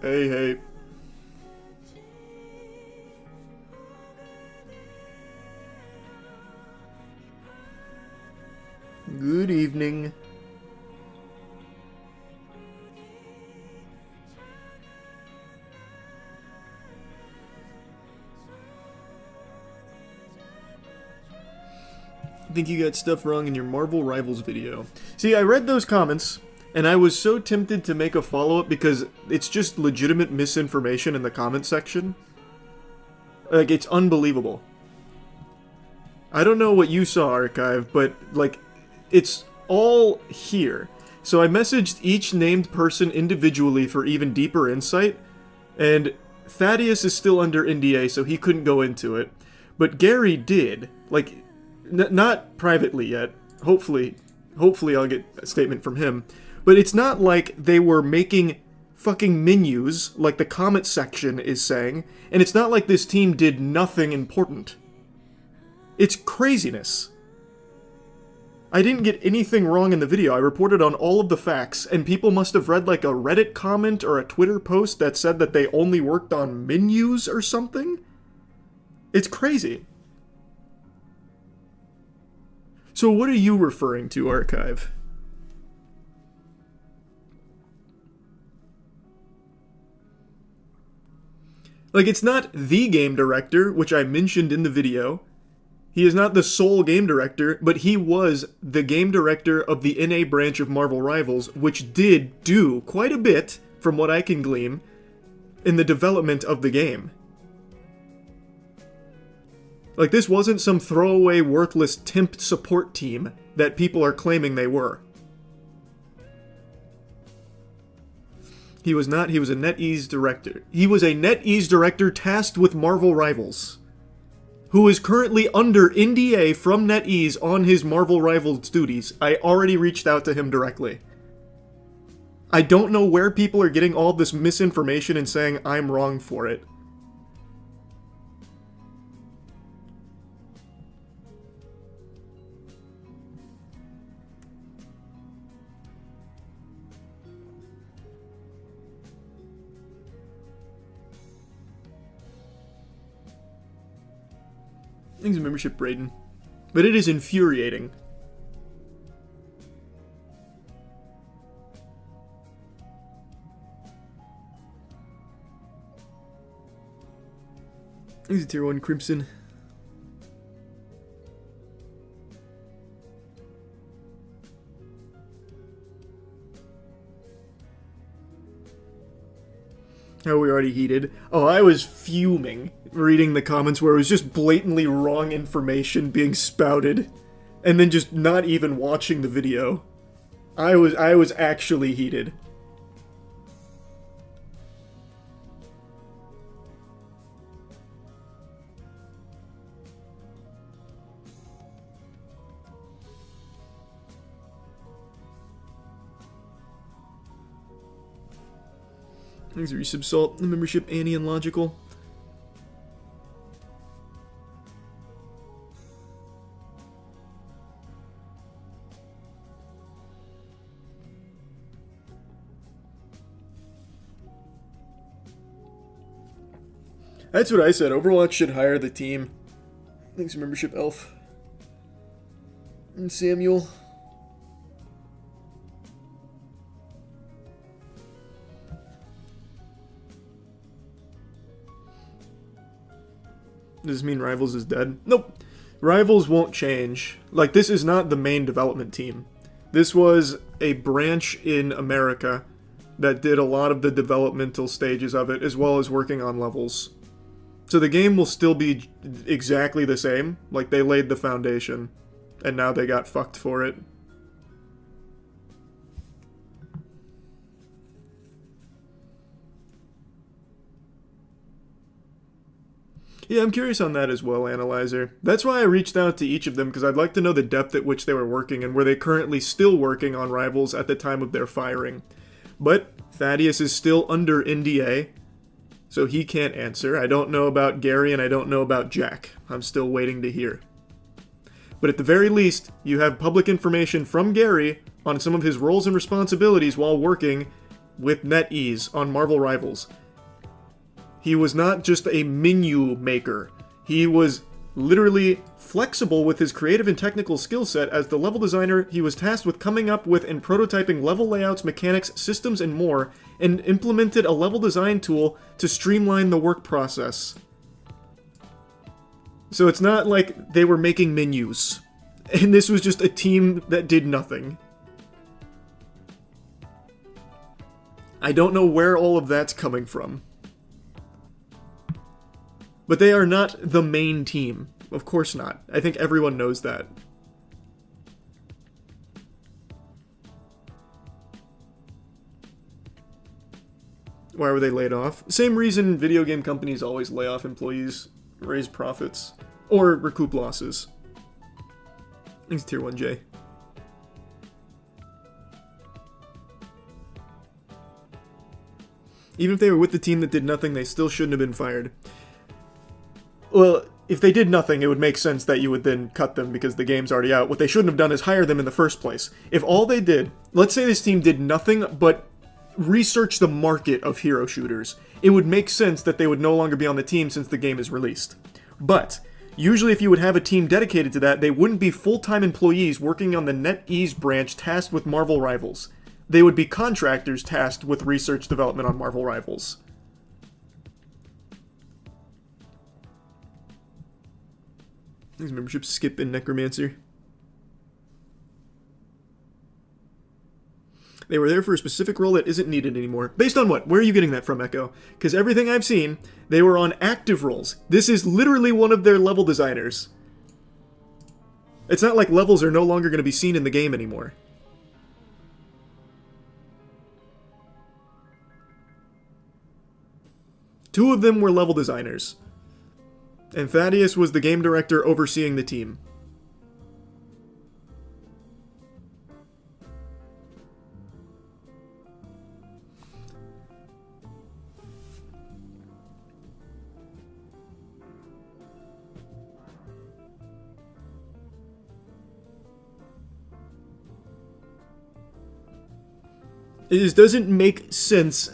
Hey, hey. Good evening. I think you got stuff wrong in your Marvel Rivals video. See, I read those comments, and I was so tempted to make a follow-up because it's just legitimate misinformation in the comment section. Like, it's unbelievable. I don't know what you saw, Archive, but, like, it's all here. So I messaged each named person individually for even deeper insight, and Thaddeus is still under NDA, so he couldn't go into it. But Gary did. Like, not privately yet. Hopefully I'll get a statement from him. But it's not like they were making fucking menus, like the comment section is saying, and it's not like this team did nothing important. It's craziness. I didn't get anything wrong in the video. I reported on all of the facts, and people must have read like a Reddit comment or a Twitter post that said that they only worked on menus or something. It's crazy. So what are you referring to, Archive? Like, it's not the game director, which I mentioned in the video. He is not the sole game director, but he was the game director of the NA branch of Marvel Rivals, which did do quite a bit, from what I can glean, in the development of the game. Like, this wasn't some throwaway, worthless temp support team that people are claiming they were. He was not. He was a NetEase director. He was a NetEase director tasked with Marvel Rivals, who is currently under NDA from NetEase on his Marvel Rivals duties. I already reached out to him directly. I don't know where people are getting all this misinformation and saying I'm wrong for it. Thanks for membership, Braden. But it is infuriating. Thanks, Tier 1 Crimson. Oh, we already heated. Oh, I was fuming reading the comments where it was just blatantly wrong information being spouted, and then just not even watching the video. I was actually heated. Thanks for your subsalt, the membership, Annie and Logical. That's what I said. Overwatch should hire the team. Thanks for membership, Elf. And Samuel. Does this mean Rivals is dead? Nope. Rivals won't change. Like, this is not the main development team. This was a branch in America that did a lot of the developmental stages of it, as well as working on levels. So the game will still be exactly the same. Like, they laid the foundation, and now they got fucked for it. Yeah, I'm curious on that as well, Analyzer. That's why I reached out to each of them, because I'd like to know the depth at which they were working, and were they currently still working on Rivals at the time of their firing. But Thaddeus is still under NDA, so he can't answer. I don't know about Gary, and I don't know about Jack. I'm still waiting to hear. But at the very least, you have public information from Gary on some of his roles and responsibilities while working with NetEase on Marvel Rivals. He was not just a menu maker. He was literally flexible with his creative and technical skill set. As the level designer, he was tasked with coming up with and prototyping level layouts, mechanics, systems, and more, and implemented a level design tool to streamline the work process. So it's not like they were making menus, and this was just a team that did nothing. I don't know where all of that's coming from. But they are not the main team. Of course not. I think everyone knows that. Why were they laid off? Same reason video game companies always lay off employees, raise profits, or recoup losses. Thanks, Tier 1J. Even if they were with the team that did nothing, they still shouldn't have been fired. Well, if they did nothing, it would make sense that you would then cut them because the game's already out. What they shouldn't have done is hire them in the first place. If all they did, let's say this team did nothing but research the market of hero shooters, it would make sense that they would no longer be on the team since the game is released. But usually if you would have a team dedicated to that, they wouldn't be full-time employees working on the NetEase branch tasked with Marvel Rivals. They would be contractors tasked with research development on Marvel Rivals. These memberships skip in Necromancer. They were there for a specific role that isn't needed anymore. Based on what? Where are you getting that from, Echo? Because everything I've seen, they were on active roles. This is literally one of their level designers. It's not like levels are no longer going to be seen in the game anymore. Two of them were level designers. And Thaddeus was the game director overseeing the team. It just doesn't make sense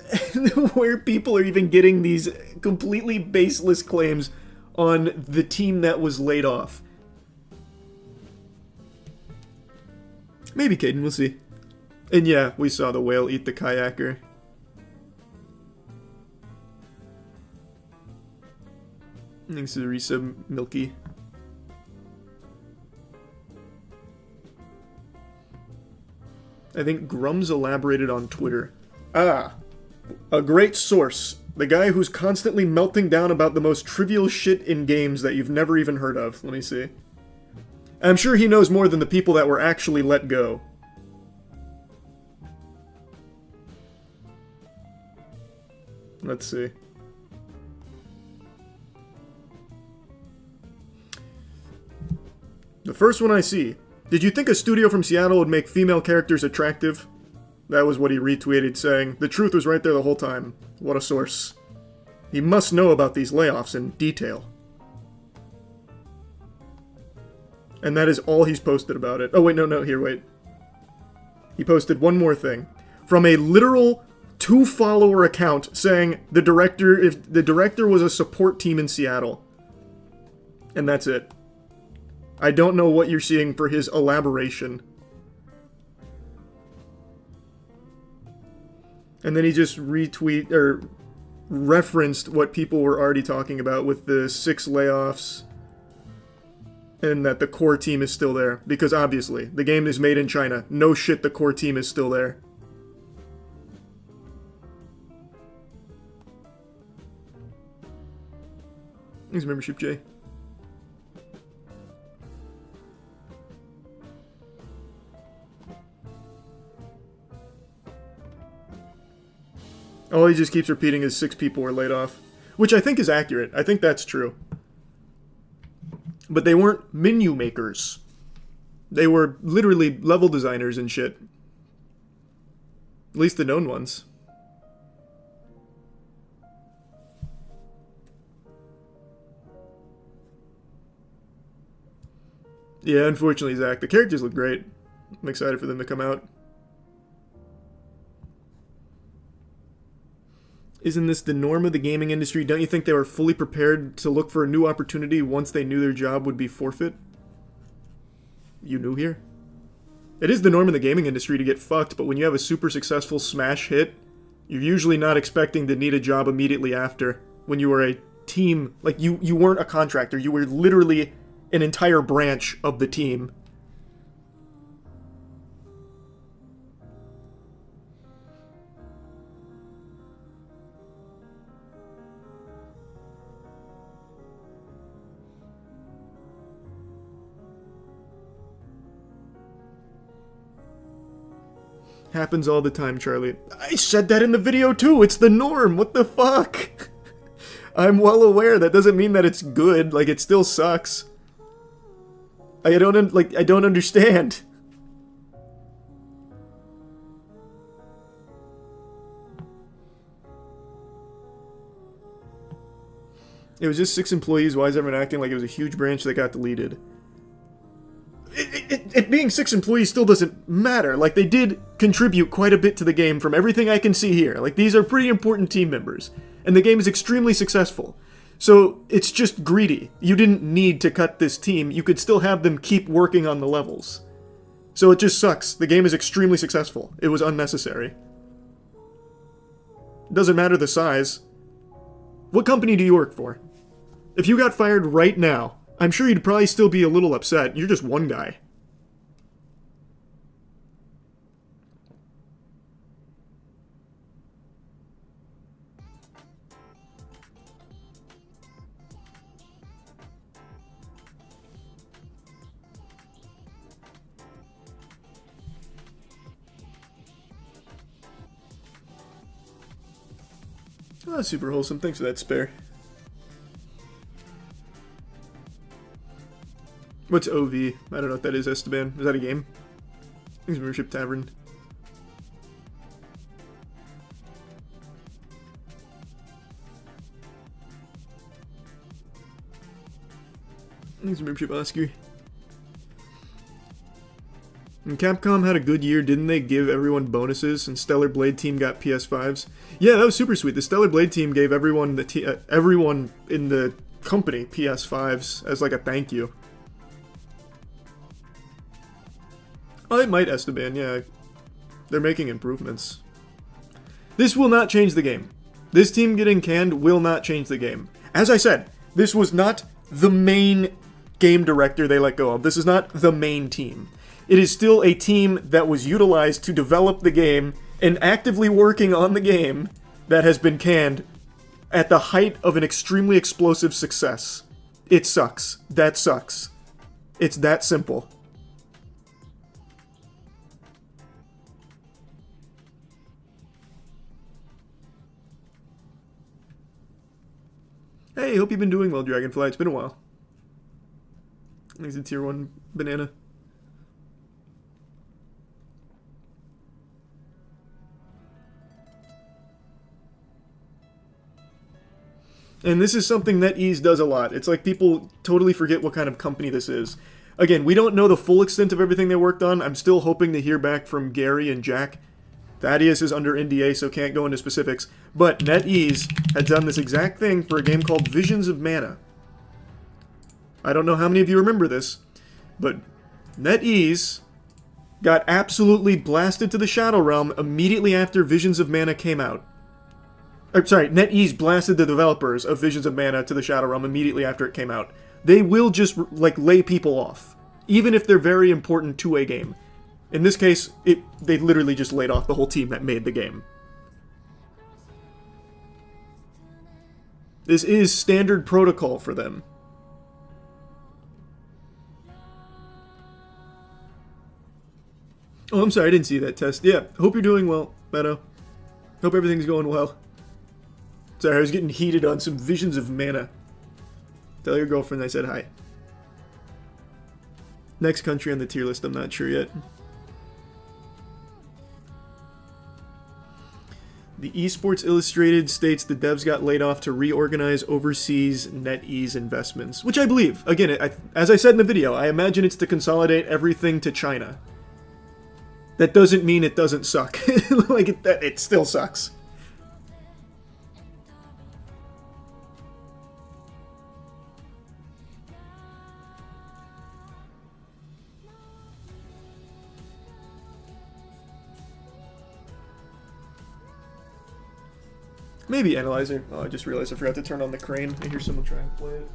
where people are even getting these completely baseless claims on the team that was laid off. Maybe, Caden, we'll see. And yeah, we saw the whale eat the kayaker. Thanks to the resub, Milky. I think Grums elaborated on Twitter. Ah, a great source. The guy who's constantly melting down about the most trivial shit in games that you've never even heard of. Let me see. I'm sure he knows more than the people that were actually let go. Let's see. The first one I see. Did you think a studio from Seattle would make female characters attractive? That was what he retweeted, saying, the truth was right there the whole time. What a source. He must know about these layoffs in detail. And that is all he's posted about it. Oh, wait, no, here, wait. He posted one more thing. From a literal 2-follower account saying if the director was a support team in Seattle. And that's it. I don't know what you're seeing for his elaboration. And then he just referenced what people were already talking about with the 6 layoffs and that the core team is still there. Because obviously, the game is made in China. No shit, the core team is still there. Thanks, membership, Jay. All he just keeps repeating is 6 people were laid off. Which I think is accurate. I think that's true. But they weren't menu makers. They were literally level designers and shit. At least the known ones. Yeah, unfortunately, Zach. The characters look great. I'm excited for them to come out. Isn't this the norm of the gaming industry? Don't you think they were fully prepared to look for a new opportunity once they knew their job would be forfeit? You new here? It is the norm in the gaming industry to get fucked, but when you have a super successful smash hit, you're usually not expecting to need a job immediately after. When you were a team, like you weren't a contractor, you were literally an entire branch of the team. Happens all the time, Charlie. I said that in the video too. It's the norm. What the fuck? I'm well aware. That doesn't mean that it's good. Like, it still sucks. I don't understand. It was just 6 employees. Why is everyone acting like it was a huge branch that got deleted? It being 6 employees still doesn't matter. Like, they did contribute quite a bit to the game from everything I can see here. Like, these are pretty important team members. And the game is extremely successful. So, it's just greedy. You didn't need to cut this team. You could still have them keep working on the levels. So it just sucks. The game is extremely successful. It was unnecessary. Doesn't matter the size. What company do you work for? If you got fired right now, I'm sure you'd probably still be a little upset. You're just one guy. Oh, that's super wholesome. Thanks for that spare. What's OV? I don't know what that is, Esteban. Is that a game? Thanks, Membership Tavern. Thanks, Membership Oscar. And Capcom had a good year, didn't they give everyone bonuses? And Stellar Blade Team got PS5s. Yeah, that was super sweet. The Stellar Blade Team gave everyone everyone in the company PS5s as like a thank you. Oh, it might, Esteban, yeah. They're making improvements. This will not change the game. This team getting canned will not change the game. As I said, this was not the main game director they let go of. This is not the main team. It is still a team that was utilized to develop the game and actively working on the game that has been canned at the height of an extremely explosive success. It sucks. That sucks. It's that simple. Hey, hope you've been doing well, Dragonfly. It's been a while. Thanks to Tier 1 Banana. And this is something NetEase does a lot. It's like people totally forget what kind of company this is. Again, we don't know the full extent of everything they worked on. I'm still hoping to hear back from Gary and Jack. Thaddeus is under NDA, so can't go into specifics. But NetEase had done this exact thing for a game called Visions of Mana. I don't know how many of you remember this, but NetEase got absolutely blasted to the Shadow Realm immediately after Visions of Mana came out. Sorry, NetEase blasted the developers of Visions of Mana to the Shadow Realm immediately after it came out. They will just, like, lay people off, even if they're very important to a game. In this case, they literally just laid off the whole team that made the game. This is standard protocol for them. Oh, I'm sorry, I didn't see that test. Yeah, hope you're doing well, Beto. Hope everything's going well. Sorry, I was getting heated on some Visions of Mana. Tell your girlfriend I said hi. Next country on the tier list, I'm not sure yet. The Esports Illustrated states the devs got laid off to reorganize overseas NetEase investments, which I believe. Again, as I said in the video, I imagine it's to consolidate everything to China. That doesn't mean it doesn't suck. Like, it still sucks. Maybe Analyzer. Oh, I just realized I forgot to turn on the crane. I hear someone trying to play it.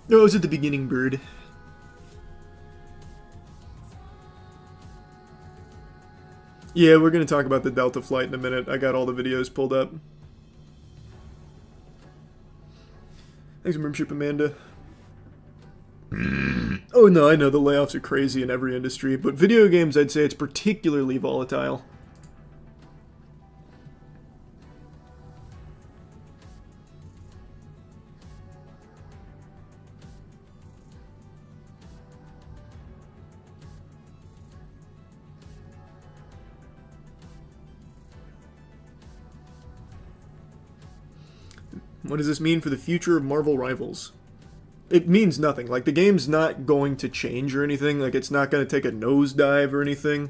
No, it was at the beginning, bird. Yeah, we're gonna talk about the Delta flight in a minute. I got all the videos pulled up. Thanks for membership, Amanda. Oh no, I know the layoffs are crazy in every industry, but video games, I'd say it's particularly volatile. What does this mean for the future of Marvel Rivals? It means nothing. Like, the game's not going to change or anything. Like, it's not going to take a nosedive or anything.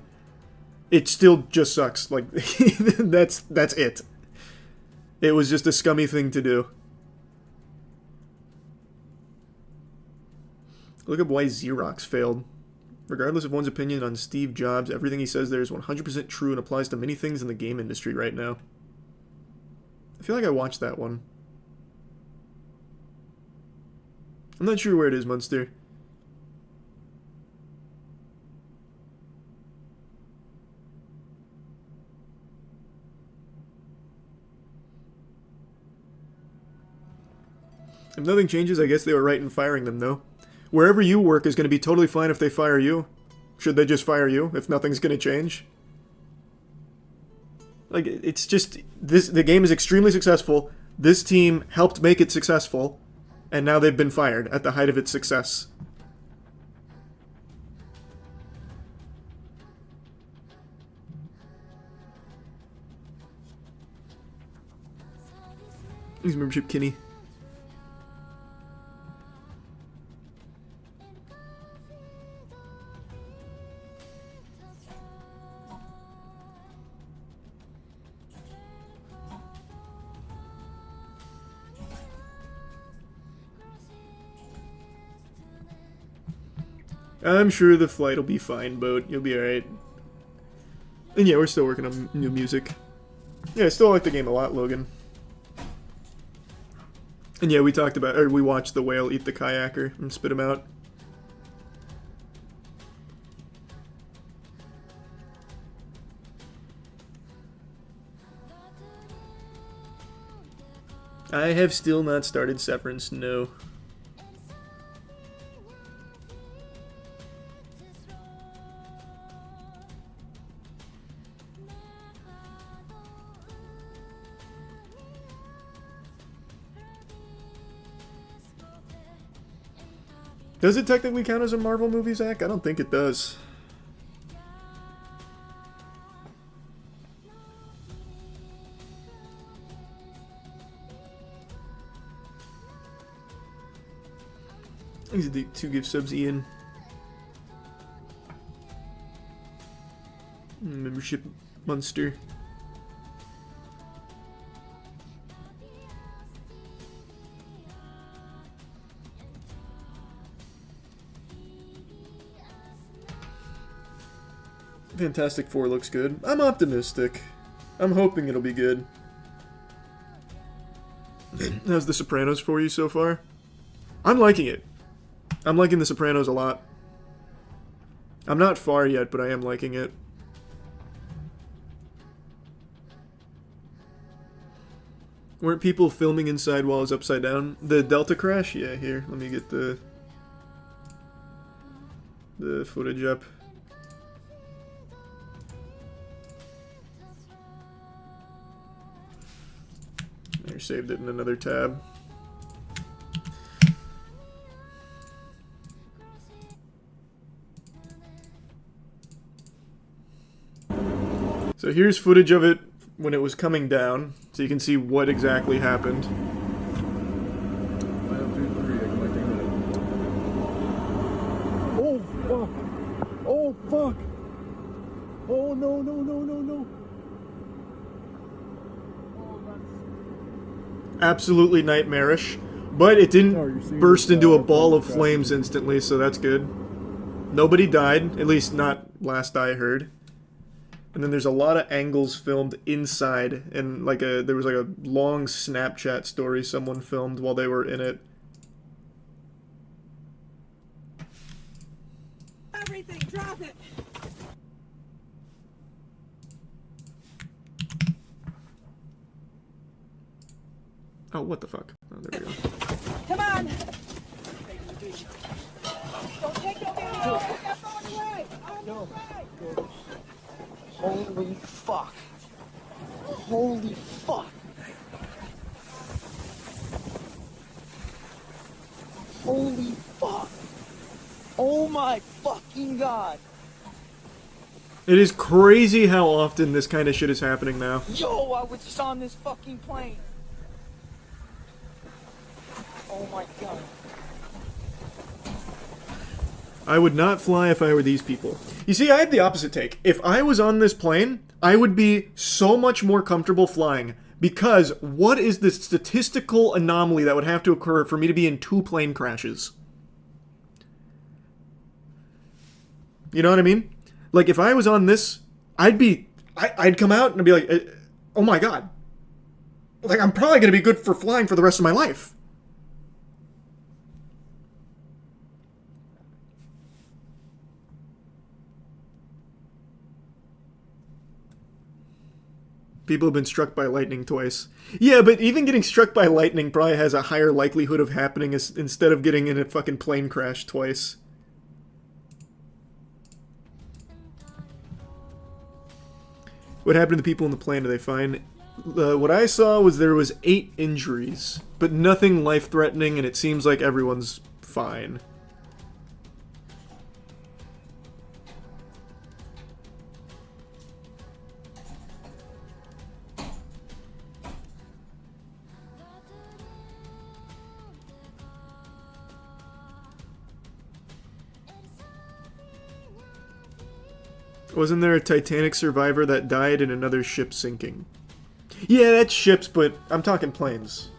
It still just sucks. Like, that's it. It was just a scummy thing to do. Look up why Xerox failed. Regardless of one's opinion on Steve Jobs, everything he says there is 100% true and applies to many things in the game industry right now. I feel like I watched that one. I'm not sure where it is, Munster. If nothing changes, I guess they were right in firing them, though. Wherever you work is going to be totally fine if they fire you. Should they just fire you if nothing's going to change? Like, it's just... the game is extremely successful. This team helped make it successful. And now they've been fired at the height of its success. Thanks, membership, Kinney. I'm sure the flight will be fine, Boat. You'll be alright. And yeah, we're still working on new music. Yeah, I still like the game a lot, Logan. And yeah, we talked about, or we watched the whale eat the kayaker and spit him out. I have still not started Severance, no. Does it technically count as a Marvel movie, Zach? I don't think it does. Thanks to the 2 gift subs, Ian. Membership Monster. Fantastic Four looks good. I'm optimistic. I'm hoping it'll be good. How's The Sopranos for you so far? I'm liking it. I'm liking The Sopranos a lot. I'm not far yet, but I am liking it. Weren't people filming inside while it was upside down? The Delta crash? Yeah, here. Let me get the footage up. I saved it in another tab. So here's footage of it when it was coming down, so you can see what exactly happened. Oh fuck! Oh fuck! Oh no no no no no! absolutely nightmarish. But it didn't Oh, you're seeing burst this, into a ball of plane flames instantly, so that's good. Nobody died, at least not last I heard. And then there's a lot of angles filmed inside, and like there was like a long Snapchat story someone filmed while they were in it. Everything, drop it! Oh, what the fuck? Oh, there we go. Come on! Don't take no damage! Step on the way! On the way! Holy fuck. Holy fuck. Holy fuck. Oh my fucking god. It is crazy how often this kind of shit is happening now. Yo, I was just on this fucking plane. Oh my god. I would not fly if I were these people. You see, I had the opposite take. If I was on this plane, I would be so much more comfortable flying. Because what is the statistical anomaly that would have to occur for me to be in 2 plane crashes? You know what I mean? Like, if I was on this, I'd come out and be like, oh my god. Like, I'm probably going to be good for flying for the rest of my life. People have been struck by lightning twice. Yeah, but even getting struck by lightning probably has a higher likelihood of happening instead of getting in a fucking plane crash twice. What happened to the people in the plane? Are they fine? What I saw was there was 8 injuries, but nothing life-threatening, and it seems like everyone's fine. Wasn't there a Titanic survivor that died in another ship sinking? Yeah, that's ships, but I'm talking planes.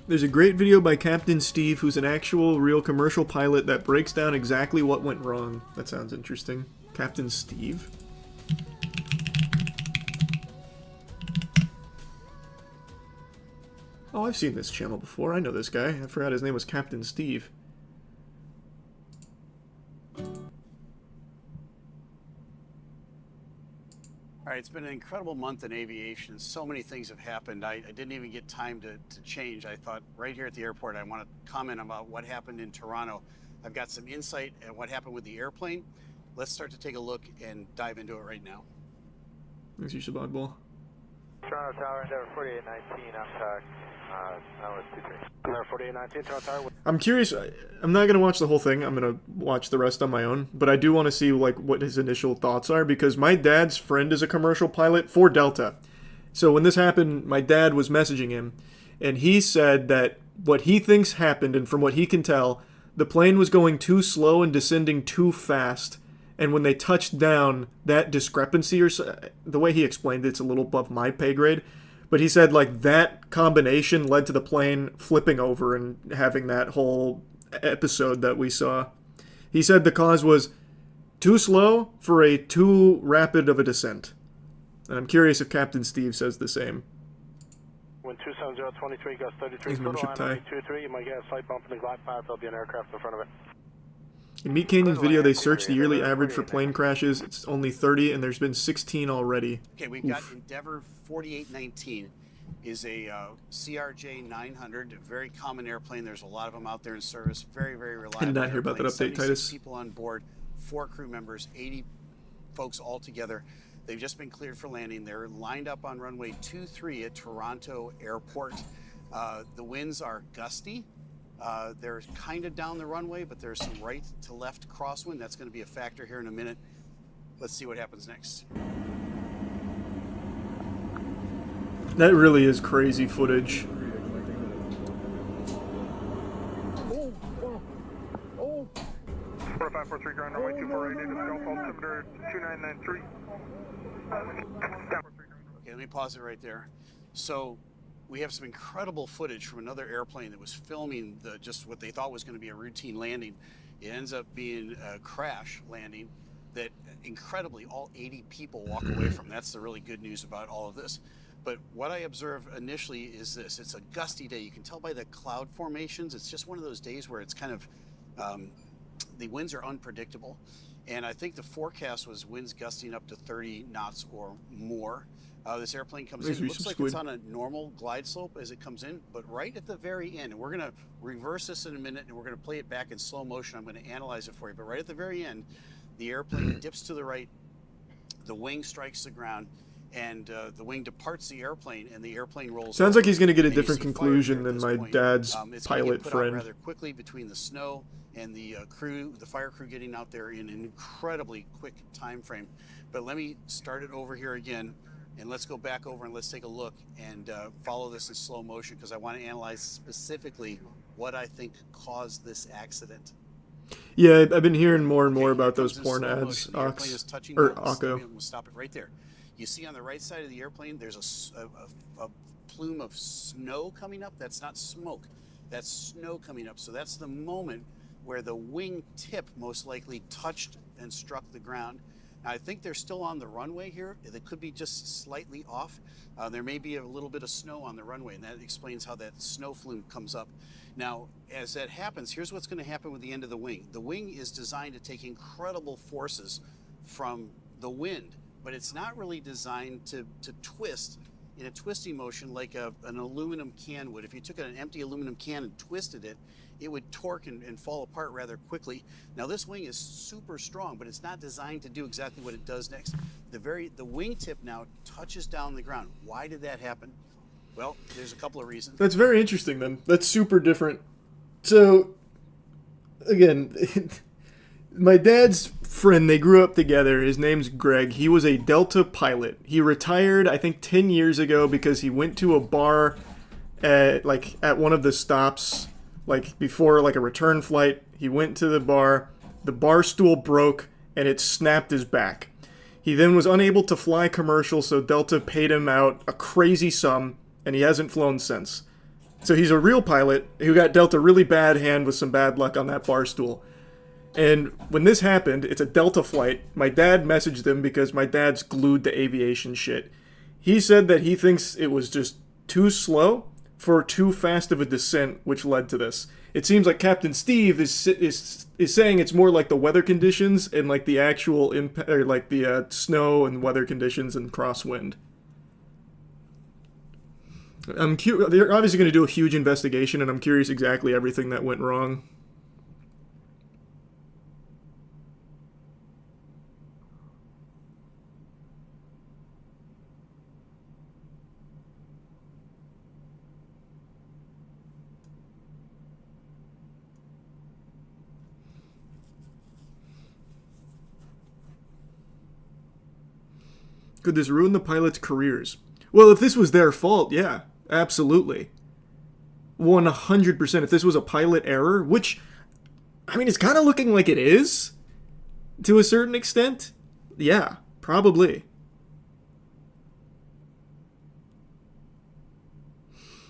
There's a great video by Captain Steve, who's an actual real commercial pilot that breaks down exactly what went wrong. That sounds interesting. Captain Steve? Oh, I've seen this channel before. I know this guy. I forgot his name was Captain Steve. All right, it's been an incredible month in aviation. So many things have happened. I didn't even get time to change. I thought right here at the airport, I want to comment about what happened in Toronto. I've got some insight at what happened with the airplane. Let's start to take a look and dive into it right now. Thanks, you Shabbat Ball. Toronto Tower, Endeavour 4819, I'm sorry. That was 23. Endeavour 4819, Toronto Tower. I'm curious. I'm not gonna watch the whole thing. I'm gonna watch the rest on my own. But I do want to see like what his initial thoughts are because my dad's friend is a commercial pilot for Delta. So when this happened, my dad was messaging him, and he said that what he thinks happened, and from what he can tell, the plane was going too slow and descending too fast. And when they touched down, that discrepancy, or the way he explained it's a little above my pay grade, but he said like that combination led to the plane flipping over and having that whole episode that we saw. He said the cause was too slow for a too rapid of a descent. And I'm curious if Captain Steve says the same. Wind 27023, gust 33, His total membership tie. 923, you might get a slight bump in the glide path, there'll be an aircraft in front of it. In Meat Canyon's video, they searched the yearly average for plane crashes. It's only 30, and there's been 16 already. Okay, we've got Endeavour 4819 is a CRJ 900, a very common airplane. There's a lot of them out there in service. Very, very reliable. I did not hear about that airplane. update, 76 Titus. people on board, 4 crew members, 80 folks altogether. They've just been cleared for landing. They're lined up on runway 23 at Toronto Airport. The winds are gusty. They're kind of down the runway, but there's some right to left crosswind. That's going to be a factor here in a minute. Let's see what happens next. That really is crazy footage. Oh, fuck. Oh. 4543 ground runway 2488 is Golf altimeter 2993. me pause it right there. So we have some incredible footage from another airplane that was filming just what they thought was going to be a routine landing. It ends up being a crash landing that incredibly all 80 people walk away from. That's the really good news about all of this. But what I observe initially is this. It's a gusty day. You can tell by the cloud formations. It's just one of those days where it's kind of, the winds are unpredictable. And I think the forecast was winds gusting up to 30 knots or more. This airplane comes in. It looks like it's on a normal glide slope as it comes in, but right at the very end, and we're going to reverse this in a minute, and we're going to play it back in slow motion. I'm going to analyze it for you. But right at the very end, the airplane dips to the right, the wing strikes the ground, and the wing departs the airplane, and the airplane rolls. Sounds like he's going to get a And you different see fire conclusion there than at my this point. dad's It's gonna pilot get put out friend. rather quickly between the snow and the crew, the fire crew getting out there in an incredibly quick time frame. But let me start it over here again, and let's go back over and let's take a look and follow this in slow motion, because I want to analyze specifically what I think caused this accident. Yeah, I've been hearing more and more Okay, about here those comes in porn slow ads, motion. The airplane is touching or down. Akko. We'll stop it right there. You see on the right side of the airplane, there's a plume of snow coming up. That's not smoke. That's snow coming up. So that's the moment where the wing tip most likely touched and struck the ground. Now, I think they're still on the runway here. They could be just slightly off. There may be a little bit of snow on the runway, and that explains how that snow flume comes up. Now, as that happens, here's what's going to happen with the end of the wing. The wing is designed to take incredible forces from the wind, but it's not really designed to twist in a twisting motion like an aluminum can would. If you took an empty aluminum can and twisted it, it would torque and fall apart rather quickly. Now, this wing is super strong, but it's not designed to do exactly what it does next. The wingtip now touches down the ground. Why did that happen? Well, there's a couple of reasons. That's very interesting then. That's super different. So, again, my dad's friend, they grew up together. His name's Greg. He was a Delta pilot. He retired, I think, 10 years ago because he went to a bar at one of the stops, before a return flight. He went to the bar stool broke, and it snapped his back. He then was unable to fly commercial, so Delta paid him out a crazy sum, and he hasn't flown since. So he's a real pilot who got dealt a really bad hand with some bad luck on that bar stool. And when this happened, it's a Delta flight. My dad messaged him because my dad's glued to aviation shit. He said that he thinks it was just too slow for too fast of a descent, which led to this. It seems like Captain Steve is saying it's more like the weather conditions and the actual impact, or the snow and weather conditions and crosswind. They're obviously going to do a huge investigation, and I'm curious exactly everything that went wrong. Could this ruin the pilots' careers? Well, if this was their fault, yeah, absolutely. 100%. If this was a pilot error, which, it's kind of looking like it is, to a certain extent. Yeah, probably.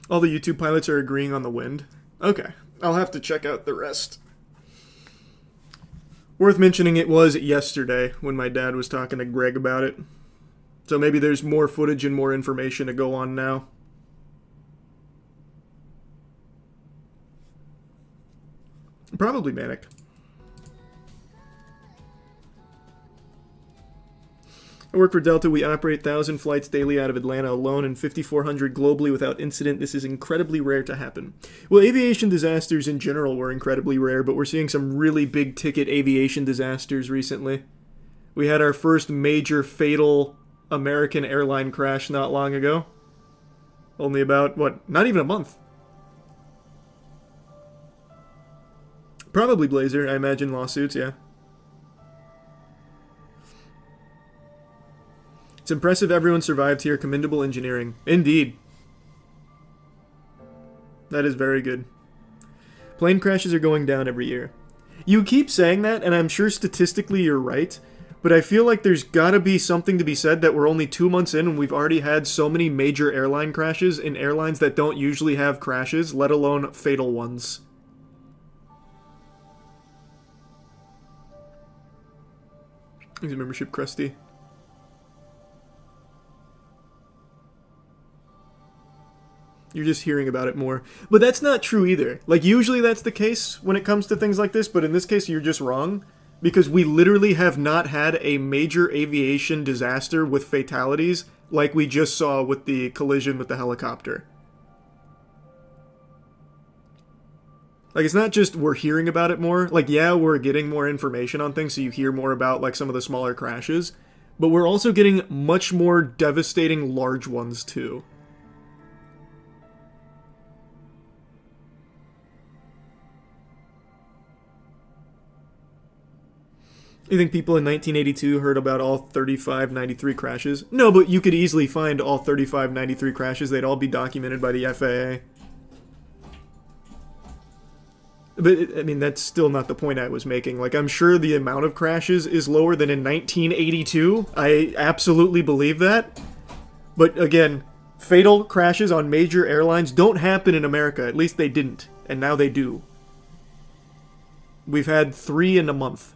All the YouTube pilots are agreeing on the wind. Okay, I'll have to check out the rest. Worth mentioning, it was yesterday when my dad was talking to Greg about it. So maybe there's more footage and more information to go on now. Probably manic. I work for Delta. We operate 1,000 flights daily out of Atlanta alone and 5,400 globally without incident. This is incredibly rare to happen. Well, aviation disasters in general were incredibly rare, but we're seeing some really big ticket aviation disasters recently. We had our first major fatal American airline crash not long ago. Only about, not even a month. Probably Blazer, I imagine lawsuits, yeah. It's impressive everyone survived here. Commendable engineering. Indeed. That is very good. Plane crashes are going down every year. You keep saying that, and I'm sure statistically you're right, but I feel like there's gotta be something to be said that we're only 2 months in and we've already had so many major airline crashes in airlines that don't usually have crashes, let alone fatal ones. Thanks for membership, Krusty. You're just hearing about it more. But that's not true either. Like, usually that's the case when it comes to things like this, but in this case you're just wrong. Because we literally have not had a major aviation disaster with fatalities like we just saw with the collision with the helicopter. Like, it's not just we're hearing about it more. Like, yeah, we're getting more information on things, so you hear more about, like, some of the smaller crashes. But we're also getting much more devastating large ones, too. You think people in 1982 heard about all 3593 crashes? No, but you could easily find all 3593 crashes. They'd all be documented by the FAA. But, I mean, that's still not the point I was making. Like, I'm sure the amount of crashes is lower than in 1982. I absolutely believe that. But, again, fatal crashes on major airlines don't happen in America. At least they didn't. And now they do. We've had 3 in a month.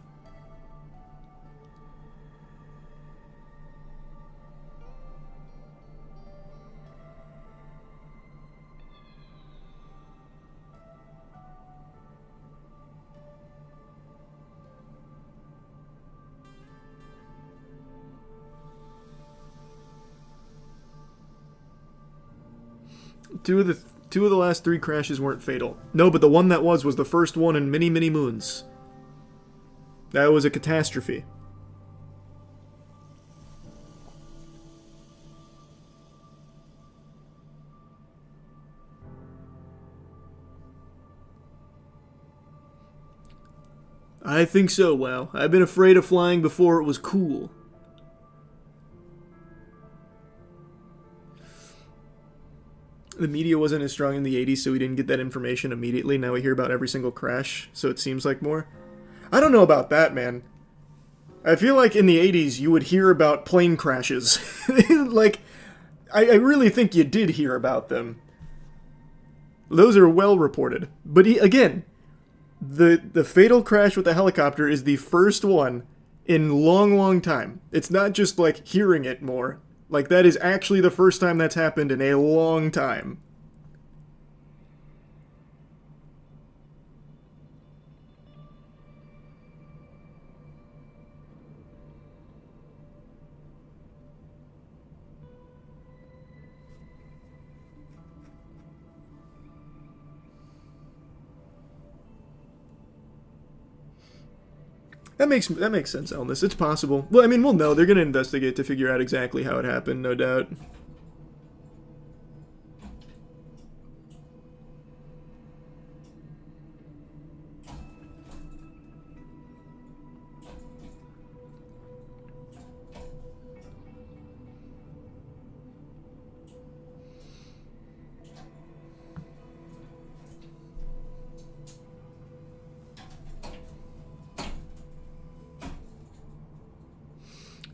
Two of the last 3 crashes weren't fatal. No, but the one that was the first one in many, many moons. That was a catastrophe. I think so, wow. I've been afraid of flying before it was cool. The media wasn't as strong in the 80s, so we didn't get that information immediately. Now we hear about every single crash, so it seems like more. I don't know about that, man. I feel like in the 80s, you would hear about plane crashes. Like, I really think you did hear about them. Those are well reported. But again, the fatal crash with the helicopter is the first one in long, long time. It's not just, like, hearing it more. Like, that is actually the first time that's happened in a long time. That makes sense, Elnis. It's possible. Well, I mean, we'll know. They're going to investigate to figure out exactly how it happened, no doubt.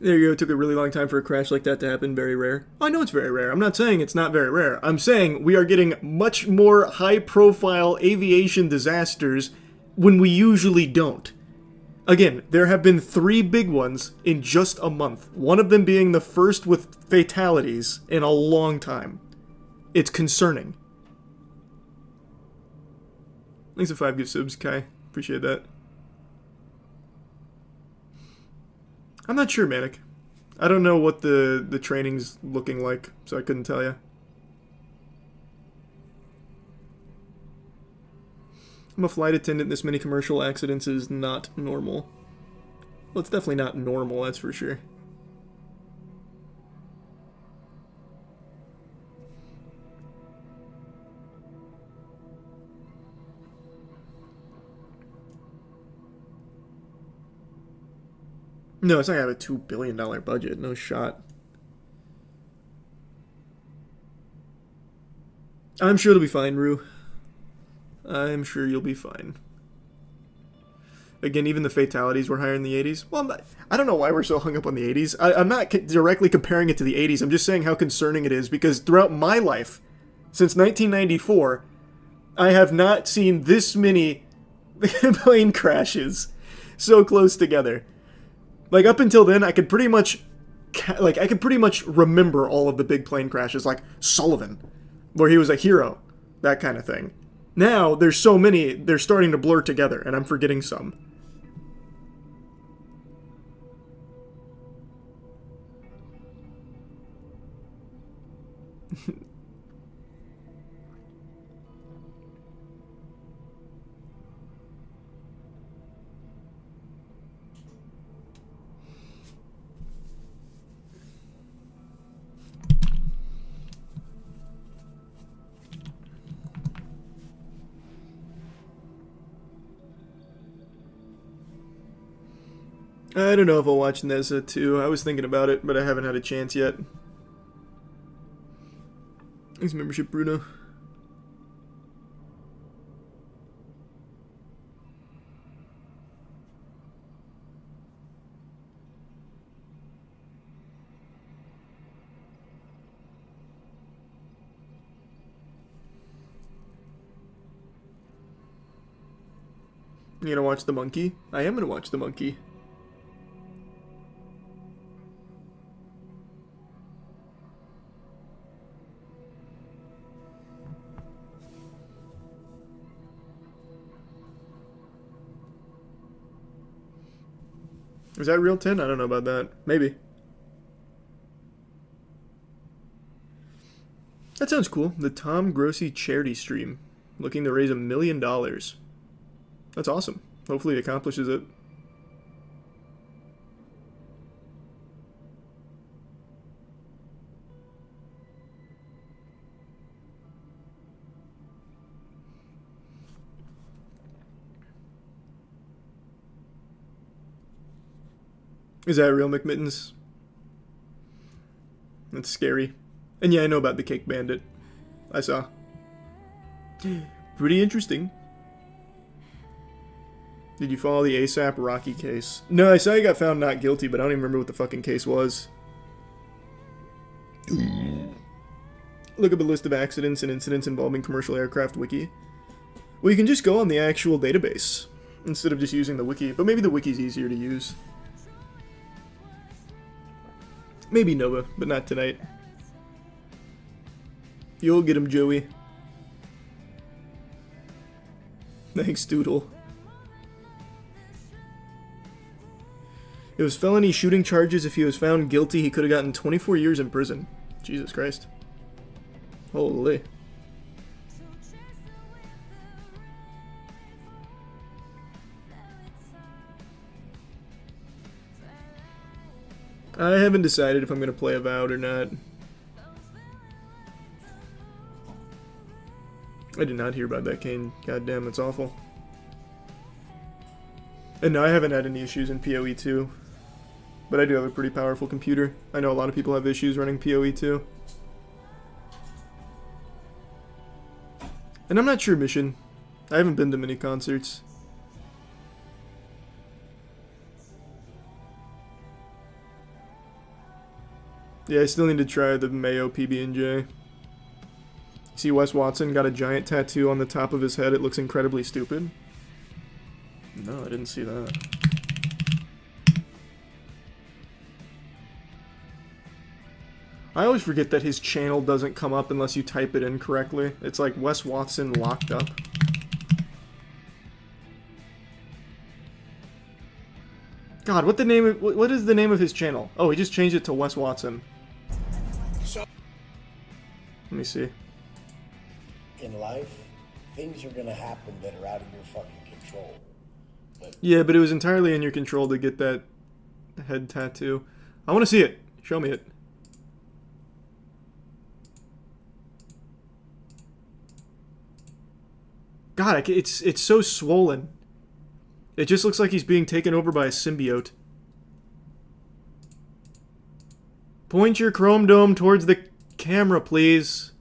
There you go, it took a really long time for a crash like that to happen, very rare. I know it's very rare, I'm not saying it's not very rare. I'm saying we are getting much more high-profile aviation disasters when we usually don't. Again, there have been 3 big ones in just a month, one of them being the first with fatalities in a long time. It's concerning. Thanks for 5 gift subs, Kai. Appreciate that. I'm not sure, Manic. I don't know what the training's looking like, so I couldn't tell you. I'm a flight attendant. This many commercial accidents is not normal. Well, it's definitely not normal, that's for sure. No, it's not gonna have a $2 billion budget. No shot. I'm sure it'll be fine, Rue. I'm sure you'll be fine. Again, even the fatalities were higher in the 80s. Well, I don't know why we're so hung up on the 80s. I'm not directly comparing it to the 80s. I'm just saying how concerning it is, because throughout my life, since 1994, I have not seen this many plane crashes so close together. Like, up until then, I could pretty much remember all of the big plane crashes, like Sullivan, where he was a hero, that kind of thing. Now, there's so many, they're starting to blur together, and I'm forgetting some. I don't know if I'll watch Neza 2. I was thinking about it, but I haven't had a chance yet. Thanks, membership, Bruno. You gonna watch The Monkey? I am gonna watch The Monkey. Is that real 10? I don't know about that. Maybe. That sounds cool. The Tom Grossi charity stream. Looking to raise $1 million. That's awesome. Hopefully it accomplishes it. Is that real, McMittens? That's scary. And yeah, I know about the Cake Bandit. I saw. Pretty interesting. Did you follow the ASAP Rocky case? No, I saw he got found not guilty, but I don't even remember what the fucking case was. Look up a list of accidents and incidents involving commercial aircraft wiki. Well, you can just go on the actual database instead of just using the wiki, but maybe the wiki's easier to use. Maybe Nova, but not tonight. You'll get him, Joey. Thanks, Doodle. It was felony shooting charges. If he was found guilty, he could have gotten 24 years in prison. Jesus Christ. Holy. I haven't decided if I'm going to play Avowed or not. I did not hear about that, Kane. God damn, that's awful. And no, I haven't had any issues in PoE 2. But I do have a pretty powerful computer. I know a lot of people have issues running PoE 2. And I'm not sure Mission. I haven't been to many concerts. Yeah, I still need to try the Mayo PB&J. See, Wes Watson got a giant tattoo on the top of his head. It looks incredibly stupid. No, I didn't see that. I always forget that his channel doesn't come up unless you type it in correctly. It's like Wes Watson locked up. God, what is the name of his channel? Oh, he just changed it to Wes Watson. Let me see. In life, things are gonna happen that are out of your fucking control. But yeah, but it was entirely in your control to get that head tattoo. I want to see it. Show me it. God, it's so swollen. It just looks like he's being taken over by a symbiote. Point your chrome dome towards the camera, please.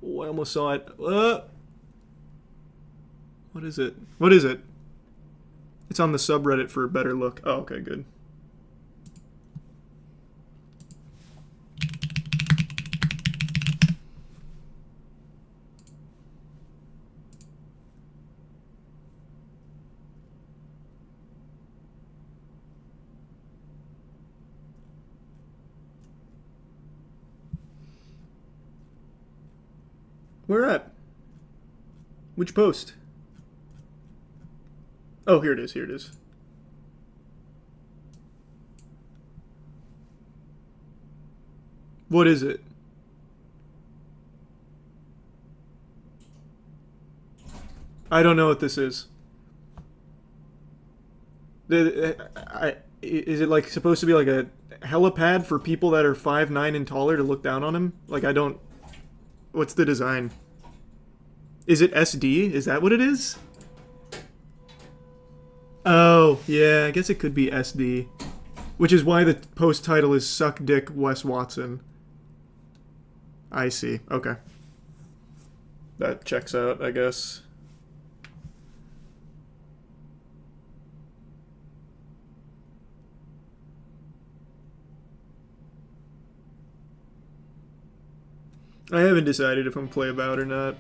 Oh, I almost saw it. What is it? What is it? It's on the subreddit for a better look. Oh, okay, good. Where at? Which post? Oh, here it is, here it is. What is it? I don't know what this is. Is it like supposed to be like a helipad for people that are 5'9" and taller to look down on him? Like, I don't... What's the design? Is it SD? Is that what it is? Oh, yeah, I guess it could be SD. Which is why the post title is Suck Dick Wes Watson. I see. Okay. That checks out, I guess. I haven't decided if I'm play about or not.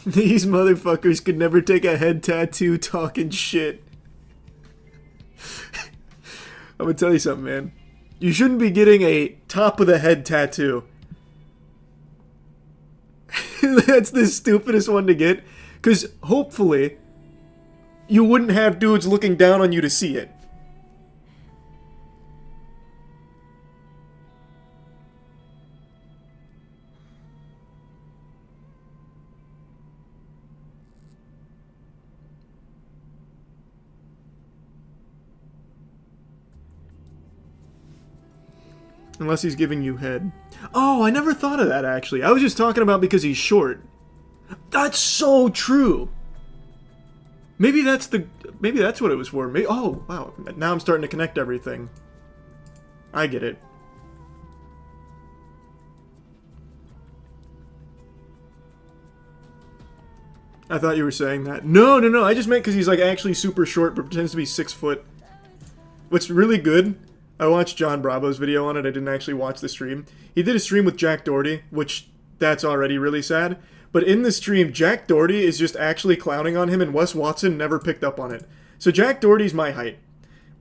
These motherfuckers could never take a head tattoo talking shit. I'm gonna tell you something, man. You shouldn't be getting a top of the head tattoo. That's the stupidest one to get. Because hopefully, you wouldn't have dudes looking down on you to see it. Unless he's giving you head. Oh, I never thought of that, actually. I was just talking about because he's short. That's so true. Maybe that's what it was for. Maybe, oh, wow. Now I'm starting to connect everything. I get it. I thought you were saying that. No, no, no. I just meant because he's like actually super short, but pretends to be 6 foot. What's really good, I watched John Bravo's video on it. I didn't actually watch the stream. He did a stream with Jack Doherty, which that's already really sad. But in the stream, Jack Doherty is just actually clowning on him, and Wes Watson never picked up on it. So Jack Doherty's my height.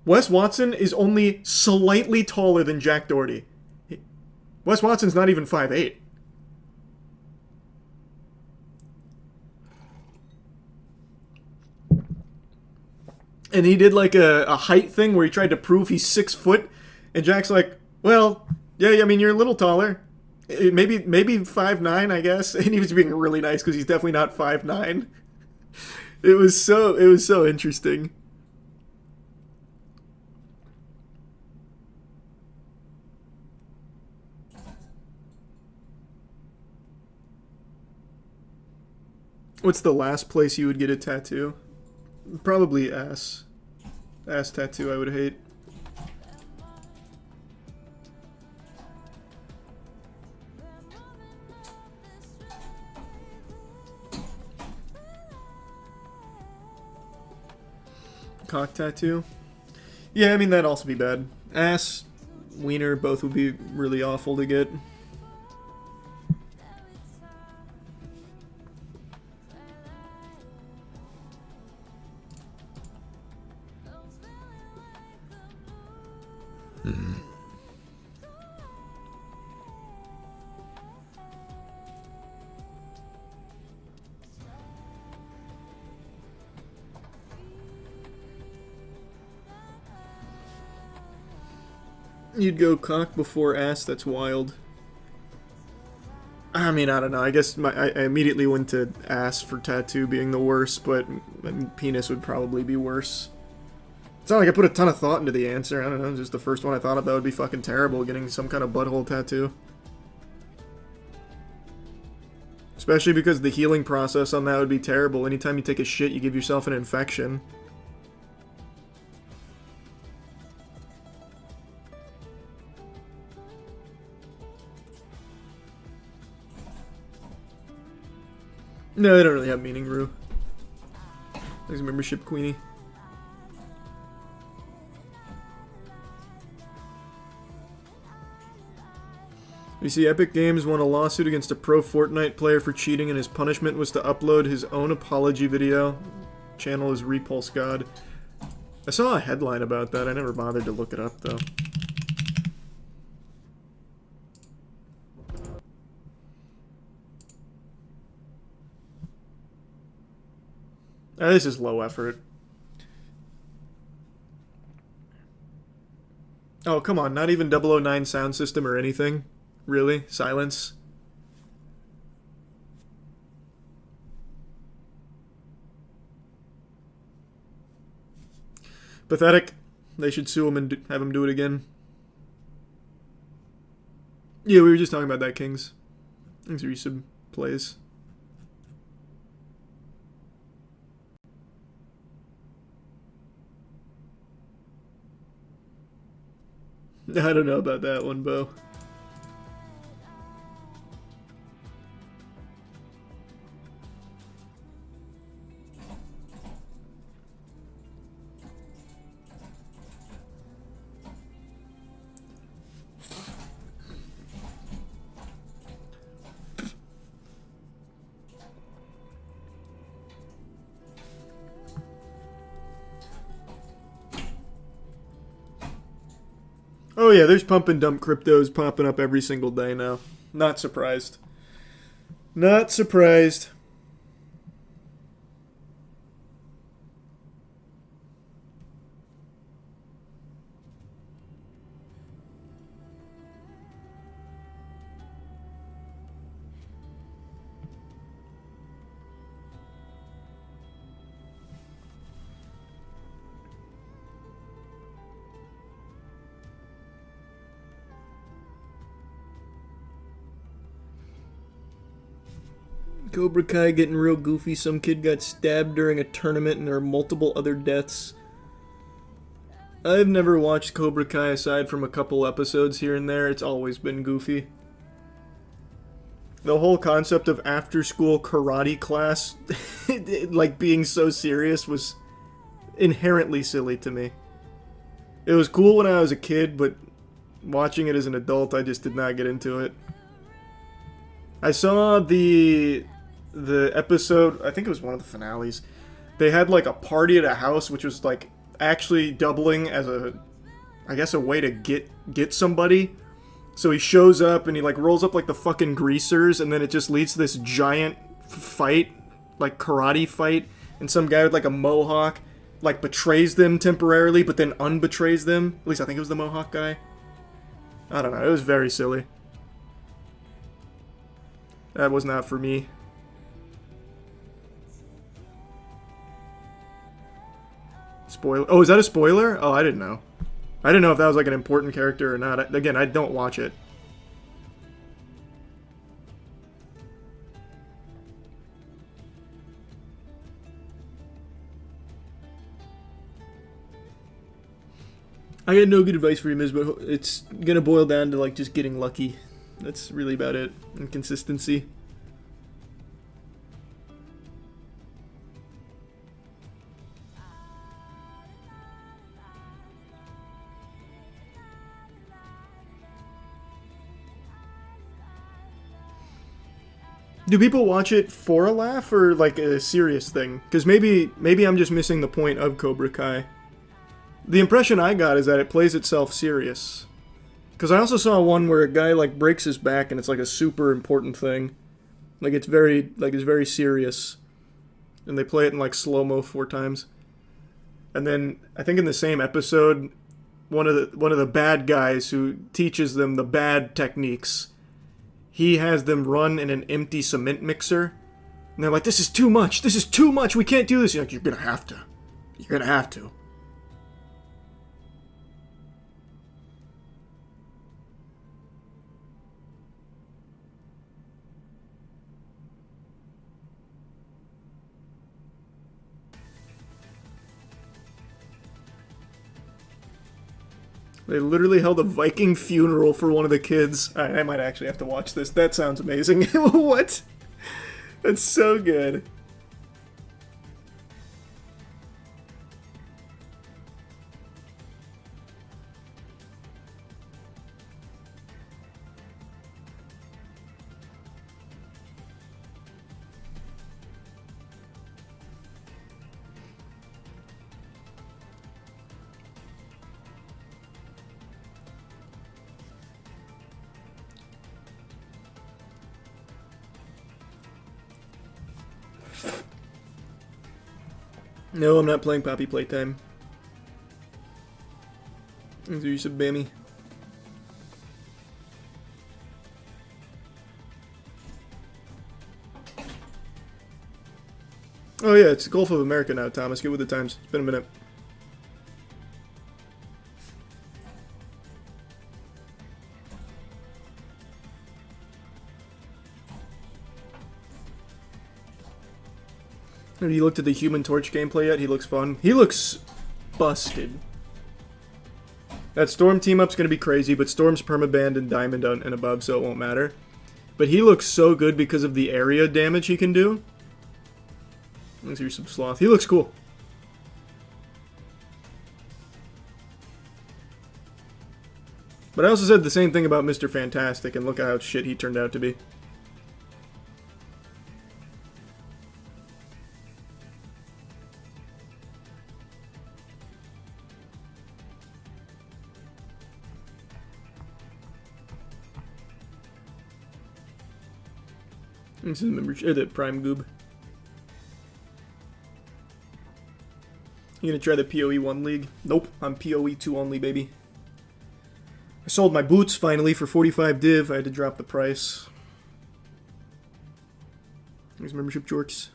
Wes Watson is only slightly taller than Jack Doherty. Wes Watson's not even 5'8". And he did like a height thing where he tried to prove he's 6 foot, and Jack's like, well, yeah, I mean, you're a little taller. Maybe 5'9", I guess. And he was being really nice because he's definitely not 5'9". It was so interesting. What's the last place you would get a tattoo? Probably ass. Ass tattoo I would hate. Cock tattoo? Yeah, I mean, that'd also be bad. Ass, wiener, both would be really awful to get. You'd go cock before ass? That's wild. I mean, I don't know. I guess I immediately went to ass for tattoo being the worst, but penis would probably be worse. It's not like I put a ton of thought into the answer. I don't know. Just the first one I thought of that would be fucking terrible, getting some kind of butthole tattoo. Especially because the healing process on that would be terrible. Anytime you take a shit, you give yourself an infection. No, they don't really have meaning, Rue. Thanks, membership, Queenie. You see, Epic Games won a lawsuit against a pro Fortnite player for cheating, and his punishment was to upload his own apology video. Channel is Repulse God. I saw a headline about that. I never bothered to look it up, though. This is low effort. Oh, come on. Not even 009 sound system or anything? Really? Silence? Pathetic. They should sue him and have him do it again. Yeah, we were just talking about that, Kings. Thanks for resub plays. I don't know about that one, Bo. Oh yeah, there's pump and dump cryptos popping up every single day now. Not surprised. Not surprised. Cobra Kai getting real goofy. Some kid got stabbed during a tournament and there are multiple other deaths. I've never watched Cobra Kai aside from a couple episodes here and there. It's always been goofy. The whole concept of after-school karate class, like being so serious, was inherently silly to me. It was cool when I was a kid, but watching it as an adult, I just did not get into it. I saw the episode, I think it was one of the finales. They had like a party at a house, which was like actually doubling as I guess a way to get somebody. So he shows up and he like rolls up like the fucking greasers, and then it just leads to this giant fight, like karate fight, and some guy with like a mohawk like betrays them temporarily, but then unbetrays them. At least I think it was the mohawk guy. I don't know, it was very silly. That was not for me. Spoiler. Oh, is that a spoiler? Oh, I didn't know. I didn't know if that was like an important character or not. Again, I don't watch it. I got no good advice for you, Miz, but it's gonna boil down to like just getting lucky. That's really about it. And consistency. Do people watch it for a laugh or like a serious thing? Because maybe I'm just missing the point of Cobra Kai. The impression I got is that it plays itself serious. Because I also saw one where a guy like breaks his back and it's like a super important thing. Like it's very serious. And they play it in like slow-mo 4 times. And then I think in the same episode, one of the bad guys who teaches them the bad techniques, he has them run in an empty cement mixer. And they're like, this is too much, we can't do this. You're like, you're gonna have to. They literally held a Viking funeral for one of the kids. I might actually have to watch this. That sounds amazing. What? That's so good. No, I'm not playing Poppy Playtime. Thanks for your sub, Bammy. Oh yeah, it's Gulf of America now, Thomas. Get with the times. It's been a minute. Have you looked at the Human Torch gameplay yet? He looks fun. He looks busted. That Storm team-up's gonna be crazy, but Storm's permabanned and Diamond and above, so it won't matter. But he looks so good because of the area damage he can do. Let's hear some Sloth. He looks cool. But I also said the same thing about Mr. Fantastic, and look at how shit he turned out to be. This is the membership, the Prime Goob. You gonna try the PoE 1 League? Nope, I'm PoE 2 only, baby. I sold my boots finally for 45 div. I had to drop the price. Here's membership jorks.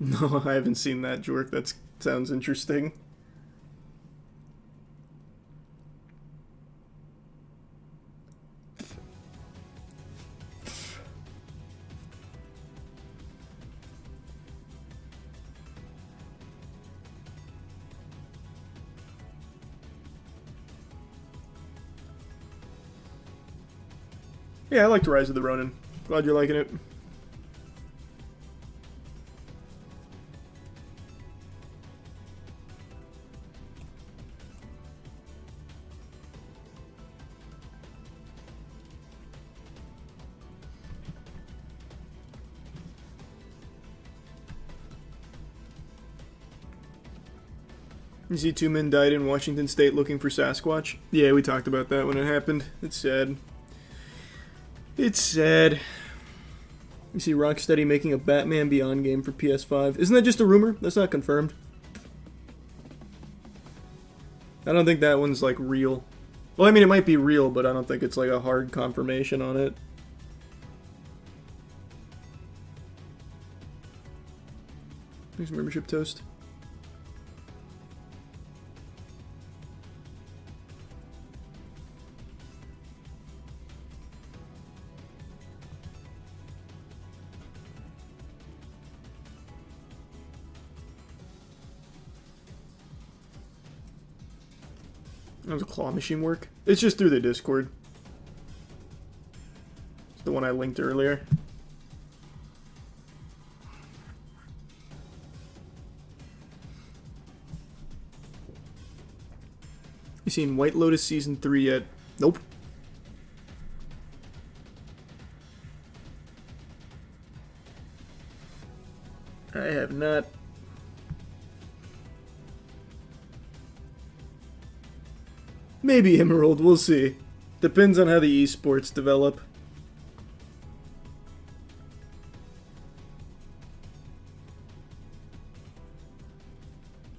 No, I haven't seen that jork. That sounds interesting. Yeah, I liked Rise of the Ronin. Glad you're liking it. You see 2 men died in Washington State looking for Sasquatch? Yeah, we talked about that when it happened. It's sad. It's sad. You see Rocksteady making a Batman Beyond game for PS5. Isn't that just a rumor? That's not confirmed. I don't think that one's, like, real. Well, I mean, it might be real, but I don't think it's, like, a hard confirmation on it. Here's membership toast. How does a claw machine work? It's just through the Discord. It's the one I linked earlier. You seen White Lotus Season 3 yet? Nope. I have not. Maybe Emerald, we'll see. Depends on how the esports develop.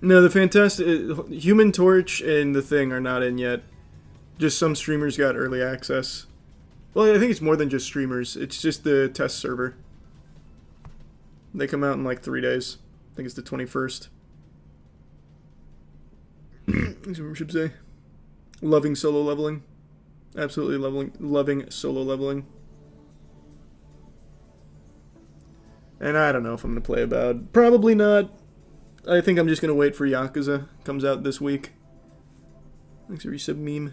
No, the Fantastic... Human Torch and The Thing are not in yet. Just some streamers got early access. Well, I think it's more than just streamers. It's just the test server. They come out in like 3 days. I think it's the 21st. That's what we should say. Loving solo leveling. Absolutely loving solo leveling. And I don't know if I'm going to play Avowed. Probably not. I think I'm just going to wait for Yakuza. Comes out this week. Thanks for your sub meme.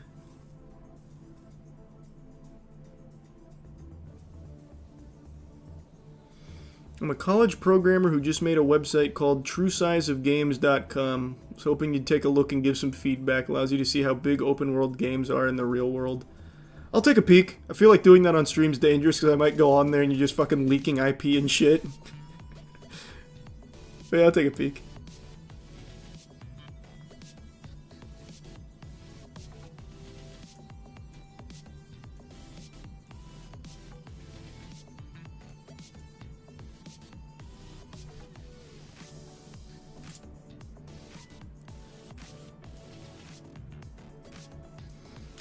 I'm a college programmer who just made a website called truesizeofgames.com. I was hoping you'd take a look and give some feedback. Allows you to see how big open world games are in the real world. I'll take a peek. I feel like doing that on stream's dangerous because I might go on there and you're just fucking leaking IP and shit. But yeah, I'll take a peek.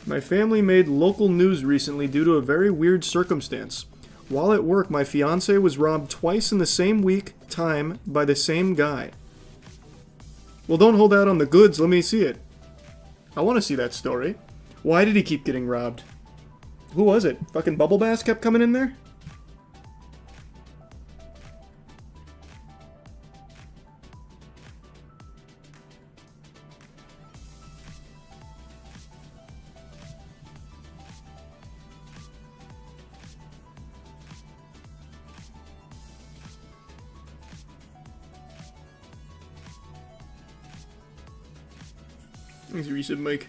My family made local news recently due to a very weird circumstance. While at work, my fiance was robbed twice in the same week, time, by the same guy. Well, don't hold out on the goods, let me see it. I want to see that story. Why did he keep getting robbed? Who was it? Fucking Bubble Bass kept coming in there? Thanks, resub, Mike.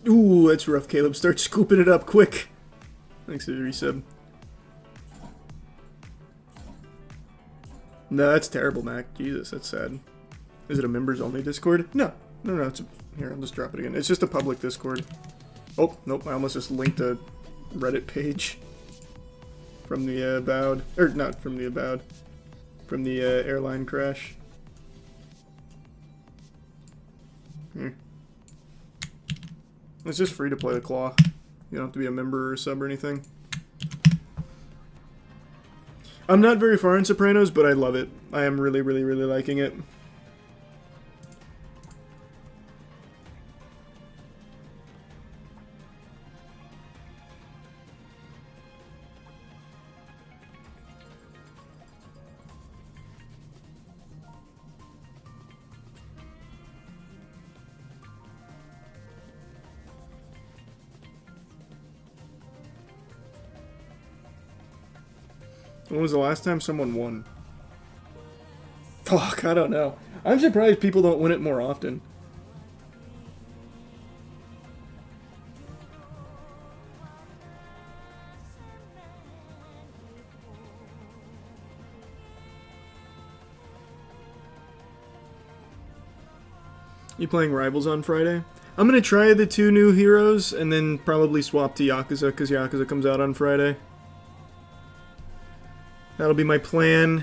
Ooh, that's rough, Caleb. Start scooping it up quick. Thanks for the resub. No, that's terrible, Mac. Jesus, that's sad. Is it a members-only Discord? No. No, it's here, I'll just drop it again. It's just a public Discord. Oh, nope, I almost just linked a Reddit page. From the, Avowed. Or, not from the Avowed. From the, airline crash. Here. It's just free to play the Claw. You don't have to be a member or a sub or anything. I'm not very far in Sopranos, but I love it. I am really, really, really liking it. When was the last time someone won? Fuck, I don't know. I'm surprised people don't win it more often. You playing Rivals on Friday? I'm gonna try the 2 new heroes and then probably swap to Yakuza because Yakuza comes out on Friday. That'll be my plan.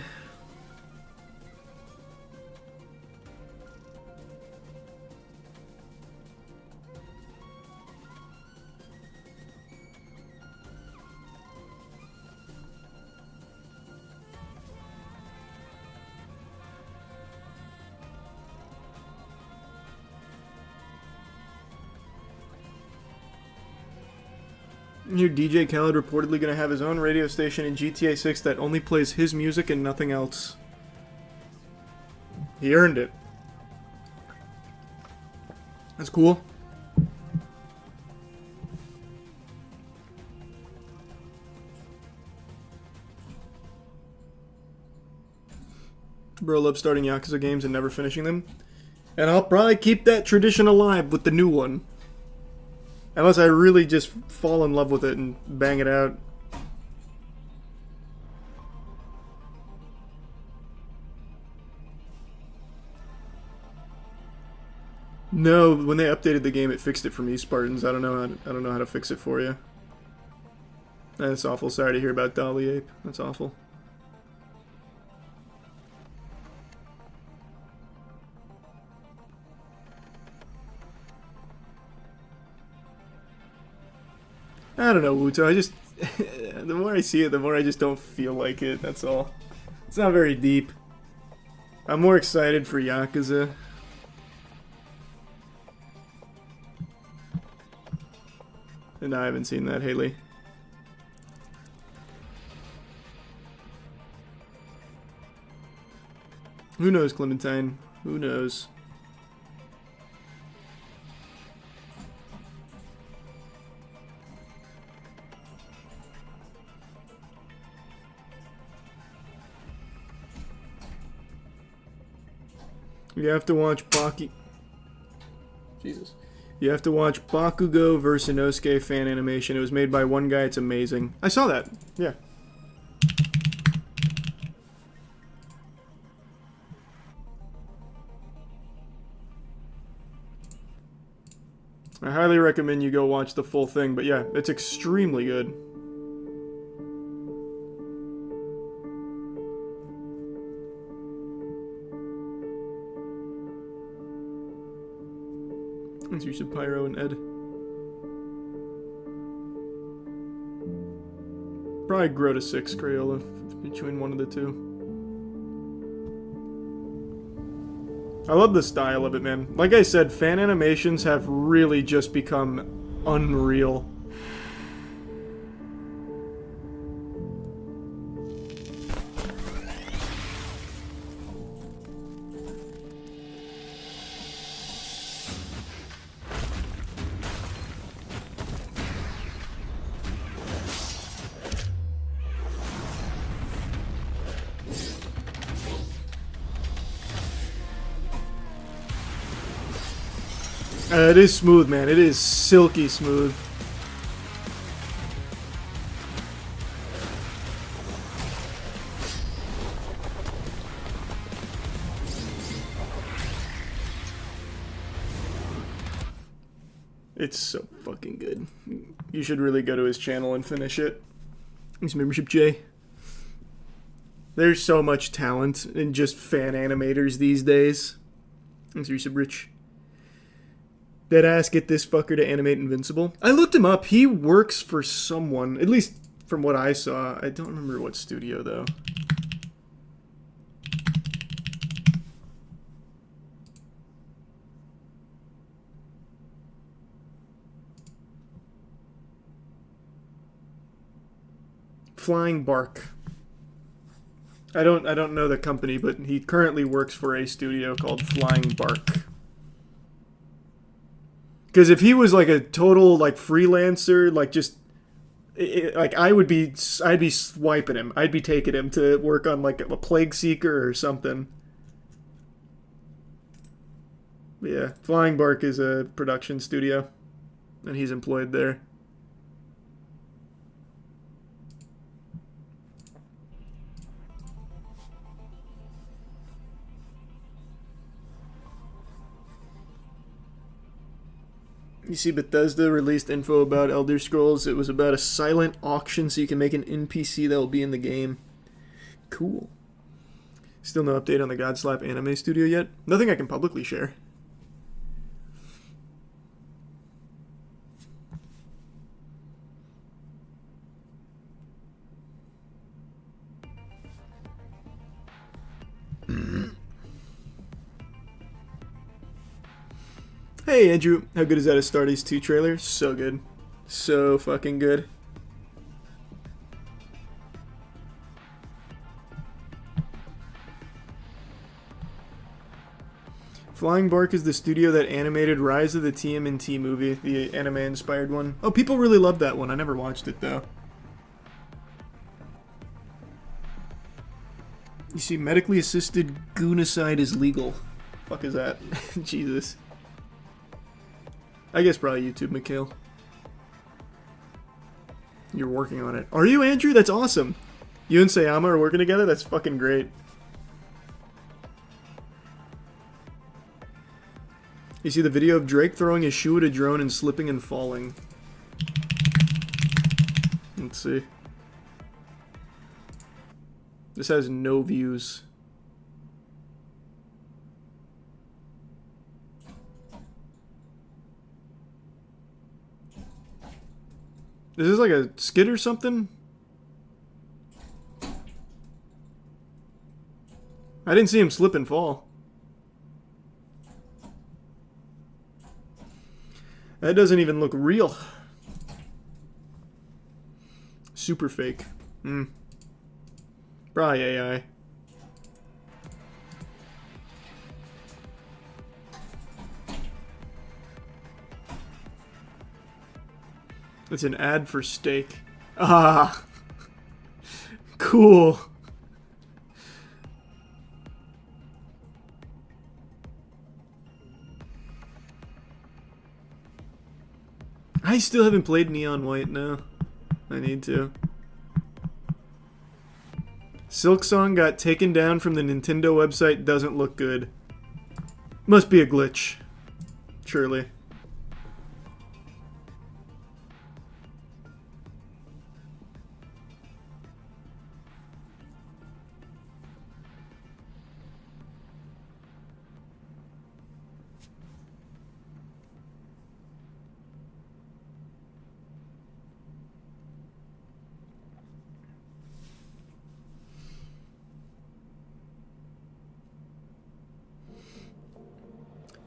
Your DJ Khaled reportedly going to have his own radio station in GTA 6 that only plays his music and nothing else. He earned it. That's cool. Bro loves starting Yakuza games and never finishing them. And I'll probably keep that tradition alive with the new one. Unless I really just fall in love with it and bang it out. No, when they updated the game, it fixed it for me, Spartans. I don't know how to fix it for you. That's awful. Sorry to hear about Dolly Ape. That's awful. I don't know, Wuto. I just... the more I see it, the more I just don't feel like it. That's all. It's not very deep. I'm more excited for Yakuza. And I haven't seen that, Haley. Who knows, Clementine? Who knows? You have to watch Baki. Jesus. You have to watch Bakugo vs. Inosuke fan animation. It was made by one guy. It's amazing. I saw that. Yeah. I highly recommend you go watch the full thing, but yeah, it's extremely good. Thanks, you should Pyro and Ed. Probably grow to 6 Crayola between one of the two. I love the style of it, man. Like I said, fan animations have really just become unreal. It is smooth, man. It is silky smooth. It's so fucking good. You should really go to his channel and finish it. His membership, Jay. There's so much talent in just fan animators these days. Thanks, Resub Rich. Deadass, get this fucker to animate Invincible. I looked him up. He works for someone, at least from what I saw. I don't remember what studio, though. Flying Bark. I don't know the company, but he currently works for a studio called Flying Bark. Because if he was like a total like freelancer, like just like I'd be swiping him. I'd be taking him to work on like a Plague Seeker or something. But yeah, Flying Bark is a production studio, and he's employed there. You see, Bethesda released info about Elder Scrolls. It was about a silent auction so you can make an NPC that will be in the game. Cool. Still no update on the Godslap anime studio yet? Nothing I can publicly share. Hey Andrew, how good is that Astartes 2 trailer? So good. So fucking good. Flying Bark is the studio that animated Rise of the TMNT movie, the anime-inspired one. Oh, people really loved that one. I never watched it, though. You see, medically assisted goonicide is legal. Fuck is that? Jesus. I guess probably YouTube, Mikhail. You're working on it. Are you, Andrew? That's awesome. You and Sayama are working together? That's fucking great. You see the video of Drake throwing his shoe at a drone and slipping and falling. Let's see. This has no views. Is this like a skit or something? I didn't see him slip and fall. That doesn't even look real. Super fake. Probably AI. It's an ad for steak. Ah. Cool. I still haven't played Neon White, no. I need to. Silksong got taken down from the Nintendo website, doesn't look good. Must be a glitch. Surely.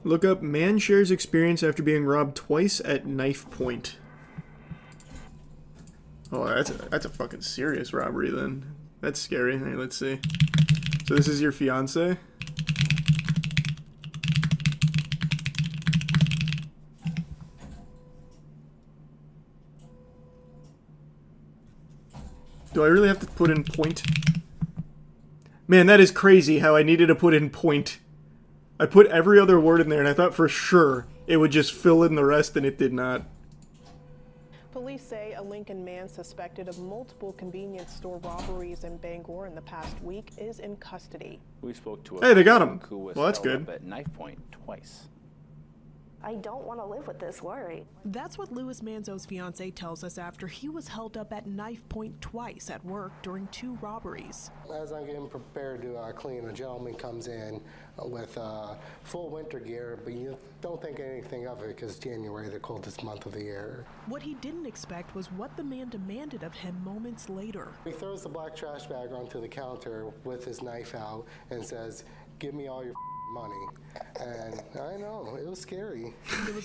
Look up man shares experience after being robbed twice at knife point. Oh, that's a fucking serious robbery then. That's scary. Hey, let's see. So this is your fiance? Do I really have to put in point? Man, that is crazy how I needed to put in point. I put every other word in there and I thought for sure it would just fill in the rest and it did not. Police say a Lincoln man suspected of multiple convenience store robberies in Bangor in the past week is in custody. We spoke to Hey, they got him. who was Well, that's held good. up at knife point twice. I don't want to live with this worry. That's what Louis Manzo's fiance tells us after he was held up at knife point twice at work during 2 robberies. As I'm getting prepared to clean, a gentleman comes in with full winter gear, but you don't think anything of it because January, the coldest month of the year. What he didn't expect was what the man demanded of him moments later. He throws the black trash bag onto the counter with his knife out and says, "Give me all your money." And I know, it was scary.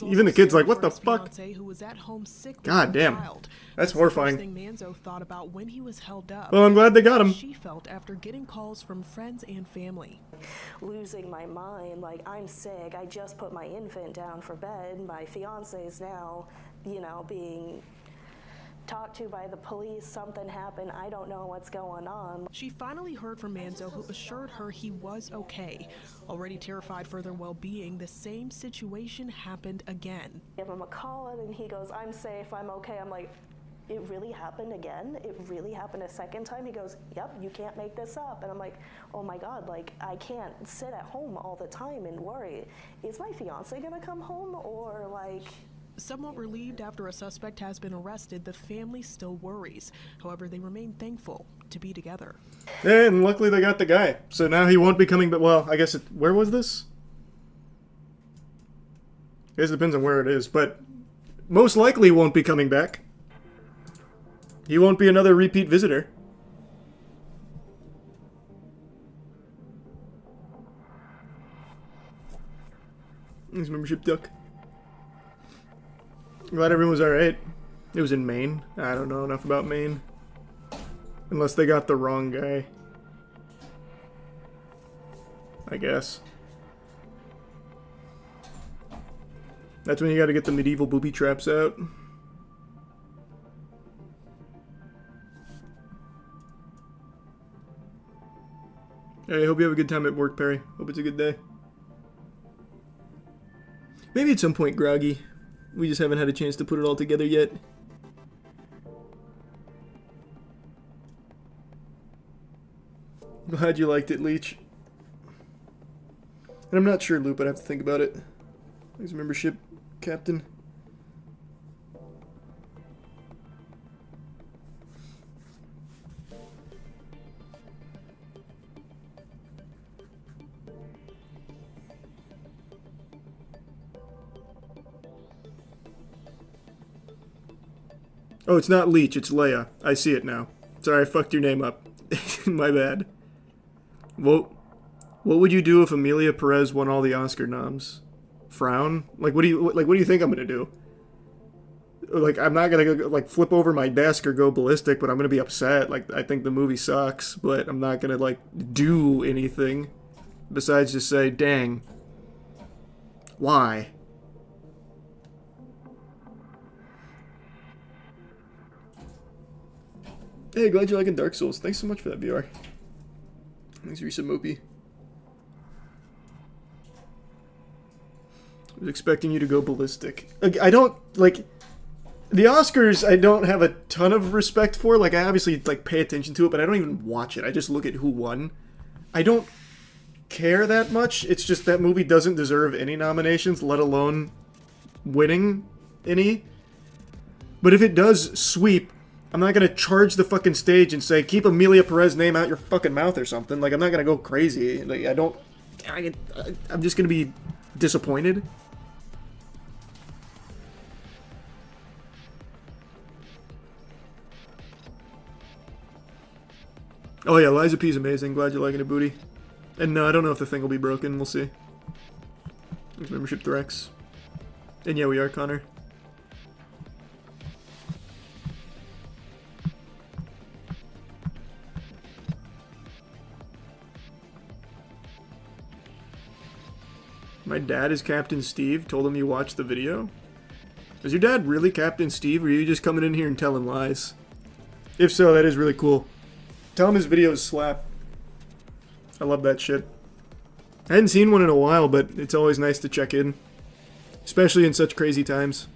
Even the kid's like, what the fuck? Who was at home sick with God her damn. child. That's the horrifying. first thing Manzo thought about when he was held up. Well, I'm glad they got him. She felt after getting calls from friends and family. Losing my mind, like I'm sick. I just put my infant down for bed. My fiance's now, being talked to by the police. Something happened. I don't know what's going on. She finally heard from Manzo, who assured her he was okay. Already terrified for their well-being, the same situation happened again. Give him a call and he goes, "I'm safe, I'm okay." I'm like, "It really happened again? It really happened a second time?" He goes, "Yep, you can't make this up." And I'm like, oh my God, like I can't sit at home all the time and worry. Is my fiance gonna come home or like... Somewhat relieved after a suspect has been arrested, the family still worries. However, they remain thankful to be together. And luckily they got the guy. So now he won't be coming back. Well, I guess where was this? I guess it depends on where it is, but most likely won't be coming back. He won't be another repeat visitor. His membership duck. Glad everyone was alright. It was in Maine. I don't know enough about Maine. Unless they got the wrong guy. I guess. That's when you gotta get the medieval booby traps out. Hey, I hope you have a good time at work, Perry. Hope it's a good day. Maybe at some point, Groggy. We just haven't had a chance to put it all together yet. Glad you liked it, Leech. And I'm not sure, Loop. I'd have to think about it. Thanks, membership, Captain. Oh, it's not Leech, it's Leia. I see it now. Sorry, I fucked your name up. My bad. What would you do if Amelia Perez won all the Oscar noms? Frown? Like what do you think I'm gonna do? Like, I'm not gonna go, like, flip over my desk or go ballistic, but I'm gonna be upset. Like, I think the movie sucks, but I'm not gonna, like, do anything besides just say, dang. Why? Hey, glad you're liking Dark Souls. Thanks so much for that, VR. Thanks, Risa Mopey. I was expecting you to go ballistic. I don't, like... The Oscars, I don't have a ton of respect for. Like, I obviously like pay attention to it, but I don't even watch it. I just look at who won. I don't care that much. It's just that movie doesn't deserve any nominations, let alone winning any. But if it does sweep, I'm not gonna charge the fucking stage and say, keep Amelia Perez's name out your fucking mouth or something. Like, I'm not gonna go crazy. Like, I'm just gonna be disappointed. Oh yeah, Liza P's amazing. Glad you're liking it, Booty. And no, I don't know if the thing will be broken. We'll see. There's membership Threx. And yeah, we are, Connor. My dad is Captain Steve. Told him you watched the video. Is your dad really Captain Steve, or are you just coming in here and telling lies? If so, that is really cool. Tell him his videos slap. I love that shit. I hadn't seen one in a while, but it's always nice to check in. Especially in such crazy times.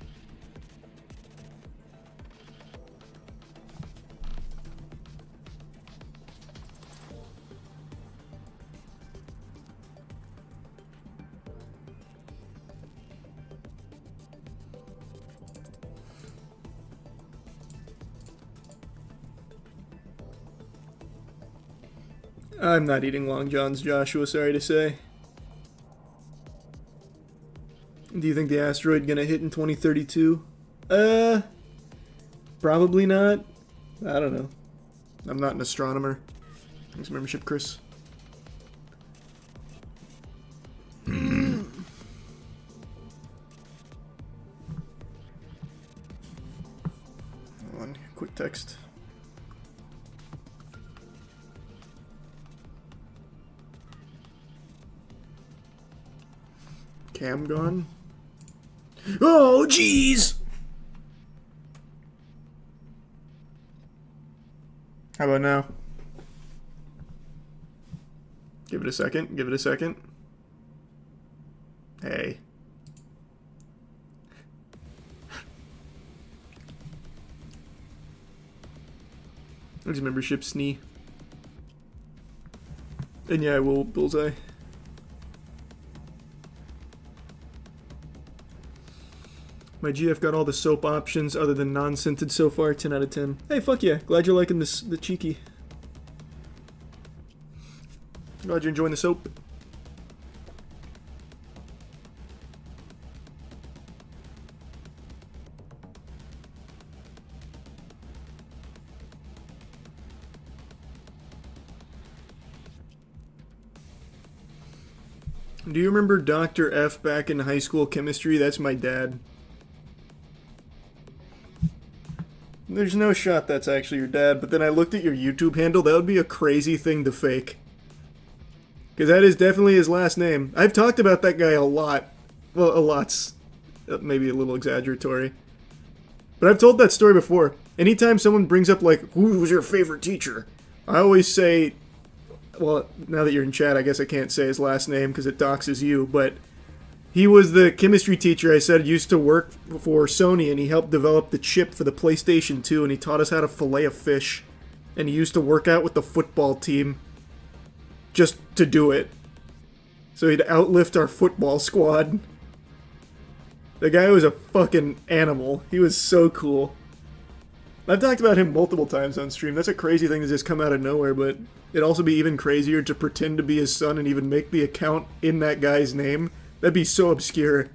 I'm not eating Long Johns, Joshua, sorry to say. Do you think the asteroid gonna hit in 2032? Probably not. I don't know. I'm not an astronomer. Thanks for membership, Chris. Hold on, quick text. Cam gone? Oh, jeez! How about now? Give it a second. Give it a second. Hey. There's membership Snee. And yeah, I will bullseye. My GF got all the soap options other than non-scented so far, 10 out of 10. Hey, fuck yeah. Glad you're liking this, the cheeky. Glad you're enjoying the soap. Do you remember Dr. F back in high school chemistry? That's my dad. There's no shot that's actually your dad, but then I looked at your YouTube handle. That would be a crazy thing to fake. Because that is definitely his last name. I've talked about that guy a lot. Well, a lot's maybe a little exaggeratory. But I've told that story before. Anytime someone brings up, like, who was your favorite teacher? I always say, well, now that you're in chat, I guess I can't say his last name because it doxes you, but he was the chemistry teacher I said used to work for Sony, and he helped develop the chip for the PlayStation 2, and he taught us how to fillet a fish. And he used to work out with the football team just to do it. So he'd outlift our football squad. The guy was a fucking animal. He was so cool. I've talked about him multiple times on stream. That's a crazy thing to just come out of nowhere, but it'd also be even crazier to pretend to be his son and even make the account in that guy's name. That'd be so obscure.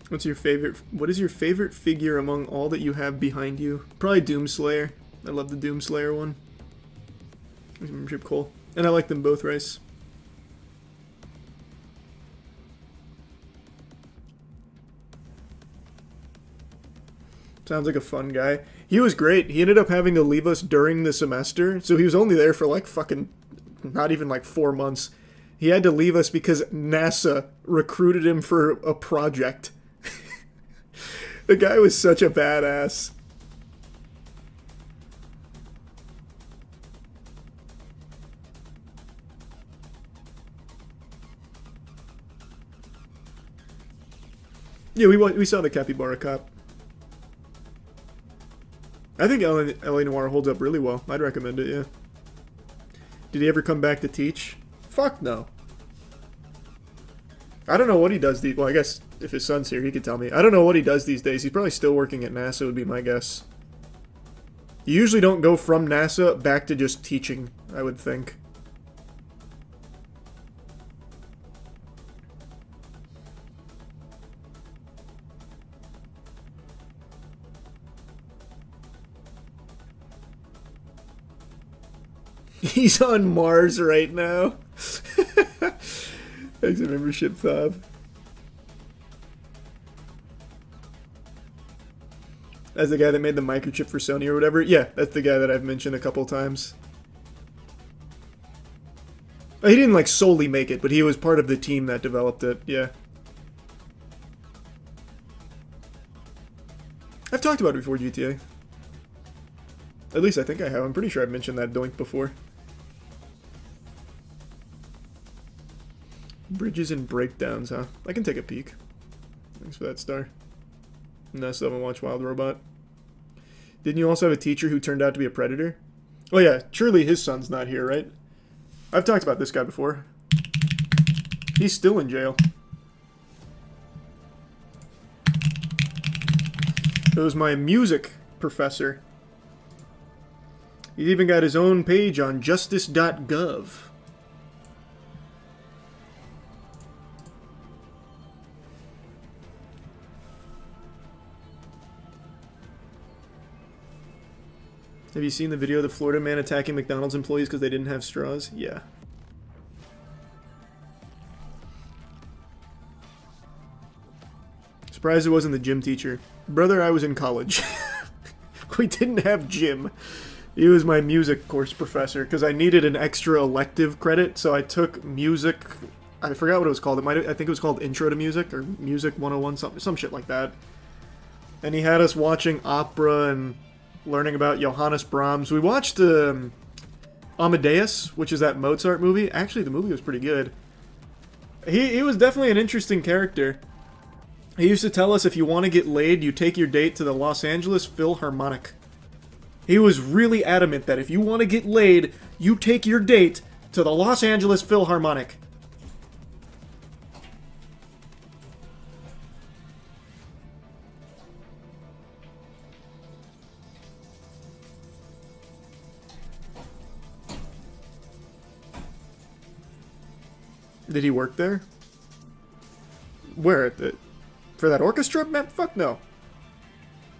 What is your favorite figure among all that you have behind you? Probably Doomslayer. I love the Doomslayer one. There's membership Cole. And I like them both, Rice. Sounds like a fun guy. He was great. He ended up having to leave us during the semester, so he was only there for like fucking not even like 4 months. He had to leave us because NASA recruited him for a project. The guy was such a badass. Yeah, we saw the Capybara Cop. I think LA Noire holds up really well. I'd recommend it, yeah. Did he ever come back to teach? Fuck no. I don't know what he does well, I guess if his son's here, he could tell me. I don't know what he does these days. He's probably still working at NASA, would be my guess. You usually don't go from NASA back to just teaching, I would think. He's on Mars right now. Thanks for membership, Thab. That's the guy that made the microchip for Sony or whatever? Yeah, that's the guy that I've mentioned a couple times. He didn't, like, solely make it, but he was part of the team that developed it, yeah. I've talked about it before, GTA. At least I think I have. I'm pretty sure I've mentioned that doink before. Bridges and breakdowns, huh? I can take a peek. Thanks for that star. No, I still haven't watched Wild Robot. Didn't you also have a teacher who turned out to be a predator? Oh yeah, surely his son's not here, right? I've talked about this guy before. He's still in jail. It was my music professor. He's even got his own page on justice.gov. Have you seen the video of the Florida man attacking McDonald's employees because they didn't have straws? Yeah. Surprised it wasn't the gym teacher. Brother, I was in college. We didn't have gym. He was my music course professor because I needed an extra elective credit, so I took music. I forgot what it was called. I think it was called Intro to Music or Music 101, some shit like that. And he had us watching opera and learning about Johannes Brahms. We watched Amadeus, which is that Mozart movie. Actually, the movie was pretty good. He was definitely an interesting character. He used to tell us if you want to get laid, you take your date to the Los Angeles Philharmonic. He was really adamant that if you want to get laid, you take your date to the Los Angeles Philharmonic. Did he work there? Where? For that orchestra? Man, fuck no.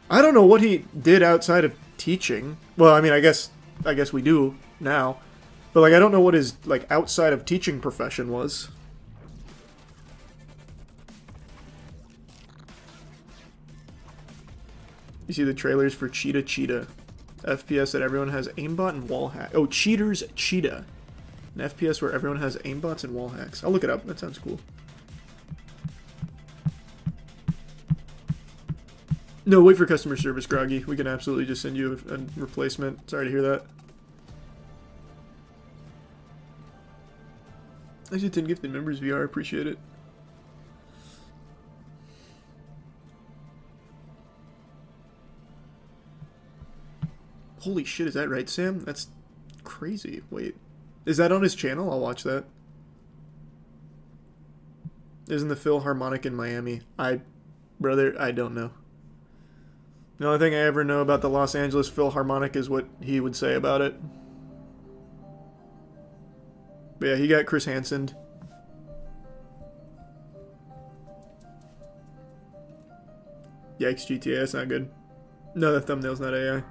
I don't know what he did outside of teaching. Well, I mean, I guess we do now. But, like, I don't know what his, like, outside of teaching profession was. You see the trailers for Cheetah Cheetah. FPS that everyone has aimbot and wall hack. Oh, Cheaters Cheetah. An FPS where everyone has aimbots and wall hacks. I'll look it up. That sounds cool. No, wait for customer service, Groggy. We can absolutely just send you a replacement. Sorry to hear that. I should 10 gifted members VR. Appreciate it. Holy shit, is that right, Sam? That's crazy. Wait. Is that on his channel? I'll watch that. Isn't the Philharmonic in Miami? Brother, I don't know. The only thing I ever know about the Los Angeles Philharmonic is what he would say about it. But yeah, he got Chris Hansen. Yikes, GTA, that's not good. No, the thumbnail's not AI.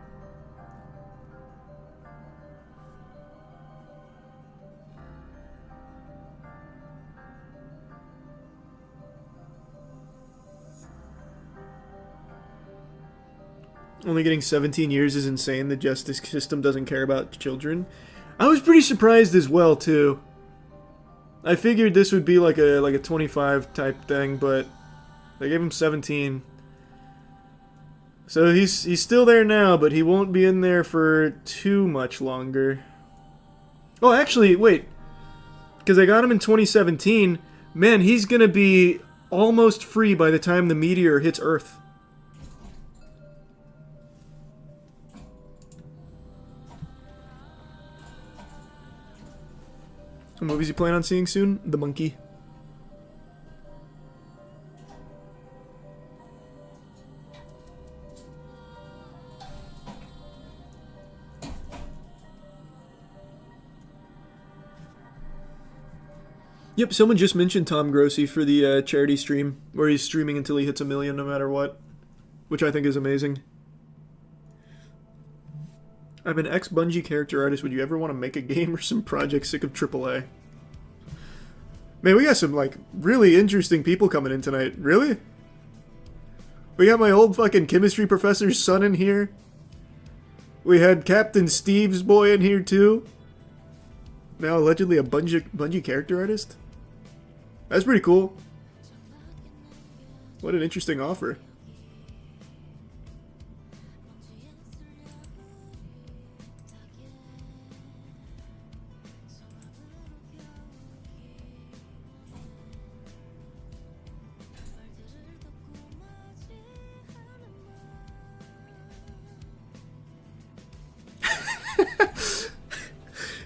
Only getting 17 years is insane. The justice system doesn't care about children. I was pretty surprised as well, too. I figured this would be like a 25 type thing, but they gave him 17. So he's still there now, but he won't be in there for too much longer. Oh, actually, wait. Because I got him in 2017. Man, he's going to be almost free by the time the meteor hits Earth. What movies you plan on seeing soon? The Monkey. Yep, someone just mentioned Tom Grossi for the charity stream, where he's streaming until he hits 1 million no matter what, which I think is amazing. I'm an ex-Bungie character artist. Would you ever want to make a game or some project sick of AAA? Man, we got some, like, really interesting people coming in tonight. Really? We got my old fucking chemistry professor's son in here. We had Captain Steve's boy in here, too. Now allegedly a Bungie character artist? That's pretty cool. What an interesting offer.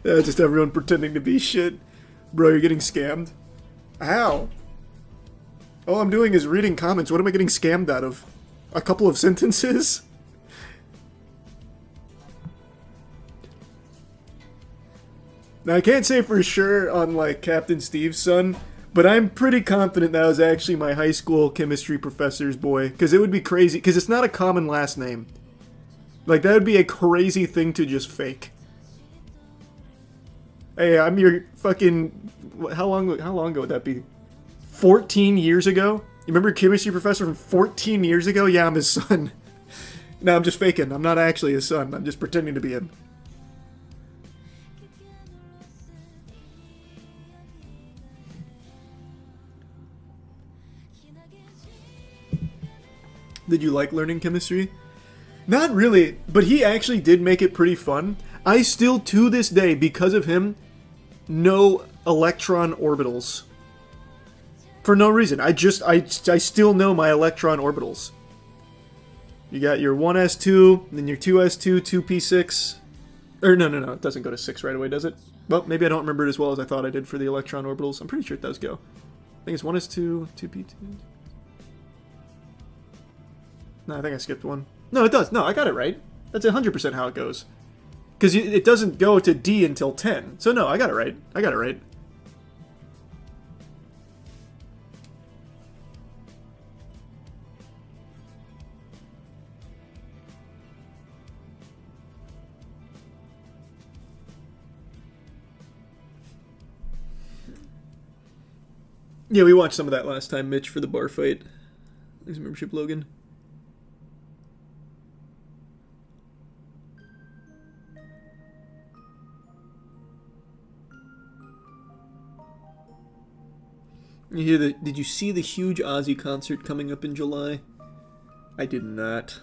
Yeah, just everyone pretending to be shit. Bro, you're getting scammed. How? All I'm doing is reading comments. What am I getting scammed out of? A couple of sentences? Now, I can't say for sure on, like, Captain Steve's son, but I'm pretty confident that was actually my high school chemistry professor's boy. Because it would be crazy, because it's not a common last name. Like, that would be a crazy thing to just fake. Hey, I'm your fucking... How long ago would that be? 14 years ago? You remember your chemistry professor from 14 years ago? Yeah, I'm his son. No, I'm just faking. I'm not actually his son. I'm just pretending to be him. Did you like learning chemistry? Not really, but he actually did make it pretty fun. I still, to this day, because of him, know electron orbitals. For no reason. I still know my electron orbitals. You got your 1s2, then your 2s2, 2p6. Or no, it doesn't go to 6 right away, does it? Well, maybe I don't remember it as well as I thought I did for the electron orbitals. I'm pretty sure it does go. I think it's 1s2, 2p2. No, I think I skipped one. No, it does. No, I got it right. That's 100% how it goes. Because it doesn't go to D until 10. So no, I got it right. I got it right. Yeah, we watched some of that last time, Mitch, for the bar fight. Thanks for membership, Logan. You hear the? Did you see the huge Ozzy concert coming up in July? I did not.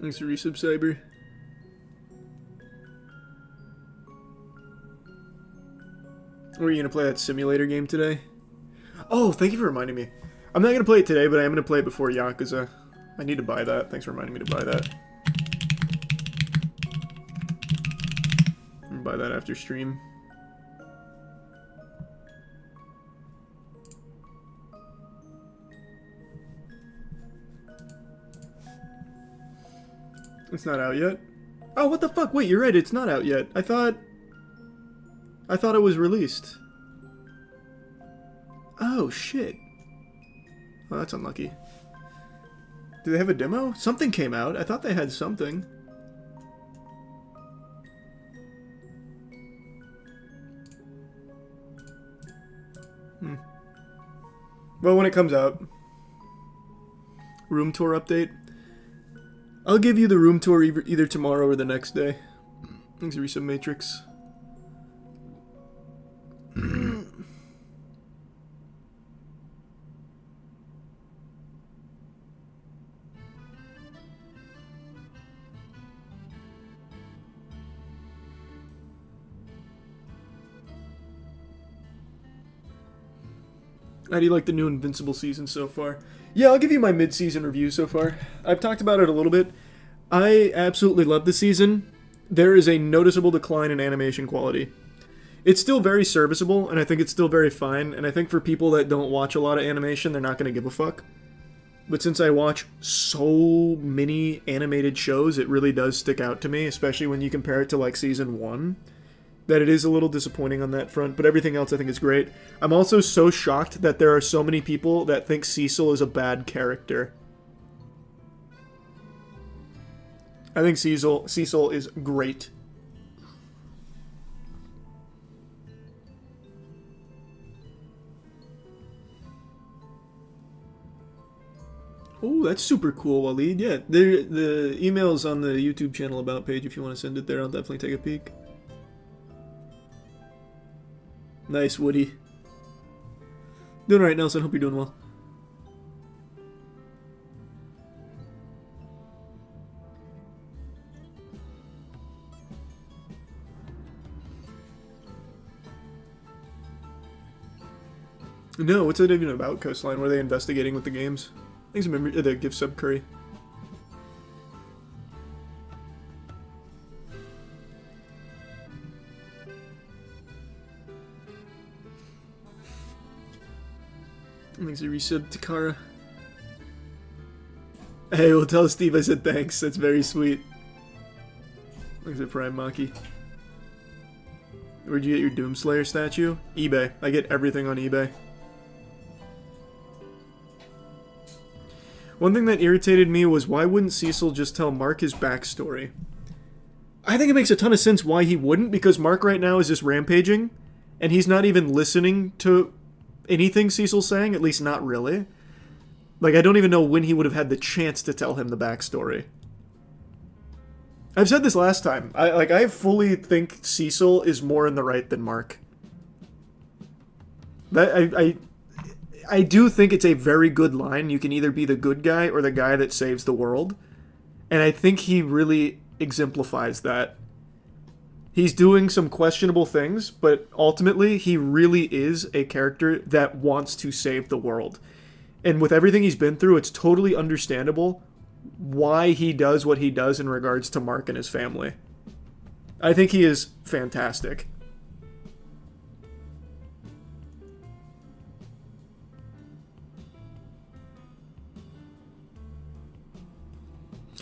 Thanks for resub, Cyber. Were you going to play that simulator game today? Oh, thank you for reminding me. I'm not going to play it today, but I am going to play it before Yakuza. I need to buy that. Thanks for reminding me to buy that. I'll buy that after stream. It's not out yet. Oh, what the fuck? Wait, you're right. It's not out yet. I thought it was released. Oh, shit. Oh, that's unlucky. Do they have a demo? Something came out. I thought they had something. Well, when it comes out. Room tour update. I'll give you the room tour either tomorrow or the next day. Thanks, Resub Matrix. How do you like the new Invincible season so far? Yeah, I'll give you my mid-season review so far. I've talked about it a little bit. I absolutely love the season. There is a noticeable decline in animation quality. It's still very serviceable, and I think it's still very fine, and I think for people that don't watch a lot of animation, they're not going to give a fuck. But since I watch so many animated shows, it really does stick out to me, especially when you compare it to, like, Season 1, that it is a little disappointing on that front, but everything else I think is great. I'm also so shocked that there are so many people that think Cecil is a bad character. I think Cecil is great. Oh, that's super cool, Waleed. Yeah, the email's on the YouTube channel About page if you want to send it there. I'll definitely take a peek. Nice, Woody. Doing alright, Nelson. Hope you're doing well. No, what's it even about, Coastline? What are they investigating with the games? Thanks for the gift sub, Curry. Thanks for resub, Takara. Hey, well, tell Steve I said thanks. That's very sweet. Thanks for Prime Maki. Where'd you get your Doomslayer statue? eBay. I get everything on eBay. One thing that irritated me was why wouldn't Cecil just tell Mark his backstory? I think it makes a ton of sense why he wouldn't, because Mark right now is just rampaging, and he's not even listening to anything Cecil's saying, at least not really. Like, I don't even know when he would have had the chance to tell him the backstory. I've said this last time. I fully think Cecil is more in the right than Mark. I do think it's a very good line. You can either be the good guy or the guy that saves the world. And I think he really exemplifies that. He's doing some questionable things, but ultimately he really is a character that wants to save the world. And with everything he's been through, it's totally understandable why he does what he does in regards to Mark and his family. I think he is fantastic.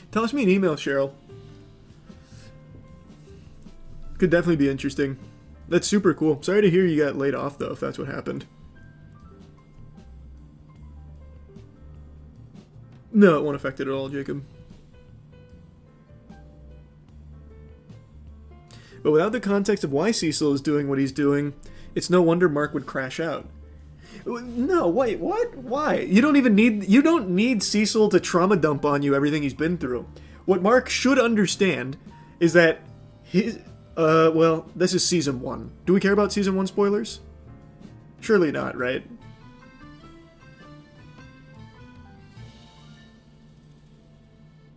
Toss me an email, Cheryl. Could definitely be interesting. That's super cool. Sorry to hear you got laid off, though, if that's what happened. No, it won't affect it at all, Jacob. But without the context of why Cecil is doing what he's doing, it's no wonder Mark would crash out. No, wait, what? Why? You don't need Cecil to trauma dump on you everything he's been through. What Mark should understand is that well, this is Season 1. Do we care about Season 1 spoilers? Surely not, right?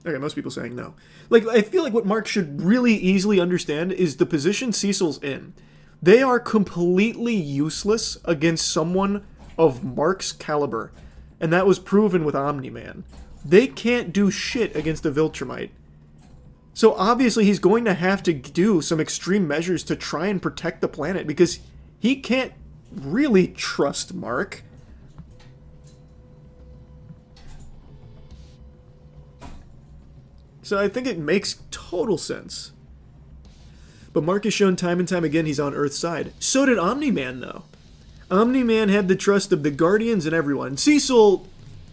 Okay, most people saying no. Like, I feel like what Mark should really easily understand is the position Cecil's in. They are completely useless against someone of Mark's caliber, and that was proven with Omni-Man. They can't do shit against a Viltrumite. So obviously he's going to have to do some extreme measures to try and protect the planet, because he can't really trust Mark. So I think it makes total sense. But Mark has shown time and time again he's on Earth's side. So did Omni-Man, though. Omni-Man had the trust of the Guardians and everyone. Cecil,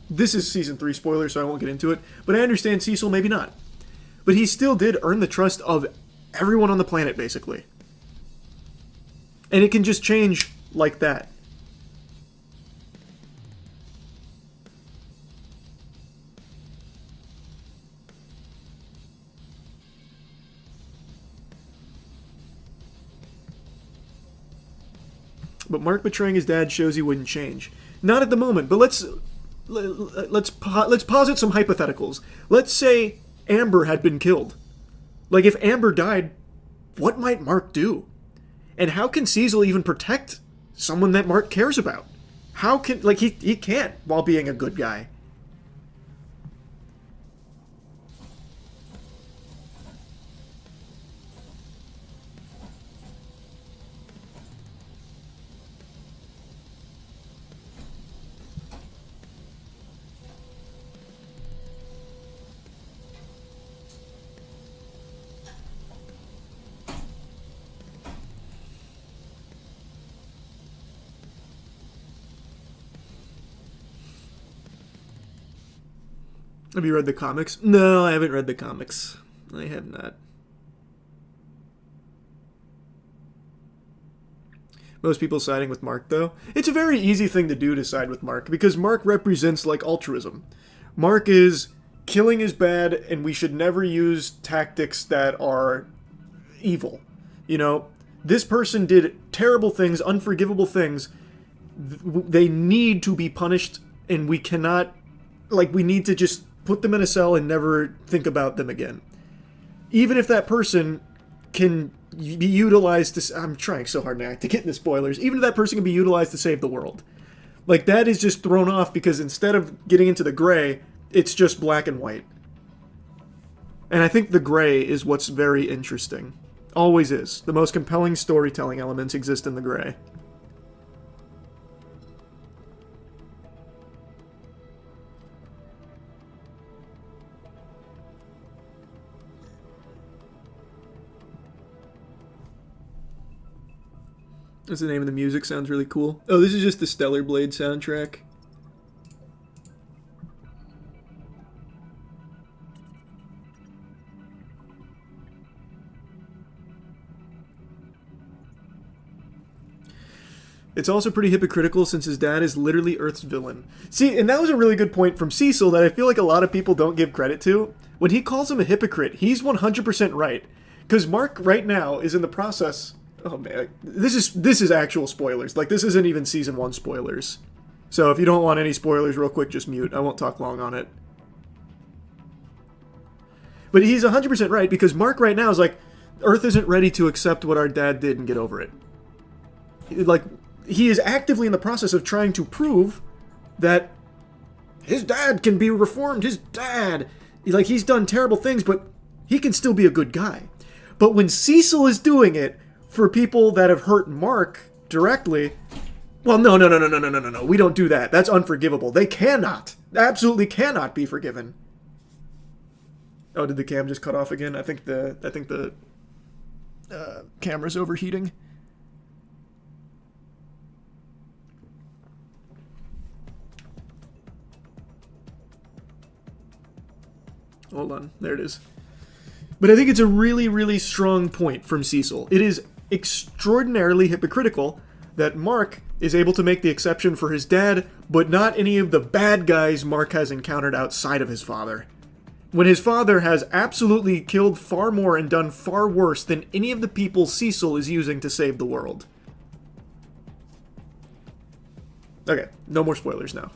this is Season 3 spoiler, so I won't get into it, but I understand Cecil maybe not. But he still did earn the trust of everyone on the planet, basically. And it can just change like that. But Mark betraying his dad shows he wouldn't change. Not at the moment, but let's posit some hypotheticals. Let's say Amber had been killed. Like, if Amber died, what might Mark do? And how can Cecil even protect someone that Mark cares about? How can, like, he can't while being a good guy. Have you read the comics? No, I haven't read the comics. I have not. Most people siding with Mark, though. It's a very easy thing to do to side with Mark, because Mark represents, like, altruism. Mark is killing is bad, and we should never use tactics that are evil. You know, this person did terrible things, unforgivable things. They need to be punished, and we cannot, like, we need to just put them in a cell and never think about them again. Even if that person can be utilized to... I'm trying so hard not to get into spoilers. Even if that person can be utilized to save the world. Like, that is just thrown off because instead of getting into the gray, it's just black and white. And I think the gray is what's very interesting. Always is. The most compelling storytelling elements exist in the gray. What's the name of the music? Sounds really cool. Oh, this is just the Stellar Blade soundtrack. It's also pretty hypocritical since his dad is literally Earth's villain. See, and that was a really good point from Cecil that I feel like a lot of people don't give credit to. When he calls him a hypocrite, he's 100% right. Because Mark right now is in the process... Oh man, this is actual spoilers. Like, this isn't even Season 1 spoilers. So if you don't want any spoilers, real quick, just mute. I won't talk long on it. But he's 100% right, because Mark right now is like, Earth isn't ready to accept what our dad did and get over it. Like, he is actively in the process of trying to prove that his dad can be reformed. His dad, like, he's done terrible things, but he can still be a good guy. But when Cecil is doing it for people that have hurt Mark directly, well, no, we don't do that. That's unforgivable. They cannot, absolutely cannot be forgiven. Oh, did the cam just cut off again? I think the camera's overheating. Hold on, there it is. But I think it's a really, really strong point from Cecil. It is extraordinarily hypocritical that Mark is able to make the exception for his dad, but not any of the bad guys Mark has encountered outside of his father. When his father has absolutely killed far more and done far worse than any of the people Cecil is using to save the world. Okay, no more spoilers now.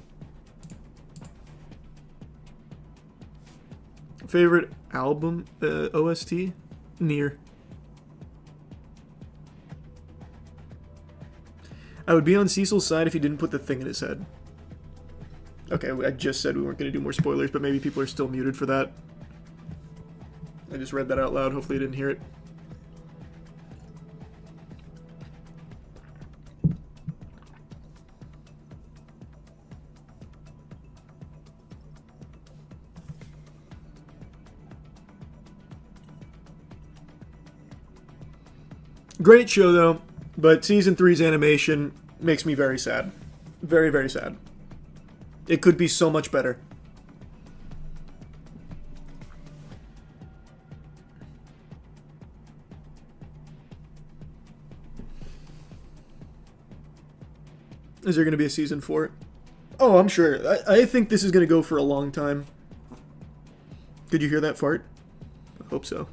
Favorite album, OST? Nier. I would be on Cecil's side if he didn't put the thing in his head. Okay, I just said we weren't going to do more spoilers, but maybe people are still muted for that. I just read that out loud, hopefully you didn't hear it. Great show, though, but Season 3's animation makes me very sad. Very, very sad. It could be so much better. Is there going to be a Season 4? Oh, I'm sure. I think this is going to go for a long time. Did you hear that fart? I hope so.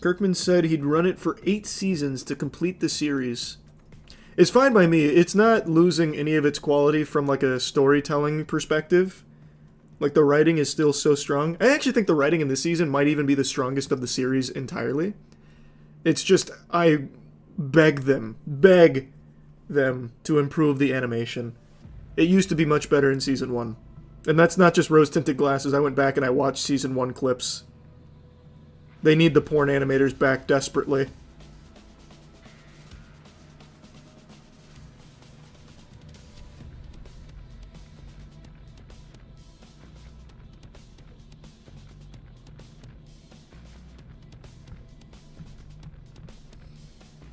Kirkman said he'd run it for 8 seasons to complete the series, It's fine by me. It's not losing any of its quality from like a storytelling perspective. Like the writing is still so strong. I actually think the writing in this season might even be the strongest of the series entirely. It's just I beg them to improve the animation. It used to be much better in season 1. And that's not just rose-tinted glasses. I went back and I watched season 1 clips. They need the porn animators back desperately.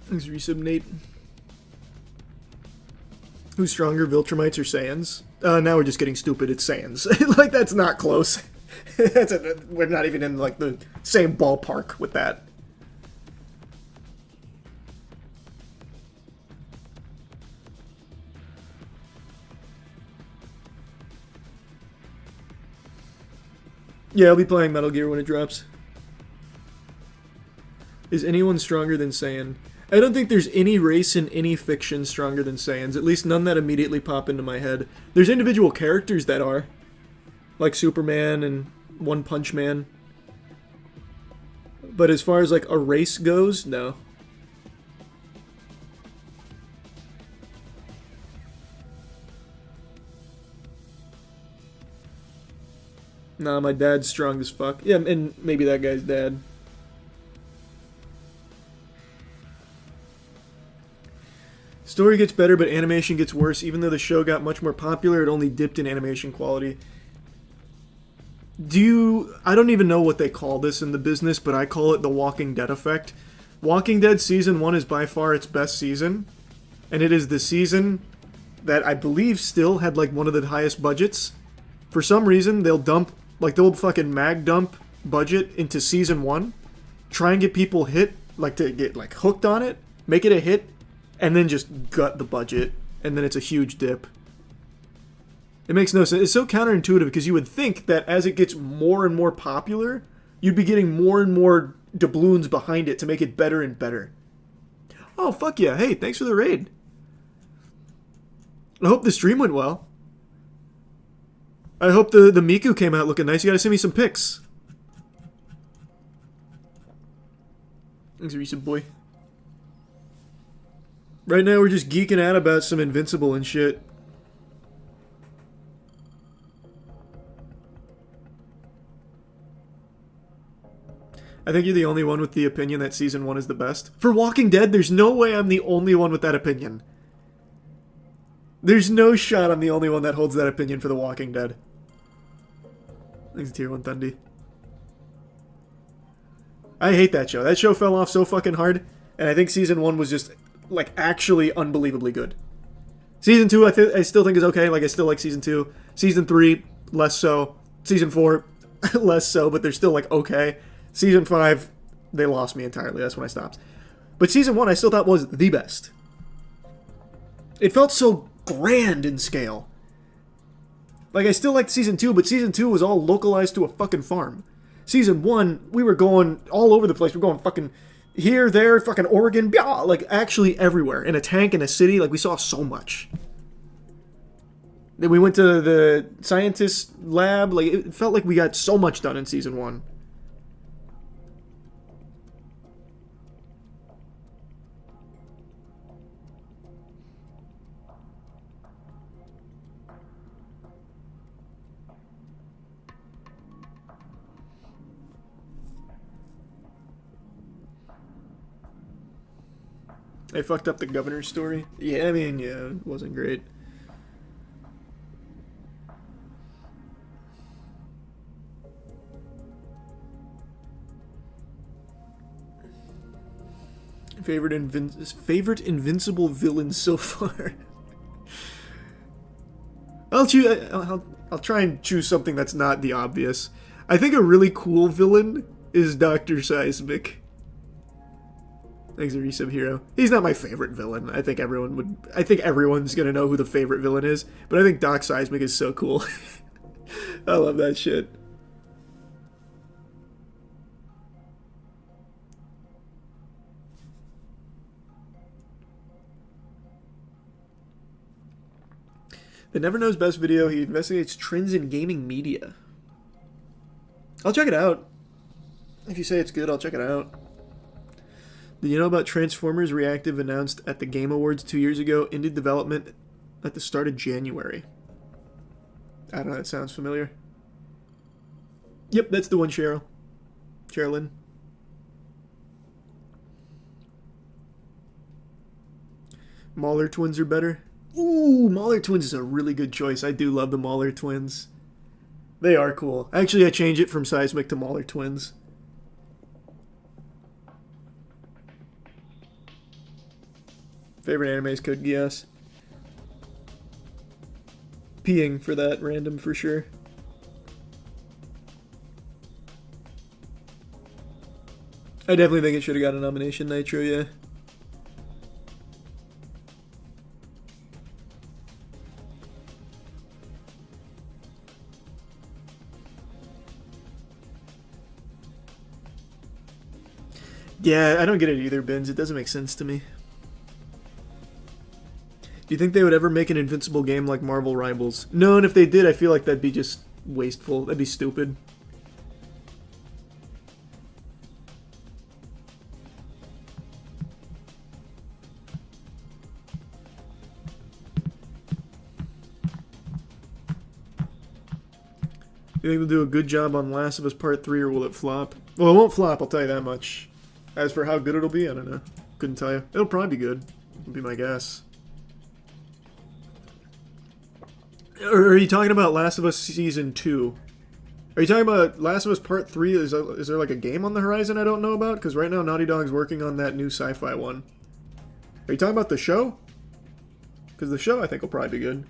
Thanks, Resub Nate. Who's stronger, Viltrumites or Saiyans? Now we're just getting stupid. It's Saiyans. Like, that's not close. We're not even in, like, the same ballpark with that. Yeah, I'll be playing Metal Gear when it drops. Is anyone stronger than Saiyan? I don't think there's any race in any fiction stronger than Saiyans. At least none that immediately pop into my head. There's individual characters that are. Like Superman and One Punch Man. But as far as like a race goes, no. Nah, my dad's strong as fuck. Yeah, and maybe that guy's dad. Story gets better, but animation gets worse. Even though the show got much more popular, it only dipped in animation quality. I don't even know what they call this in the business, but I call it the Walking Dead effect. Walking Dead Season 1 is by far its best season. And it is the season that I believe still had like one of the highest budgets. For some reason, they'll fucking mag dump budget into Season 1. Try and get people hit, like to get like hooked on it. Make it a hit. And then just gut the budget, and then it's a huge dip. It makes no sense. It's so counterintuitive because you would think that as it gets more and more popular, you'd be getting more and more doubloons behind it to make it better and better. Oh, fuck yeah. Hey, thanks for the raid. I hope the stream went well. I hope the Miku came out looking nice. You gotta send me some pics. Thanks, recent boy. Right now we're just geeking out about some Invincible and shit. I think you're the only one with the opinion that Season 1 is the best. For Walking Dead, there's no way I'm the only one with that opinion. There's no shot I'm the only one that holds that opinion for The Walking Dead. Thanks, Tier 1 Thundy. I hate that show. That show fell off so fucking hard, and I think Season 1 was just... like, actually unbelievably good. Season 2, I still think is okay. Like, I still like Season 2. Season 3, less so. Season 4, less so, but they're still, like, okay. Season 5, they lost me entirely. That's when I stopped. But Season 1, I still thought was the best. It felt so grand in scale. Like, I still liked Season 2, but Season 2 was all localized to a fucking farm. Season 1, we were going all over the place. We're going fucking... here, there, fucking Oregon, blah, like actually everywhere. In a tank, in a city, like we saw so much. Then we went to the scientist lab, like it felt like we got so much done in Season 1. I fucked up the governor's story. Yeah, I mean, yeah, it wasn't great. Favorite Invincible villain so far? I'll try and choose something that's not the obvious. I think a really cool villain is Dr. Seismic. Thanks, a resub hero. He's not my favorite villain. I think everyone's gonna know who the favorite villain is. But I think Doc Seismic is so cool. I love that shit. The Never Knows Best video, he investigates trends in gaming media. I'll check it out. If you say it's good, I'll check it out. Did you know about Transformers Reactive announced at the Game Awards 2 years ago, ended development at the start of January? I don't know, that sounds familiar. Yep, that's the one, Cheryl. Sherilyn. Mauler twins are better. Ooh, Mauler twins is a really good choice. I do love the Mauler twins. They are cool. Actually, I changed it from Seismic to Mauler twins. Favorite anime is Code Geass. Peeing for that random for sure. I definitely think it should have got a nomination, Nitro, yeah. Yeah, I don't get it either, Benz. It doesn't make sense to me. Do you think they would ever make an Invincible game like Marvel Rivals? No, and if they did, I feel like that'd be just wasteful. That'd be stupid. You think they'll do a good job on Last of Us Part 3, or will it flop? Well, it won't flop, I'll tell you that much. As for how good it'll be, I don't know. Couldn't tell you. It'll probably be good. Would be my guess. Or are you talking about Last of Us Season 2? Are you talking about Last of Us Part 3? Is there like a game on the horizon I don't know about? Because right now Naughty Dog's working on that new sci-fi one. Are you talking about the show? Because the show I think will probably be good.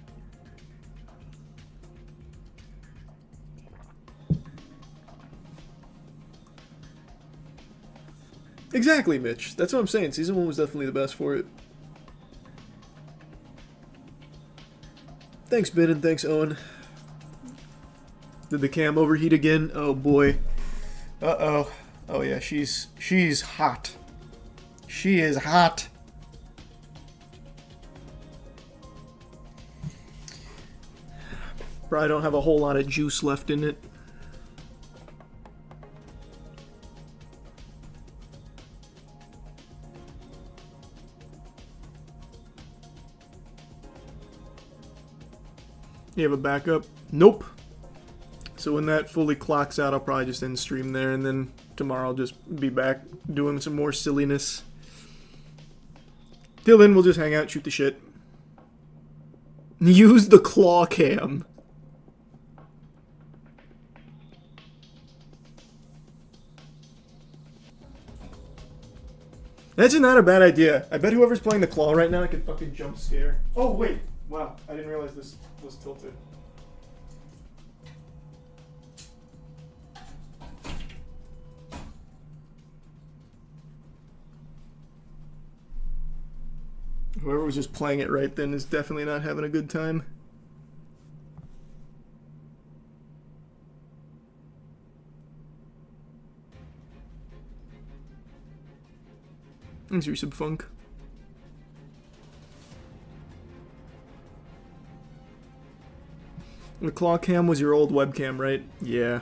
Exactly, Mitch. That's what I'm saying. Season 1 was definitely the best for it. Thanks, Ben, and thanks, Owen. Did the cam overheat again? Oh, boy. Uh-oh. Oh, yeah, she's hot. She is hot. Probably don't have a whole lot of juice left in it. You have a backup? Nope. So when that fully clocks out, I'll probably just end stream there, and then tomorrow I'll just be back doing some more silliness. Till then, we'll just hang out, shoot the shit. Use the claw cam. That's not a bad idea. I bet whoever's playing the claw right now can fucking jump scare. Oh, wait. Wow, I didn't realize this was tilted. Whoever was just playing it right then is definitely not having a good time. Thanks for your sub, Funk. The claw cam was your old webcam, right? Yeah.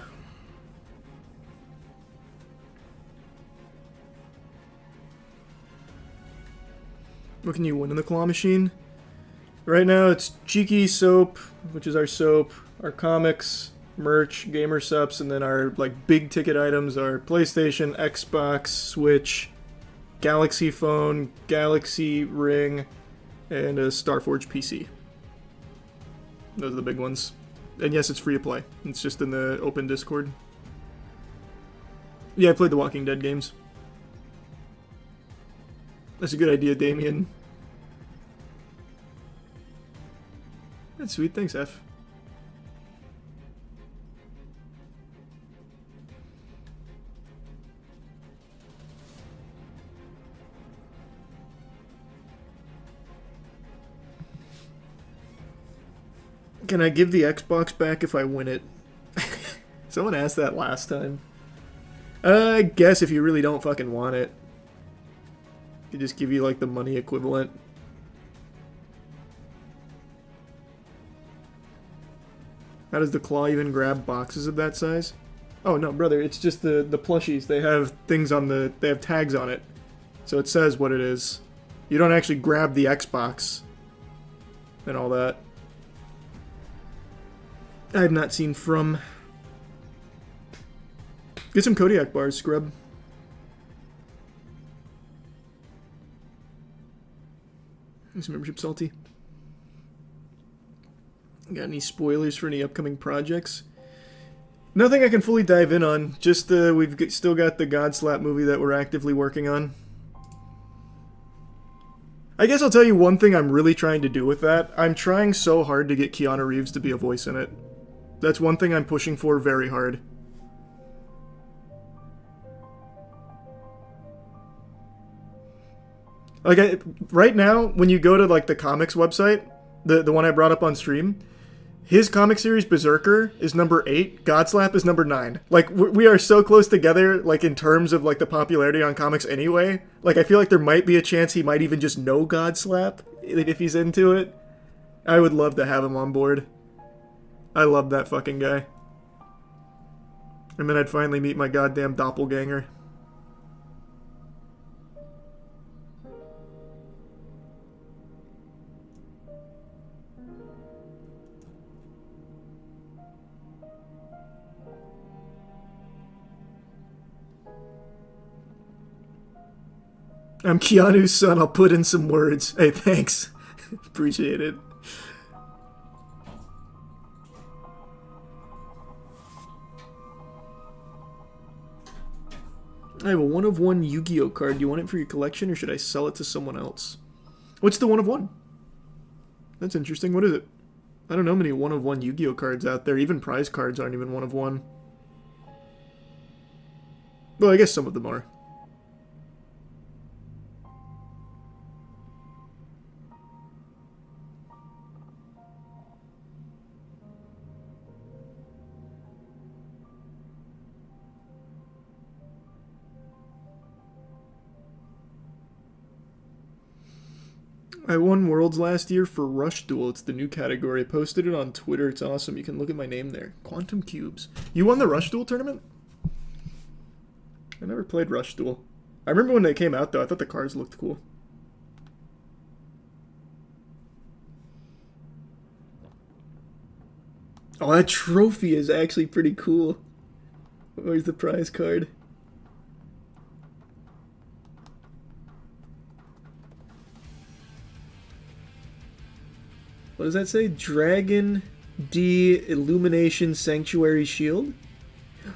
What can you win in the claw machine? Right now it's Cheeky Soap, which is our soap, our comics, merch, gamer subs, and then our like big ticket items are PlayStation, Xbox, Switch, Galaxy phone, Galaxy Ring, and a Starforge PC. Those are the big ones. And yes, it's free to play. It's just in the open Discord. Yeah, I played the Walking Dead games. That's a good idea, Damien. That's sweet. Thanks, F. Can I give the Xbox back if I win it? Someone asked that last time. I guess if you really don't fucking want it. Could just give you like the money equivalent. How does the claw even grab boxes of that size? Oh no, brother, it's just the plushies. They have things on the... They have tags on it. So it says what it is. You don't actually grab the Xbox and all that. I have not seen From. Get some Kodiak bars, scrub. Thanks, membership, Salty. Got any spoilers for any upcoming projects? Nothing I can fully dive in on. Just still got the Godslap movie that we're actively working on. I guess I'll tell you one thing I'm really trying to do with that. I'm trying so hard to get Keanu Reeves to be a voice in it. That's one thing I'm pushing for very hard. Like, right now, when you go to, like, the comics website, the one I brought up on stream, his comic series, Berserker, is number 8, Godslap is number 9. Like, we are so close together, like, in terms of, like, the popularity on comics anyway. Like, I feel like there might be a chance he might even just know Godslap, if he's into it. I would love to have him on board. I love that fucking guy. And then I'd finally meet my goddamn doppelganger. I'm Keanu's son, I'll put in some words. Hey, thanks. Appreciate it. I have a 1-of-1 Yu-Gi-Oh card. Do you want it for your collection or should I sell it to someone else? What's the 1-of-1? That's interesting. What is it? I don't know many 1-of-1 Yu-Gi-Oh cards out there. Even prize cards aren't even 1-of-1. Well, I guess some of them are. I won Worlds last year for Rush Duel. It's the new category. I posted it on Twitter. It's awesome. You can look at my name there. Quantum Cubes. You won the Rush Duel tournament? I never played Rush Duel. I remember when they came out, though. I thought the cards looked cool. Oh, that trophy is actually pretty cool. Where's the prize card? What does that say? Dragon D Illumination Sanctuary Shield?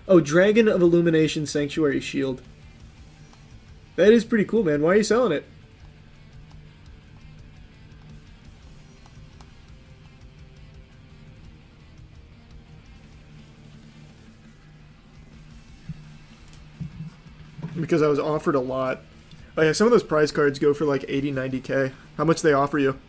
Oh, Dragon of Illumination Sanctuary Shield. That is pretty cool, man. Why are you selling it? Because I was offered a lot. Oh yeah, some of those prize cards go for like 80, 90k. How much they offer you?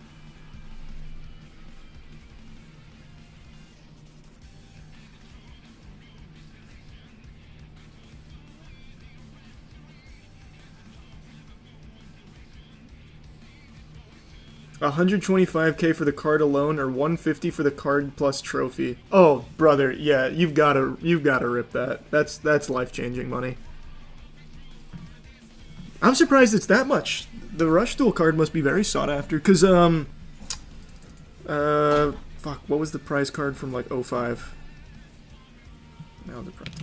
$125k for the card alone, or $150 for the card plus trophy. Oh, brother, yeah, you've gotta rip that. That's life-changing money. I'm surprised it's that much. The Rush Duel card must be very sought after, cause fuck, what was the prize card from like 05? Now the prize.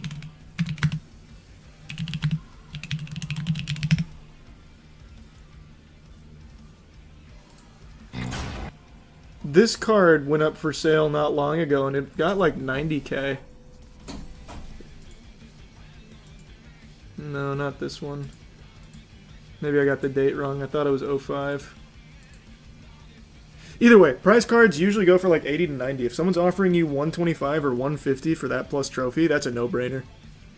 This card went up for sale not long ago, and it got like 90k. No, not this one. Maybe I got the date wrong. I thought it was 05. Either way, prize cards usually go for like 80 to 90. If someone's offering you 125 or 150 for that plus trophy, that's a no-brainer.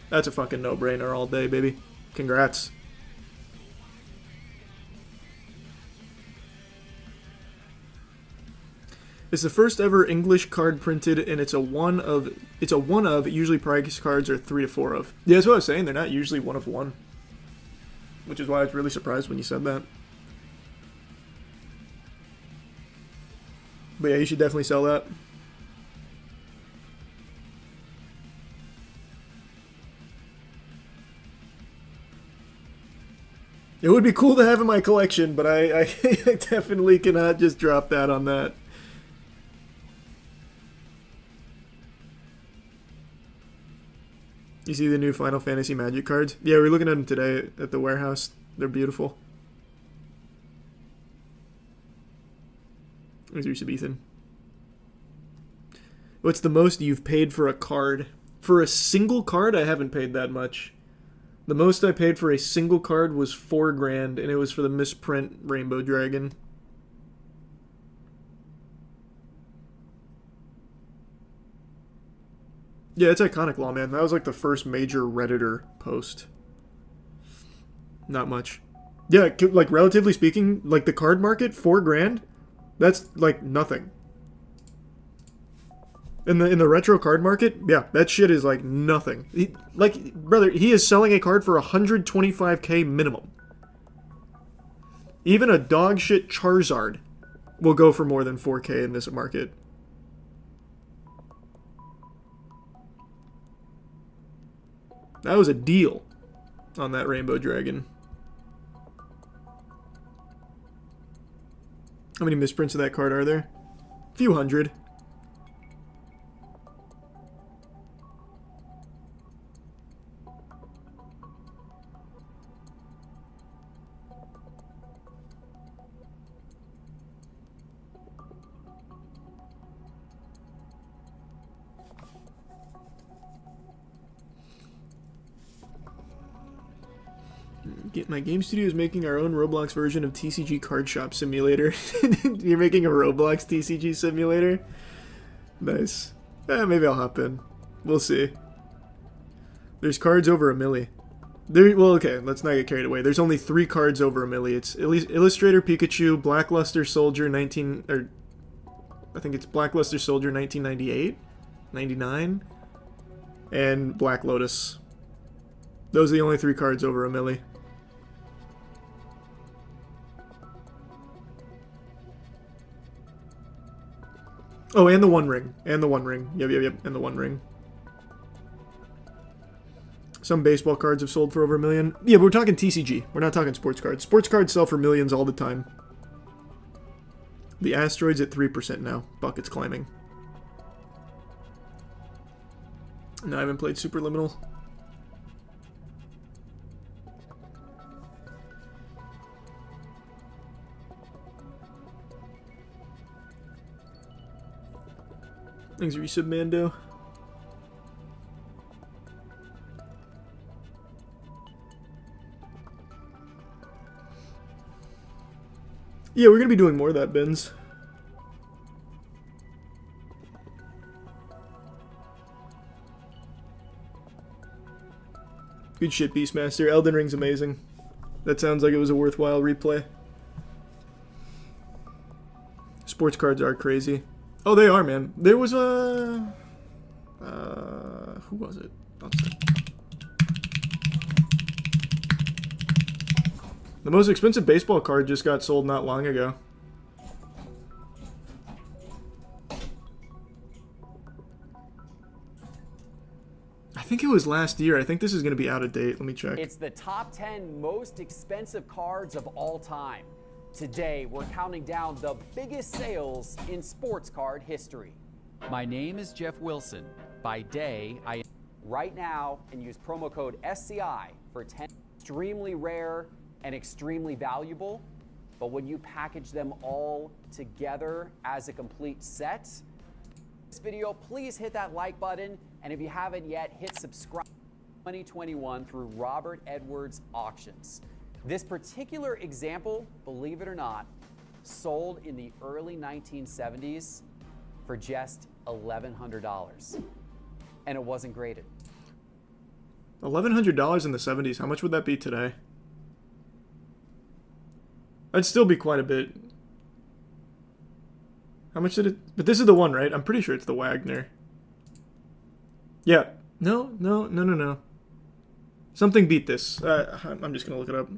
That's a fucking no-brainer all day, baby. Congrats. It's the first ever English card printed, and it's a one of. Usually prize cards are 3 to 4 of. Yeah, that's what I was saying. They're not usually 1 of 1, which is why I was really surprised when you said that. But yeah, you should definitely sell that. It would be cool to have in my collection, but I definitely cannot just drop that on that. You see the new Final Fantasy Magic cards? Yeah, we were looking at them today at the warehouse. They're beautiful. Here's your sub, Ethan. What's the most you've paid for a card? For a single card, I haven't paid that much. The most I paid for a single card was $4,000, and it was for the misprint Rainbow Dragon. Yeah, it's iconic law, man. That was like the first major Redditor post. Not much. Yeah, like relatively speaking, like the card market, $4,000, that's like nothing. In the retro card market, yeah, that shit is like nothing. Like, brother, he is selling a card for 125k minimum. Even a dog shit Charizard will go for more than 4k in this market. That was a deal on that Rainbow Dragon. How many misprints of that card are there? A few hundred. My game studio is making our own Roblox version of TCG Card Shop Simulator. You're making a Roblox TCG simulator? Nice. Maybe I'll hop in. We'll see. There's cards over a milli. Well, okay, let's not get carried away. There's only 3 cards over a milli. It's Illustrator Pikachu, Blackluster Soldier I think it's Blackluster Soldier 1998, 99, and Black Lotus. Those are the only 3 cards over a milli. Oh, and the One Ring. And the One Ring. Yep. And the One Ring. Some baseball cards have sold for over $1 million. Yeah, but we're talking TCG. We're not talking sports cards. Sports cards sell for millions all the time. The Asteroid's at 3% now. Bucket's climbing. No, I haven't played Superliminal. Thanks, Resub Mando. Yeah, we're gonna be doing more of that, Benz. Good shit, Beastmaster. Elden Ring's amazing. That sounds like it was a worthwhile replay. Sports cards are crazy. Oh, they are, man. There was a... who was it? The most expensive baseball card just got sold not long ago. I think it was last year. I think this is going to be out of date. Let me check. It's the top 10 most expensive cards of all time. Today, we're counting down the biggest sales in sports card history. My name is Jeff Wilson. By day, I... Right now, and use promo code SCI for 10 extremely rare and extremely valuable. But when you package them all together as a complete set, this video, please hit that like button. And if you haven't yet, hit subscribe. 2021 through Robert Edwards Auctions. This particular example, believe it or not, sold in the early 1970s for just $1,100. And it wasn't graded. $1,100 in the 70s. How much would that be today? That'd still be quite a bit. How much did it... But this is the one, right? I'm pretty sure it's the Wagner. Yeah. No. Something beat this. I'm just going to look it up.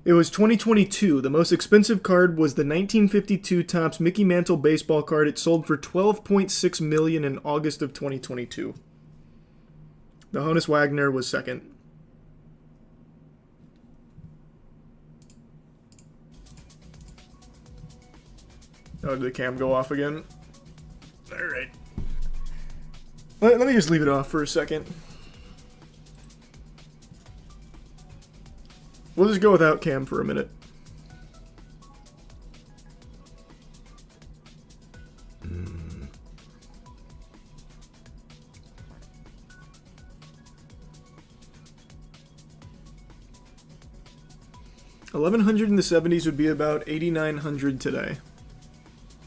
It was 2022. The most expensive card was the 1952 Topps Mickey Mantle baseball card. It sold for $12.6 million in August of 2022. The Honus Wagner was second. Oh, did the cam go off again? Alright. Let me just leave it off for a second. We'll just go without cam for a minute. $1,100 in the 70s would be about $8,900 today.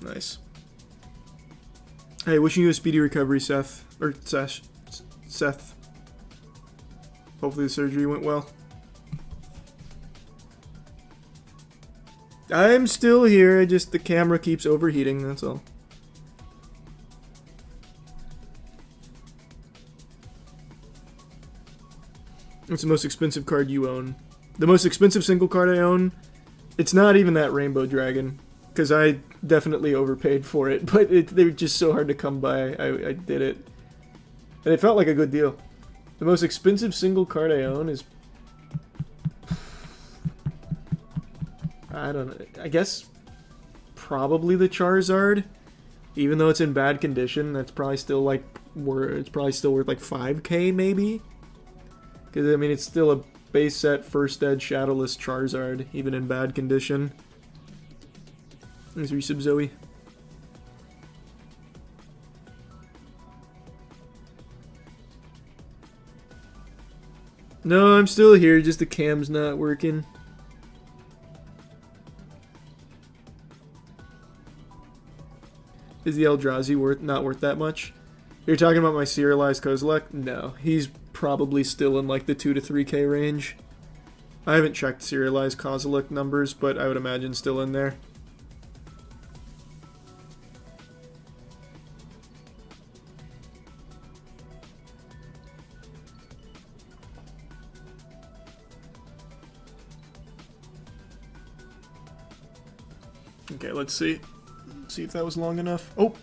Nice. Hey, wishing you a speedy recovery, Seth. Or Seth. Hopefully the surgery went well. I'm still here, just the camera keeps overheating, that's all. What's the most expensive card you own? The most expensive single card I own? It's not even that Rainbow Dragon, because I definitely overpaid for it, but they were just so hard to come by, I did it. And it felt like a good deal. The most expensive single card I own is... I don't know. I guess probably the Charizard, even though it's in bad condition. That's probably still like it's probably still worth like $5K maybe. Because I mean, it's still a base set first edge shadowless Charizard, even in bad condition. Thanks for your sub, Zoe. No, I'm still here. Just the cam's not working. Is the Eldrazi not worth that much? You're talking about my serialized Kozilek? No, he's probably still in like the 2 to 3K range. I haven't checked serialized Kozilek numbers, but I would imagine still in there. Okay, let's see. See if that was long enough. Oh!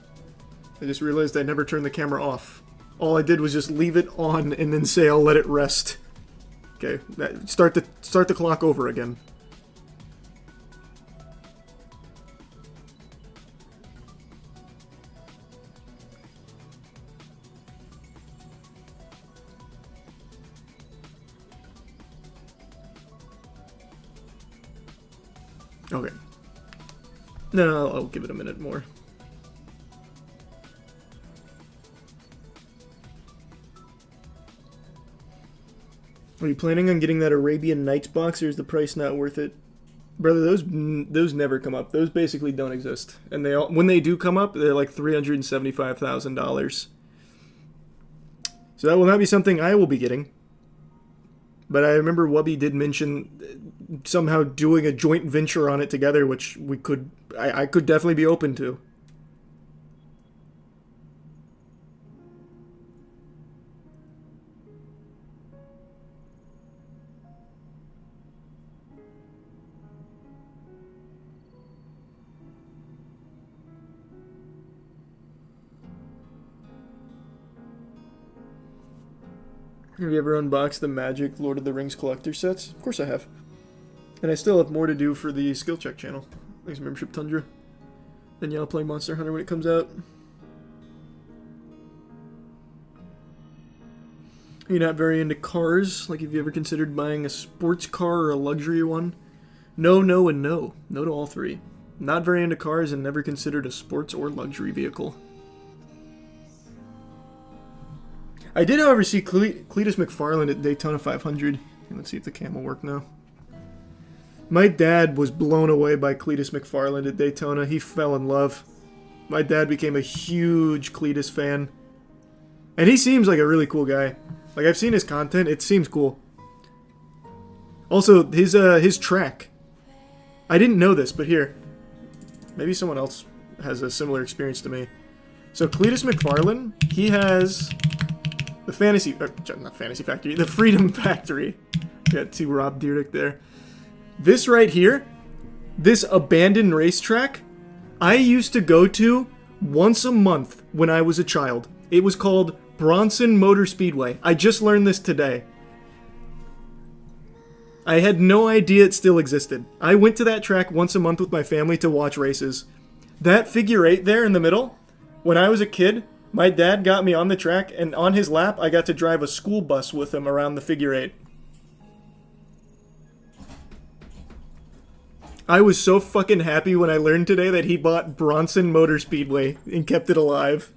I just realized I never turned the camera off. All I did was just leave it on and then say I'll let it rest. Okay, start the clock over again. Okay. No, I'll give it a minute more. Are you planning on getting that Arabian Nights box, or is the price not worth it? Brother, those never come up. Those basically don't exist. And they all, when they do come up, they're like $375,000. So that will not be something I will be getting. But I remember Wubby did mention somehow doing a joint venture on it together, which I could definitely be open to. Have you ever unboxed the Magic Lord of the Rings collector sets? Of course I have. And I still have more to do for the Skill Check channel. Thanks for membership, Tundra. And yeah, I'll play Monster Hunter when it comes out. You're not very into cars? Like, have you ever considered buying a sports car or a luxury one? No, no, and no. No to all three. Not very into cars and never considered a sports or luxury vehicle. I did, however, see Cletus McFarland at Daytona 500. Let's see if the cam will work now. My dad was blown away by Cletus McFarland at Daytona. He fell in love. My dad became a huge Cletus fan. And he seems like a really cool guy. Like, I've seen his content. It seems cool. Also, his track. I didn't know this, but here. Maybe someone else has a similar experience to me. So, Cletus McFarland, he has... the Freedom Factory. Got two Rob Dyrdek there. This right here, this abandoned racetrack, I used to go to once a month when I was a child. It was called Bronson Motor Speedway. I just learned this today. I had no idea it still existed. I went to that track once a month with my family to watch races. That figure eight there in the middle, when I was a kid, my dad got me on the track, and on his lap, I got to drive a school bus with him around the figure eight. I was so fucking happy when I learned today that he bought Bronson Motor Speedway and kept it alive.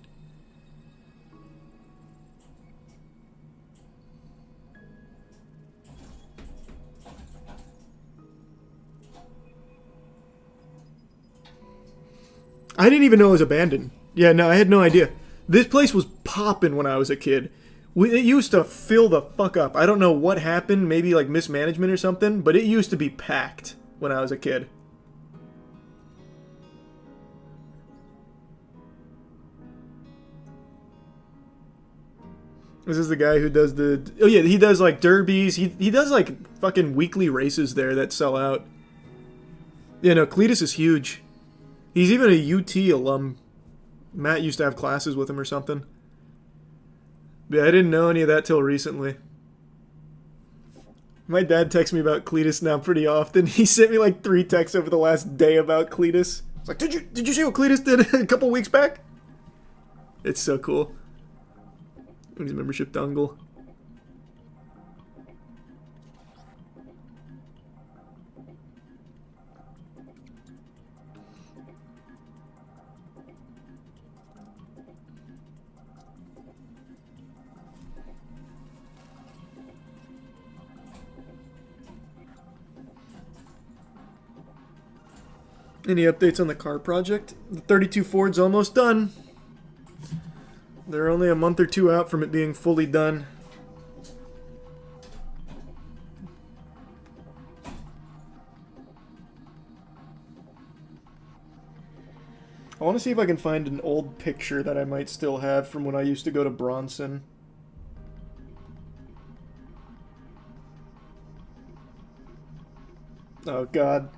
I didn't even know it was abandoned. Yeah, no, I had no idea. This place was popping when I was a kid. It used to fill the fuck up. I don't know what happened, maybe like mismanagement or something, but it used to be packed when I was a kid. This is the guy who does the... Oh yeah, he does like derbies. He does like fucking weekly races there that sell out. Yeah, no, Cletus is huge. He's even a UT alum. Matt used to have classes with him or something. But yeah, I didn't know any of that till recently. My dad texts me about Cletus now pretty often. He sent me like 3 texts over the last day about Cletus. It's like, did you see what Cletus did a couple weeks back? It's so cool. His membership dongle. Any updates on the car project? The 32 Ford's almost done. They're only a month or 2 out from it being fully done. I want to see if I can find an old picture that I might still have from when I used to go to Bronson. Oh god.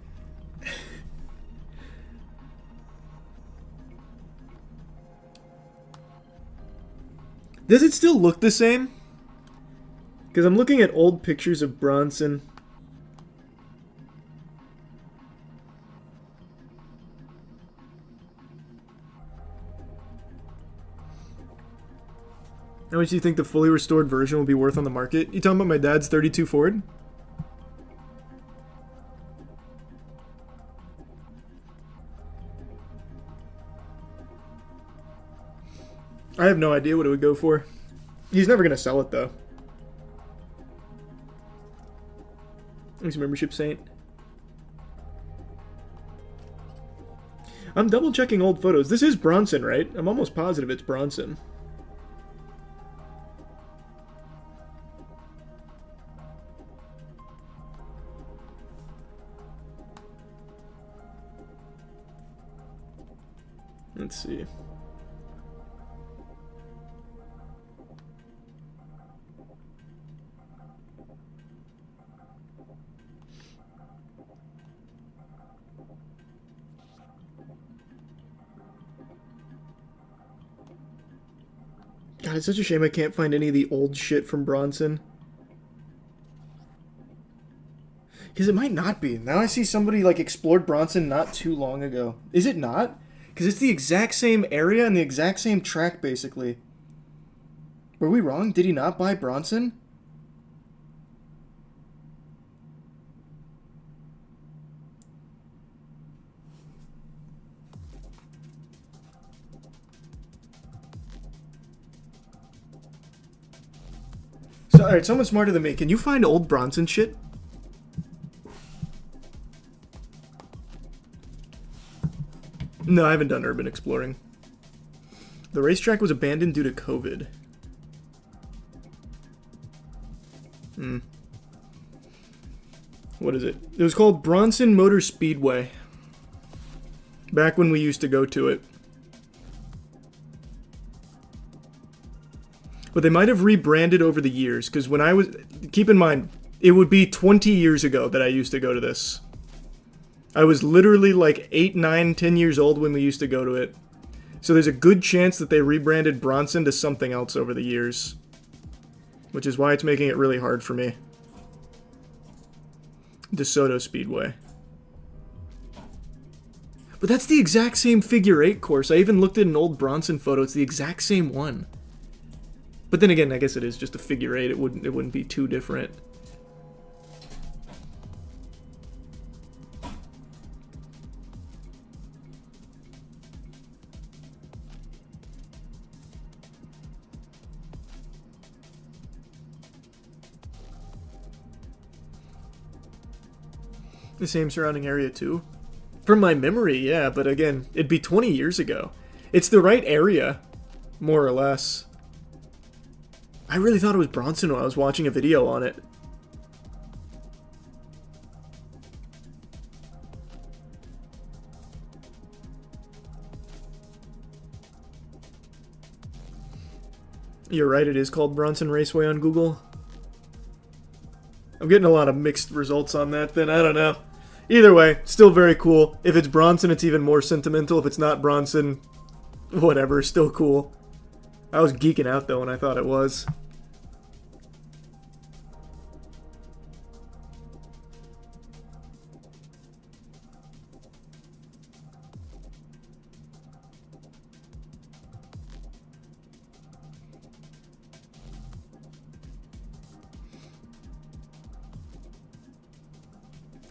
Does it still look the same? Because I'm looking at old pictures of Bronson. How much do you think the fully restored version will be worth on the market? You talking about my dad's 32 Ford? I have no idea what it would go for. He's never gonna sell it though. He's a membership saint. I'm double checking old photos. This is Bronson, right? I'm almost positive it's Bronson. Let's see. God, it's such a shame I can't find any of the old shit from Bronson. Because it might not be. Now I see somebody like explored Bronson not too long ago. Is it not? Because it's the exact same area and the exact same track, basically. Were we wrong? Did he not buy Bronson? So, alright, someone smarter than me. Can you find old Bronson shit? No, I haven't done urban exploring. The racetrack was abandoned due to COVID. What is it? It was called Bronson Motor Speedway. Back when we used to go to it. But they might have rebranded over the years, because when I was... Keep in mind, It would be 20 years ago that I used to go to this. I was literally like 8, 9, 10 years old when we used to go to it. So there's a good chance that they rebranded Bronson to something else over the years. Which is why it's making it really hard for me. DeSoto Speedway. But that's the exact same figure 8 course. I even looked at an old Bronson photo. It's the exact same one. But then again, I guess it is just a figure 8. It wouldn't be too different. The same surrounding area too? From my memory, yeah, but again, it'd be 20 years ago. It's the right area, more or less. I really thought it was Bronson when I was watching a video on it. You're right, it is called Bronson Raceway on Google. I'm getting a lot of mixed results on that then, I don't know. Either way, still very cool. If it's Bronson, it's even more sentimental. If it's not Bronson, whatever, still cool. I was geeking out though when I thought it was.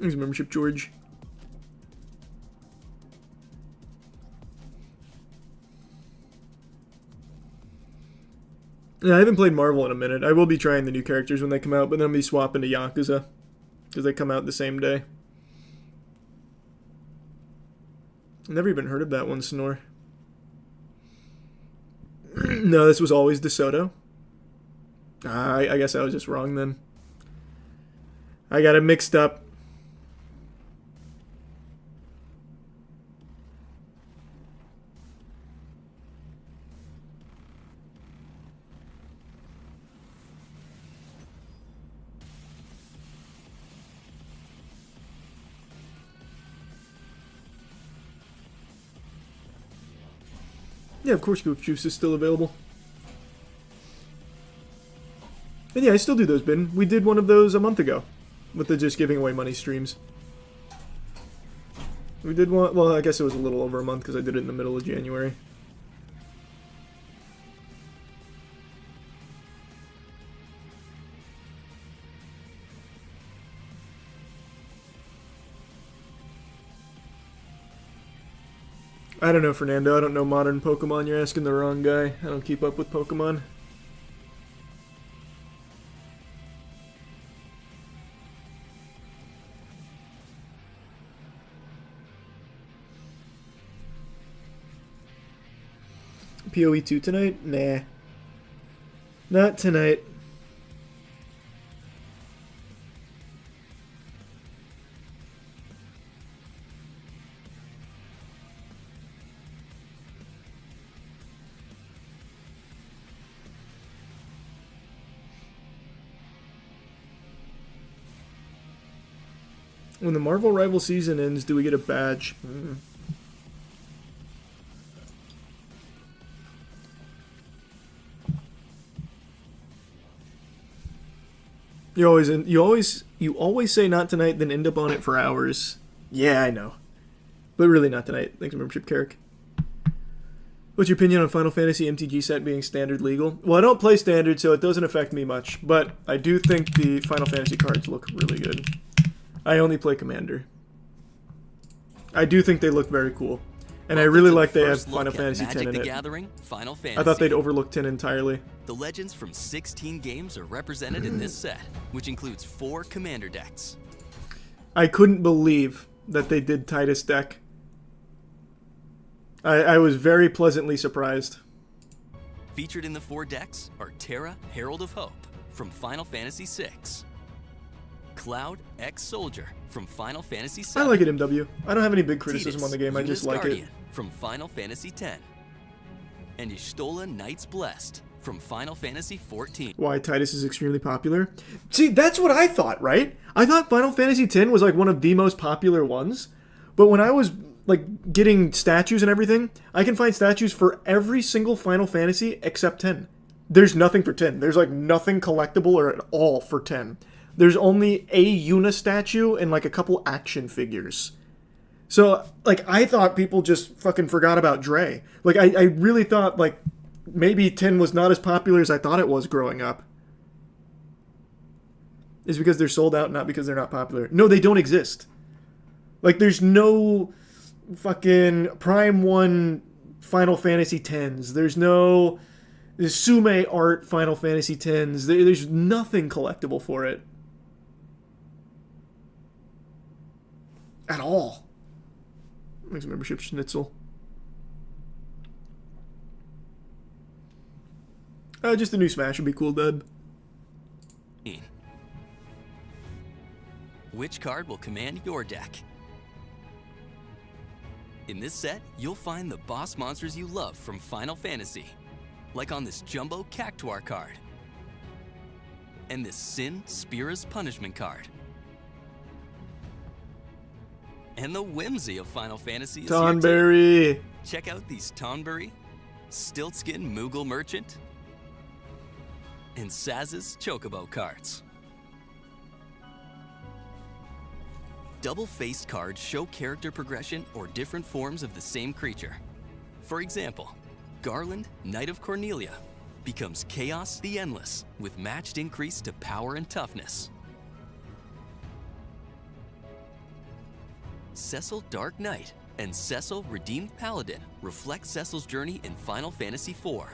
Thanks, membership, George. Yeah, I haven't played Marvel in a minute. I will be trying the new characters when they come out, but then I'll be swapping to Yakuza. Because they come out the same day. I've never even heard of that one, Snore. No, this was always DeSoto. I guess I was just wrong then. I got it mixed up. Yeah, of course Goof Juice is still available. And yeah, I still do those, Ben. We did one of those a month ago. With the just giving away money streams. We did one, well, I guess it was a little over a month because I did it in the middle of January. I don't know, Fernando. I don't know modern Pokemon. You're asking the wrong guy. I don't keep up with Pokemon. PoE 2 tonight? Nah. Not tonight. When the Marvel Rival season ends, do we get a badge? You always say not tonight, then end up on it for hours. Yeah, I know. But really not tonight. Thanks for membership, Carrick. What's your opinion on Final Fantasy MTG set being standard legal? Well, I don't play standard, so it doesn't affect me much. But I do think the Final Fantasy cards look really good. I only play Commander. I do think they look very cool. And I really like they have Final Fantasy X in it. Gathering, Final Fantasy. I thought they'd overlook 10 entirely. The legends from 16 games are represented in this set, which includes 4 Commander decks. I couldn't believe that they did Titus deck. I was very pleasantly surprised. Featured in the 4 decks are Terra, Herald of Hope from Final Fantasy VI. Cloud X Soldier from Final Fantasy VII. I like it, MW. I don't have any big criticism on the game, I just like Guardian it. From Final Fantasy X. And Y'shtola Knights Blessed from Final Fantasy XIV. Why Titus is extremely popular? See, that's what I thought, right? I thought Final Fantasy X was like one of the most popular ones. But when I was like getting statues and everything, I can find statues for every single Final Fantasy except 10. There's nothing for 10. There's like nothing collectible or at all for 10. There's only a Yuna statue and like a couple action figures. So, like, I thought people just fucking forgot about Dre. Like, I really thought, like, maybe 10 was not as popular as I thought it was growing up. Is because they're sold out, not because they're not popular. No, they don't exist. Like, there's no fucking Prime 1 Final Fantasy X. There's no Sume art Final Fantasy X. There's nothing collectible for it. At all. Makes membership schnitzel. Just a new Smash would be cool, Dud. Which card will command your deck? In this set, you'll find the boss monsters you love from Final Fantasy, like on this Jumbo Cactuar card, and this Sin Spira's Punishment card. And the whimsy of Final Fantasy is Tonberry. here too. Check out these Tonberry, Stiltskin Moogle Merchant, and Saz's Chocobo cards. Double-faced cards show character progression or different forms of the same creature. For example, Garland, Knight of Cornelia, becomes Chaos the Endless with matched increase to power and toughness. Cecil Dark Knight and Cecil Redeemed Paladin reflect Cecil's journey in Final Fantasy IV.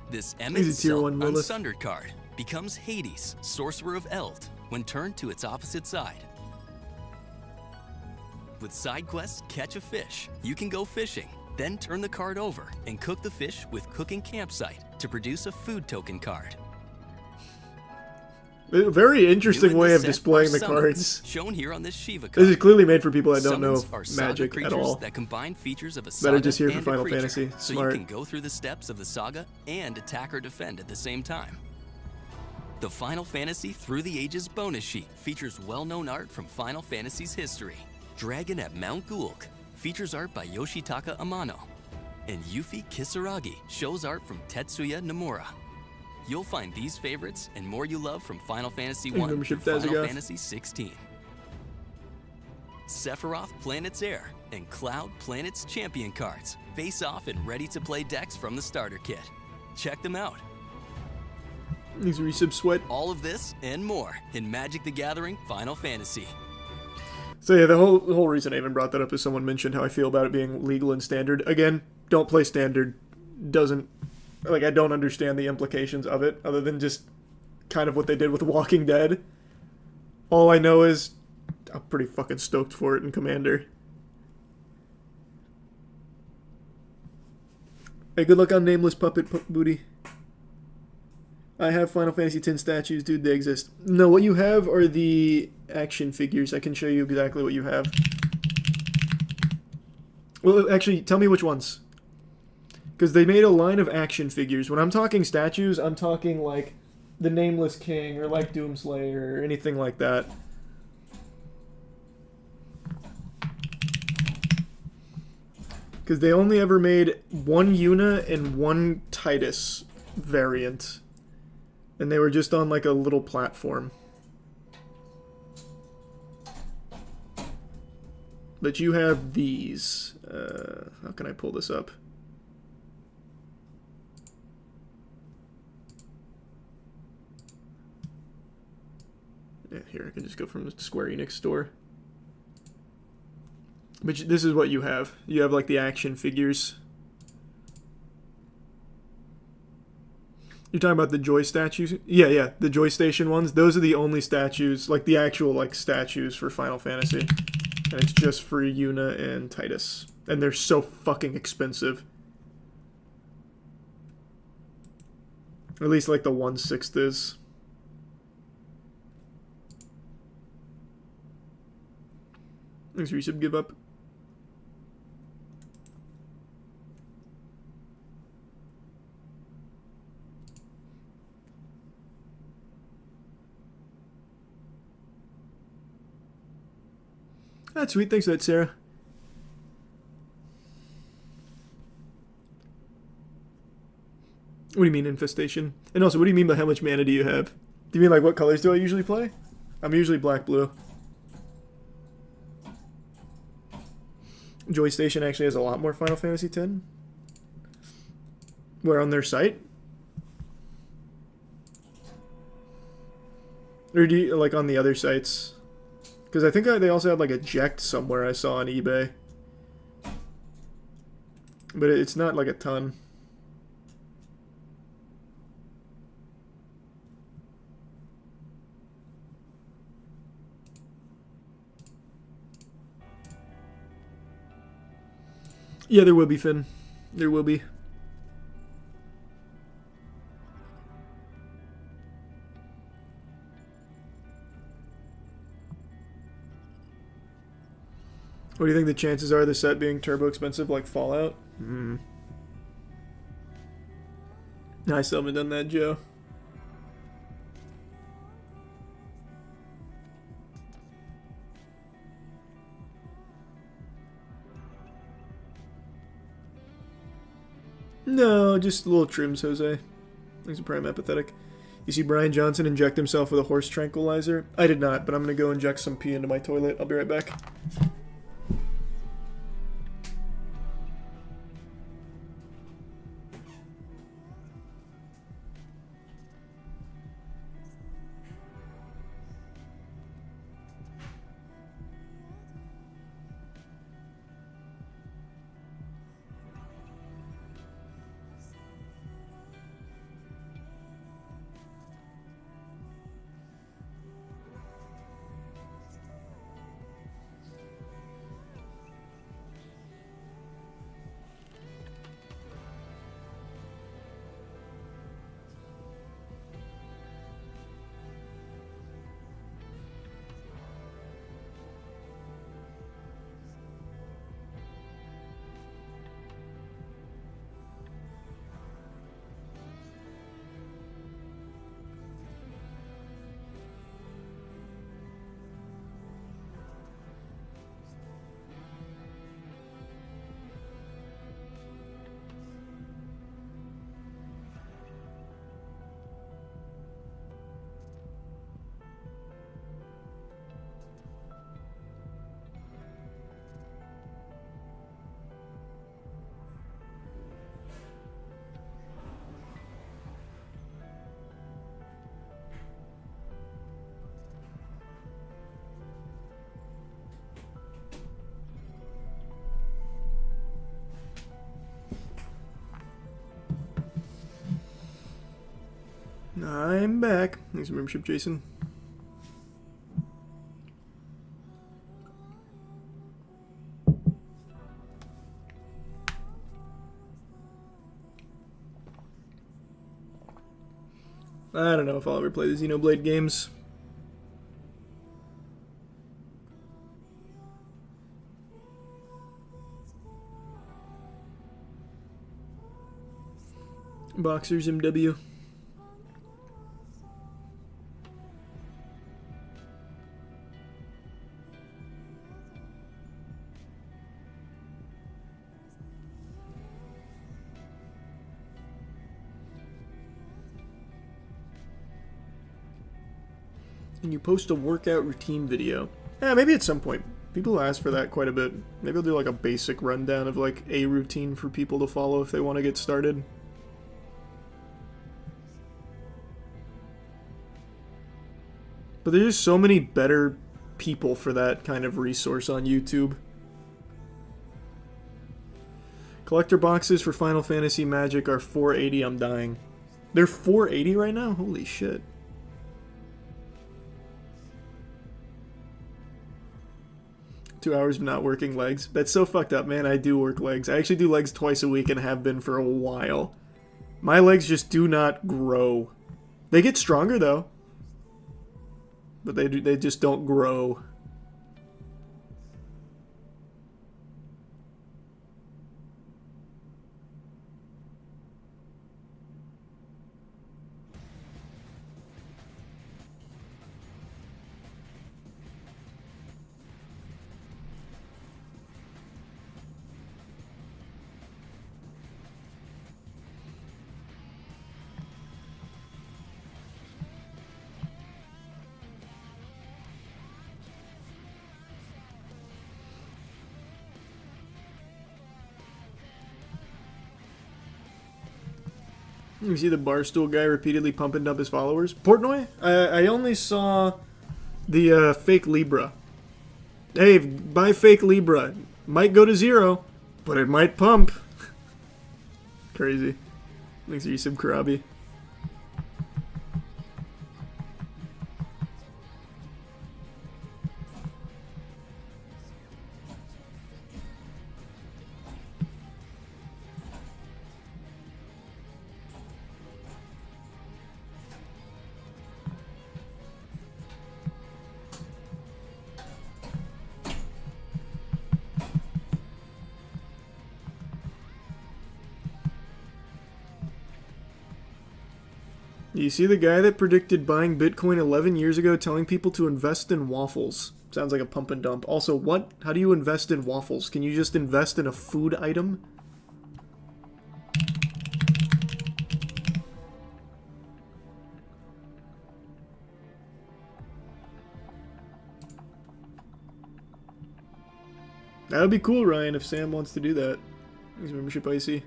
This Emmett He's a tier 1 Lilith. Unsundered card becomes Hades, Sorcerer of Eld, when turned to its opposite side. With side quests Catch a Fish, you can go fishing, then turn the card over and cook the fish with Cooking Campsite to produce a food token card. A very interesting New in way this of set displaying are the summons, cards. shown here on this Shiva card. This is clearly made for people that don't know Summons are saga Magic at creatures all. that combine features of a That saga are just here for and a Final creature, Fantasy. so Smart. you can go through the steps of the saga and attack or defend at the same time. The Final Fantasy Through the Ages bonus sheet features well-known art from Final Fantasy's history. Dragon at Mount Gulg features art by Yoshitaka Amano, and Yuffie Kisaragi shows art from Tetsuya Nomura. You'll find these favorites and more you love from Final Fantasy Hey, 1 through membership Final Dazagoth. Fantasy 16. Sephiroth Planet's Heir and Cloud Planet's Champion cards face off in ready-to-play decks from the starter kit. Check them out. These resub sweat. All of this and more in Magic the Gathering Final Fantasy. So yeah, the whole reason I even brought that up is someone mentioned how I feel about it being legal and standard. Again, don't play standard. Doesn't, like, I don't understand the implications of it, other than just kind of what they did with Walking Dead. All I know is I'm pretty fucking stoked for it in Commander. Hey, good luck on Nameless Puppet Booty. I have Final Fantasy X statues, dude, they exist. No, what you have are the action figures. I can show you exactly what you have. Well, actually, tell me which ones. Because they made a line of action figures. When I'm talking statues, I'm talking like the Nameless King or like Doomslayer or anything like that. Because they only ever made one Yuna and one Titus variant. And they were just on like a little platform. But you have these. How can I pull this up? Yeah, here, I can just go from the Square Enix store. But this is what you have. You have like the action figures. You're talking about the Joy statues? Yeah, the Joy Station ones. Those are the only statues, like the actual like statues for Final Fantasy. And it's just for Yuna and Titus. And they're so fucking expensive. Or at least like the 1/6 is. Thanks for resub, give up. That's sweet. Thanks for that, Sarah. What do you mean, infestation? And also, what do you mean by how much mana do you have? Do you mean like what colors do I usually play? I'm usually black-blue. Joy Station actually has a lot more Final Fantasy X. Where, on their site? Or do you, like, on the other sites? Because I think they also had, like, eject somewhere I saw on eBay. But it's not, like, a ton. Yeah, there will be, Finn. There will be. What do you think the chances are of the set being turbo expensive like Fallout? No, I still haven't done that, Joe. No, just little trims, Jose. Thanks for Prime Empathetic. You see Brian Johnson inject himself with a horse tranquilizer? I did not, but I'm gonna go inject some pee into my toilet. I'll be right back. I'm back. Thanks for membership, Jason. I don't know if I'll ever play the Xenoblade games. Boxers MW. And you post a workout routine video. Yeah, maybe at some point. People ask for that quite a bit. Maybe I'll do like a basic rundown of like a routine for people to follow if they want to get started. But there's just so many better people for that kind of resource on YouTube. Collector boxes for Final Fantasy Magic are $480. I'm dying. They're $480 right now? Holy shit. Two hours of not working legs. That's so fucked up, man. I do work legs. I actually do legs twice a week and have been for a while. My legs just do not grow. They get stronger though. But they just don't grow. You see the Barstool guy repeatedly pumping up his followers? Portnoy? I only saw the fake Libra. Hey, buy fake Libra. Might go to 0, but it might pump. Crazy. Thanks for you, Sim Karabi. You see the guy that predicted buying Bitcoin 11 years ago telling people to invest in waffles? Sounds like a pump and dump. Also, what? How do you invest in waffles? Can you just invest in a food item? That would be cool, Ryan, if Sam wants to do that. Thanks for membership, Icy.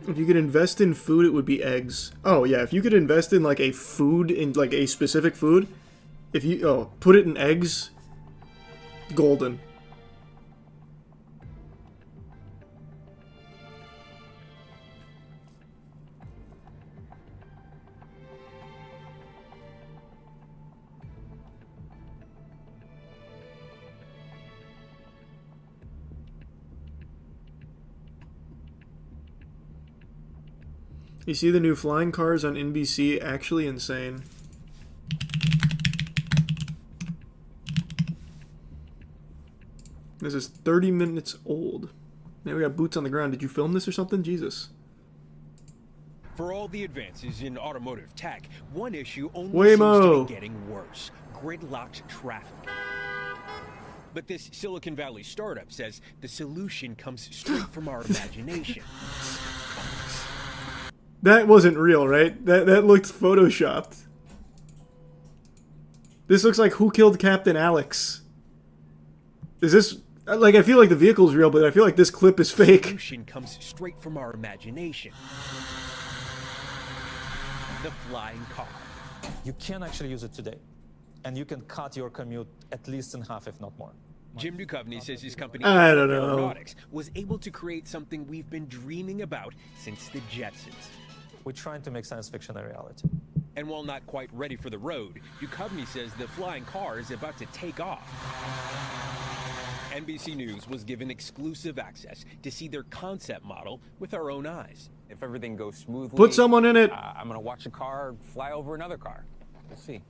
If you could invest in food, it would be eggs. Oh, yeah, if you could invest in, like, a food, in, like, a specific food, if you, put it in eggs, golden. You see the new flying cars on NBC? Actually insane. This is 30 minutes old. Now we got boots on the ground. Did you film this or something? Jesus. For all the advances in automotive tech, one issue only Waymo. seems to be getting worse: gridlocked traffic. But this Silicon Valley startup says the solution comes straight from our imagination. That wasn't real, right? That looked photoshopped. This looks like Who Killed Captain Alex. Is this... Like, I feel like the vehicle's real, but I feel like this clip is fake. The solution comes straight from our imagination. The flying car. You can actually use it today, and you can cut your commute at least in half, if not more. Jim Duchovny says his company I don't know. Aeronautics was able to create something we've been dreaming about since the Jetsons. We're trying to make science fiction a reality. And while not quite ready for the road, Duchovny says the flying car is about to take off. NBC News was given exclusive access to see their concept model with our own eyes. If everything goes smoothly, Put someone in it. I'm gonna watch a car fly over another car. We'll see.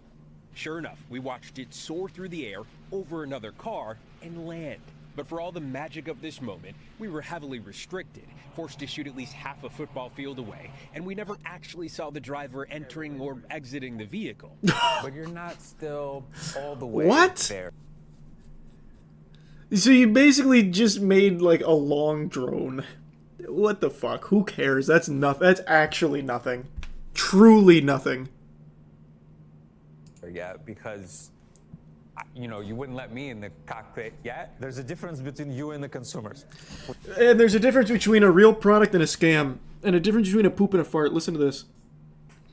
Sure enough, we watched it soar through the air over another car and land. But for all the magic of this moment, we were heavily restricted, forced to shoot at least half a football field away, and we never actually saw the driver entering or exiting the vehicle. But you're not still all the way What? there. So you basically just made, like, a long drone. What the fuck? Who cares? That's nothing. That's actually nothing. Truly nothing. Yeah, because, you know, you wouldn't let me in the cockpit yet. There's a difference between you and the consumers. And there's a difference between a real product and a scam. And a difference between a poop and a fart. Listen to this.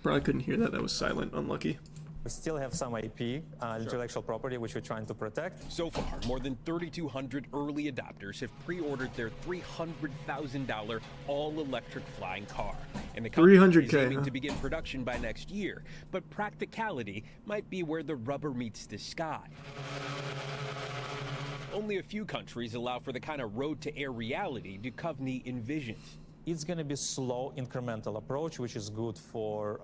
Probably couldn't hear that. That was silent. Unlucky. We still have some IP, intellectual property, which we're trying to protect. So far, more than 3,200 early adopters have pre-ordered their $300,000 all-electric flying car. And the company is 300K, aiming huh? to begin production by next year. But practicality might be where the rubber meets the sky. Only a few countries allow for the kind of road-to-air reality Duchovny envisions. It's going to be slow, incremental approach, which is good for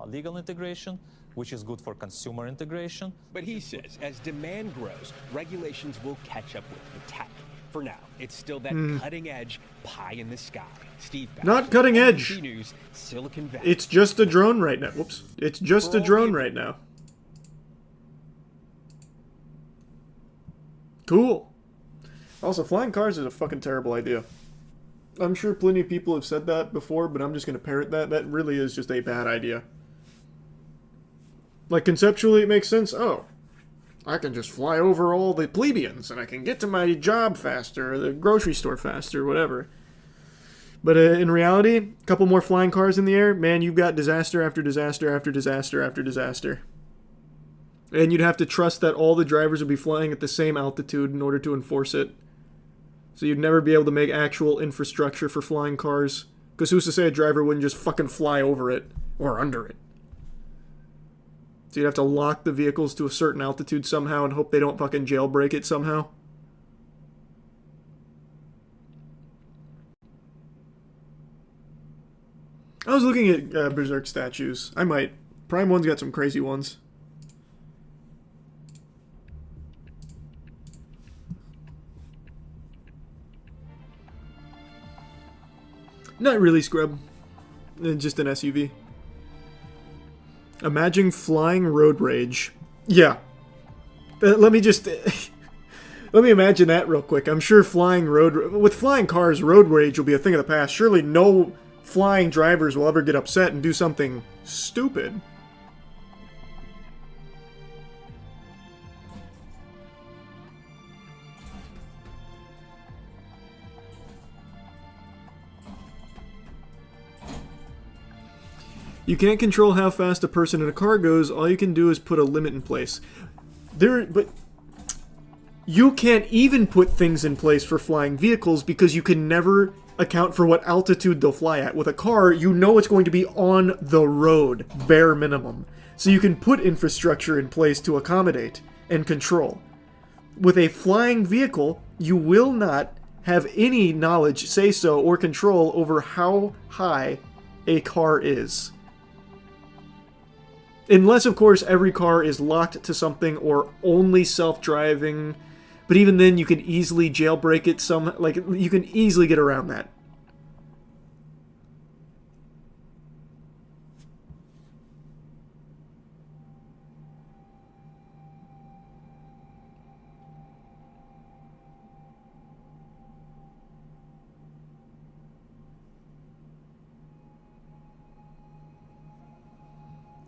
legal integration, which is good for consumer integration. But he says as demand grows, regulations will catch up with the tech. For now, it's still that Hmm. cutting edge pie in the sky. Steve Bass, Not cutting edge. NBC News, Silicon Valley. It's just a drone right now. Whoops. It's just a drone right now. Cool. Also, flying cars is a fucking terrible idea. I'm sure plenty of people have said that before, but I'm just going to parrot that. That really is just a bad idea. Like, conceptually, it makes sense. Oh, I can just fly over all the plebeians, and I can get to my job faster, or the grocery store faster, whatever. But in reality, a couple more flying cars in the air, man, you've got disaster after disaster after disaster after disaster. And you'd have to trust that all the drivers would be flying at the same altitude in order to enforce it. So you'd never be able to make actual infrastructure for flying cars. Because who's to say a driver wouldn't just fucking fly over it, or under it? So you'd have to lock the vehicles to a certain altitude somehow and hope they don't fucking jailbreak it somehow. I was looking at Berserk statues. I might. Prime 1's got some crazy ones. Not really, Scrub. Just an SUV. Imagine flying road rage. Yeah. Let me just... let me imagine that real quick. I'm sure with flying cars, road rage will be a thing of the past. Surely no flying drivers will ever get upset and do something stupid. You can't control how fast a person in a car goes. All you can do is put a limit in place. But you can't even put things in place for flying vehicles because you can never account for what altitude they'll fly at. With a car, you know it's going to be on the road, bare minimum. So you can put infrastructure in place to accommodate and control. With a flying vehicle, you will not have any knowledge, say so, or control over how high a car is. Unless, of course, every car is locked to something or only self-driving. But even then, you can easily jailbreak it you can easily get around that.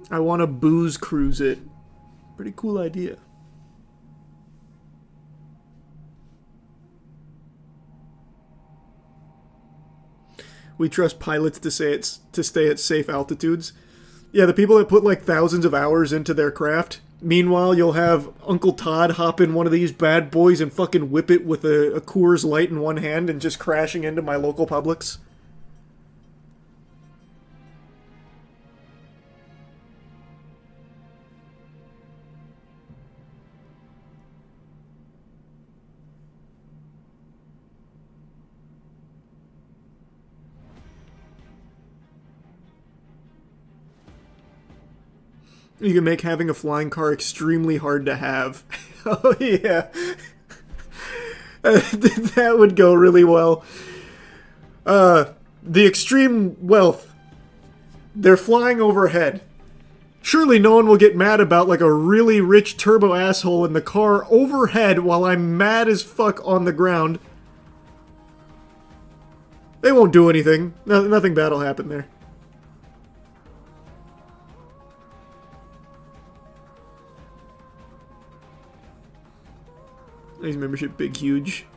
I want to booze cruise it. Pretty cool idea. We trust pilots to stay at safe altitudes. Yeah, the people that put like thousands of hours into their craft. Meanwhile, you'll have Uncle Todd hop in one of these bad boys and fucking whip it with a Coors Light in one hand and just crashing into my local Publix. You can make having a flying car extremely hard to have. Oh, yeah. That would go really well. The extreme wealth. They're flying overhead. Surely no one will get mad about like a really rich turbo asshole in the car overhead while I'm mad as fuck on the ground. They won't do anything. Nothing bad will happen there. His membership big, huge.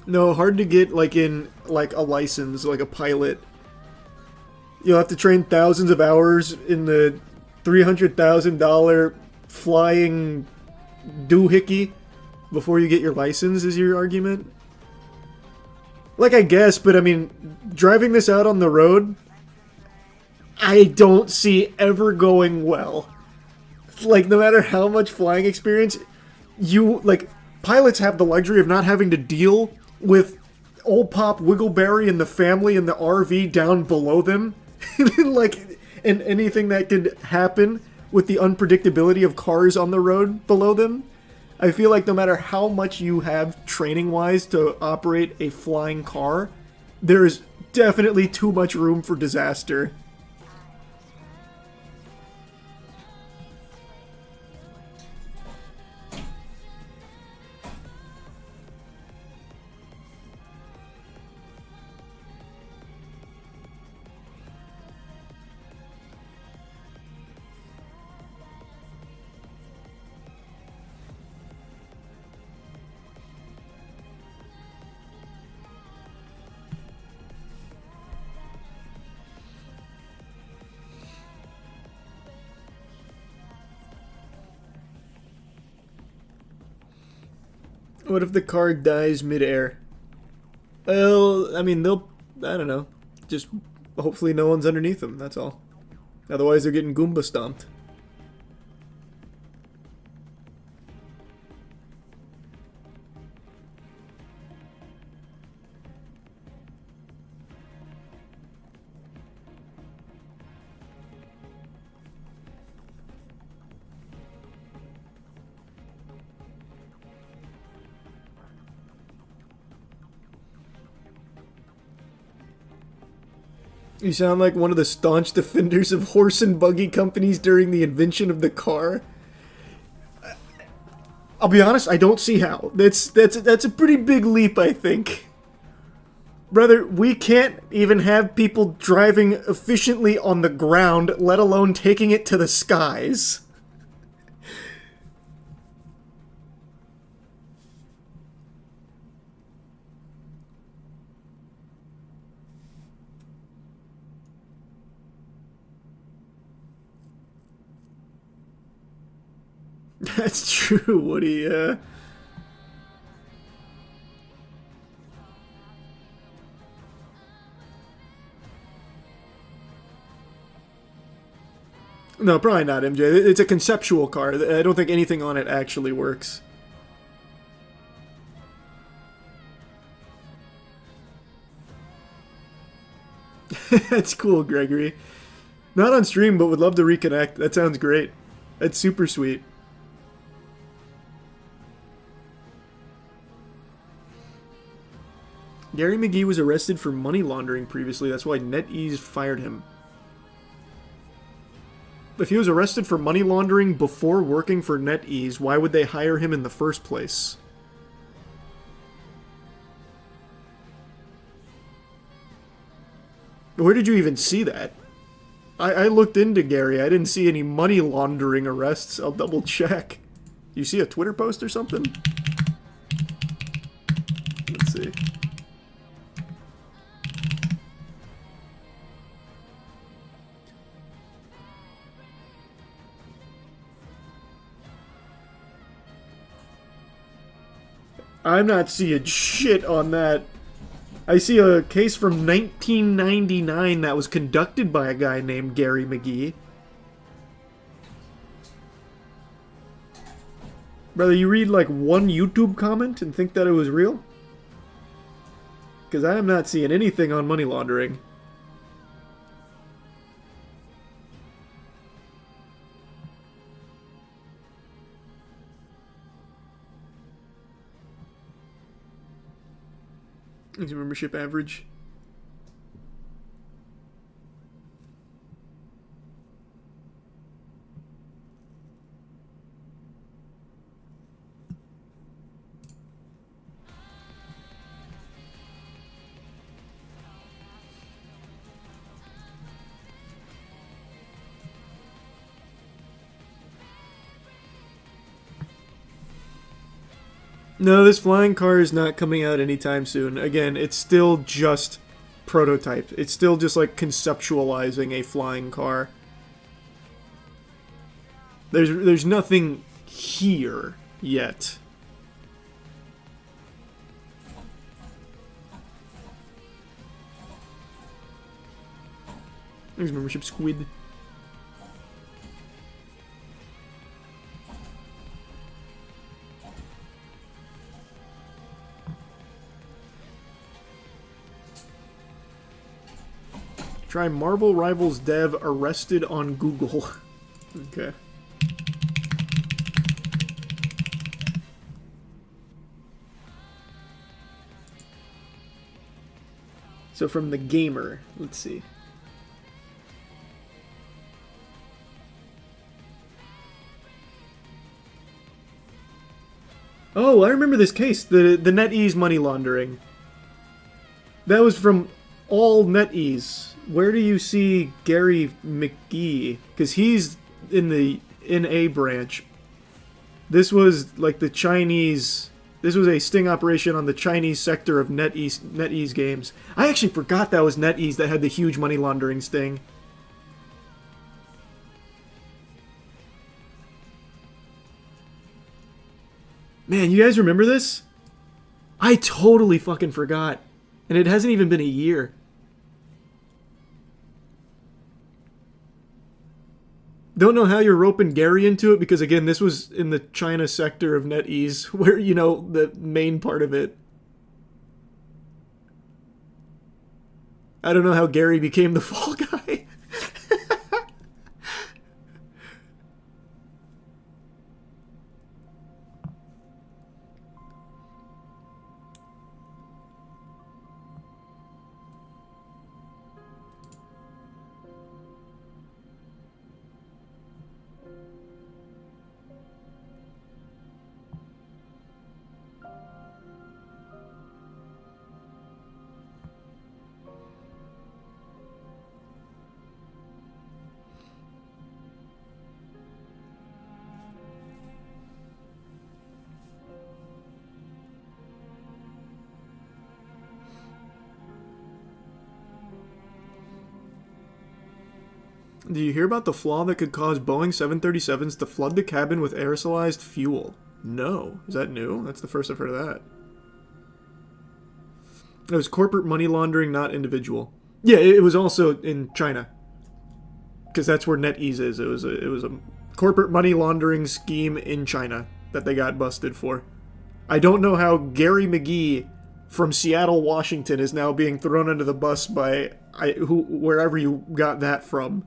No, hard to get like in like a license, like a pilot. You'll have to train thousands of hours in the $300,000 flying doohickey before you get your license, is your argument? Like, I guess, but I mean, driving this out on the road, I don't see ever going well. like, no matter how much flying experience, pilots have the luxury of not having to deal with old Pop Wiggleberry and the family in the RV down below them. Like, and anything that could happen with the unpredictability of cars on the road below them. I feel like no matter how much you have training-wise to operate a flying car, there is definitely too much room for disaster. What if the car dies midair? Well, I mean, I don't know. Just hopefully no one's underneath them, that's all. Otherwise they're getting Goomba stomped. You sound like one of the staunch defenders of horse and buggy companies during the invention of the car. I'll be honest, I don't see how. That's a pretty big leap, I think. Brother, we can't even have people driving efficiently on the ground, let alone taking it to the skies. That's true, Woody, No, probably not, MJ. It's a conceptual car. I don't think anything on it actually works. That's cool, Gregory. Not on stream, but would love to reconnect. That sounds great. That's super sweet. Gary McGee was arrested for money laundering previously. That's why NetEase fired him. If he was arrested for money laundering before working for NetEase, why would they hire him in the first place? Where did you even see that? I looked into Gary. I didn't see any money laundering arrests. I'll double check. You see a Twitter post or something? Let's see. I'm not seeing shit on that. I see a case from 1999 that was conducted by a guy named Gary McGee. Brother, you read like one YouTube comment and think that it was real? Because I am not seeing anything on money laundering. Is your membership average? No, this flying car is not coming out anytime soon. Again, it's still just prototype. It's still just like conceptualizing a flying car. There's nothing here yet. There's membership squid. Try Marvel Rivals dev arrested on Google. Okay. So from the Gamer, let's see. Oh, I remember this case, the NetEase money laundering. That was from all NetEase. Where do you see Gary McGee? Because he's in the NA branch. This was like the Chinese... This was a sting operation on the Chinese sector of NetEase games. I actually forgot that was NetEase that had the huge money laundering sting. Man, you guys remember this? I totally fucking forgot. And it hasn't even been a year. Don't know how you're roping Gary into it, because again, this was in the China sector of NetEase, where, you know, the main part of it. I don't know how Gary became the fall guy. Do you hear about the flaw that could cause Boeing 737s to flood the cabin with aerosolized fuel? No. Is that new? That's the first I've heard of that. It was corporate money laundering, not individual. Yeah, it was also in China. Because that's where NetEase is. It was a corporate money laundering scheme in China that they got busted for. I don't know how Gary McGee from Seattle, Washington is now being thrown under the bus by wherever you got that from.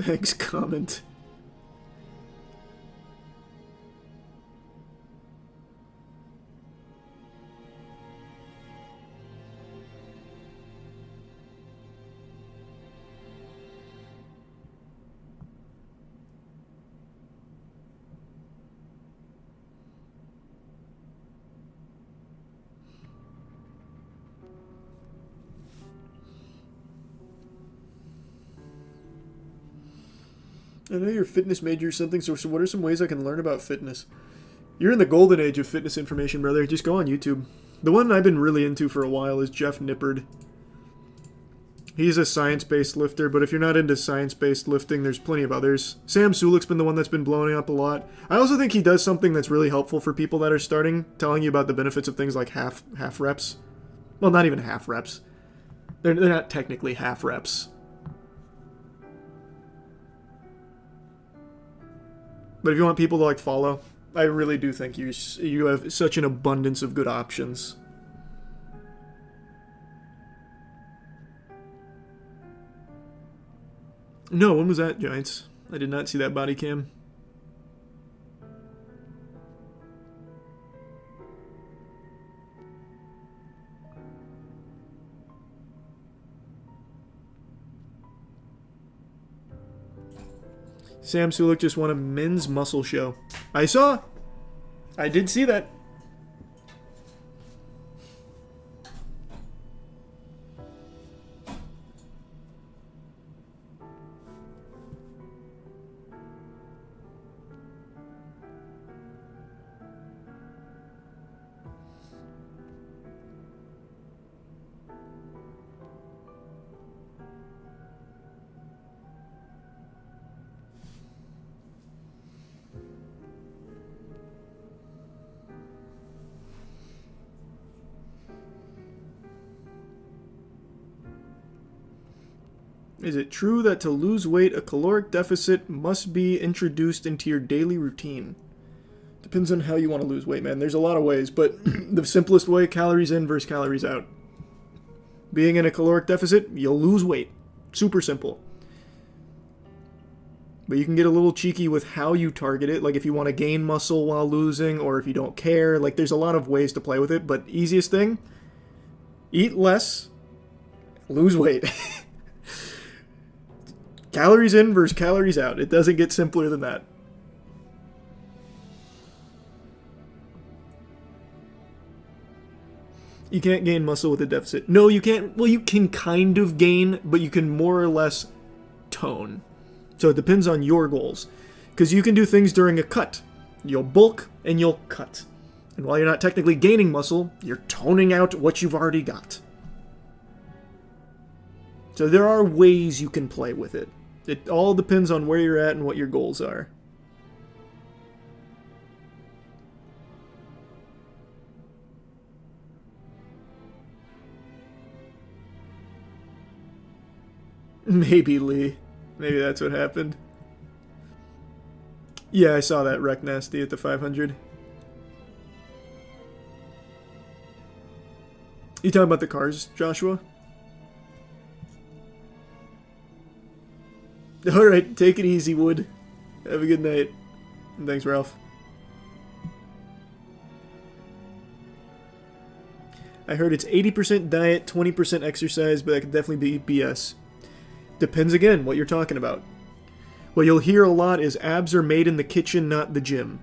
Thanks, comment. I know you're a fitness major or something, so what are some ways I can learn about fitness? You're in the golden age of fitness information, brother. Just go on YouTube. The one I've been really into for a while is Jeff Nippard. He's a science-based lifter, but if you're not into science-based lifting, there's plenty of others. Sam Sulik's been the one that's been blowing up a lot. I also think he does something that's really helpful for people that are starting, telling you about the benefits of things like half reps. Well, not even half reps. They're not technically half reps. But if you want people to, like, follow, I really do think you have such an abundance of good options. No, when was that, Giants? I did not see that body cam. Sam Sulik just won a men's muscle show. I saw. I did see that. Is it true that to lose weight, a caloric deficit must be introduced into your daily routine? Depends on how you want to lose weight, man. There's a lot of ways, but the simplest way, calories in versus calories out. Being in a caloric deficit, you'll lose weight. Super simple. But you can get a little cheeky with how you target it, like if you want to gain muscle while losing, or if you don't care. Like, there's a lot of ways to play with it, but easiest thing, eat less, lose weight. Calories in versus calories out. It doesn't get simpler than that. You can't gain muscle with a deficit. No, you can't. Well, you can kind of gain, but you can more or less tone. So it depends on your goals. Because you can do things during a cut. You'll bulk and you'll cut. And while you're not technically gaining muscle, you're toning out what you've already got. So there are ways you can play with it. It all depends on where you're at and what your goals are. Maybe, Lee. Maybe that's what happened. Yeah, I saw that wreck nasty at the 500. You talking about the cars, Joshua? Alright, take it easy, Wood. Have a good night. And thanks, Ralph. I heard it's 80% diet, 20% exercise, but that could definitely be BS. Depends again what you're talking about. What you'll hear a lot is abs are made in the kitchen, not the gym.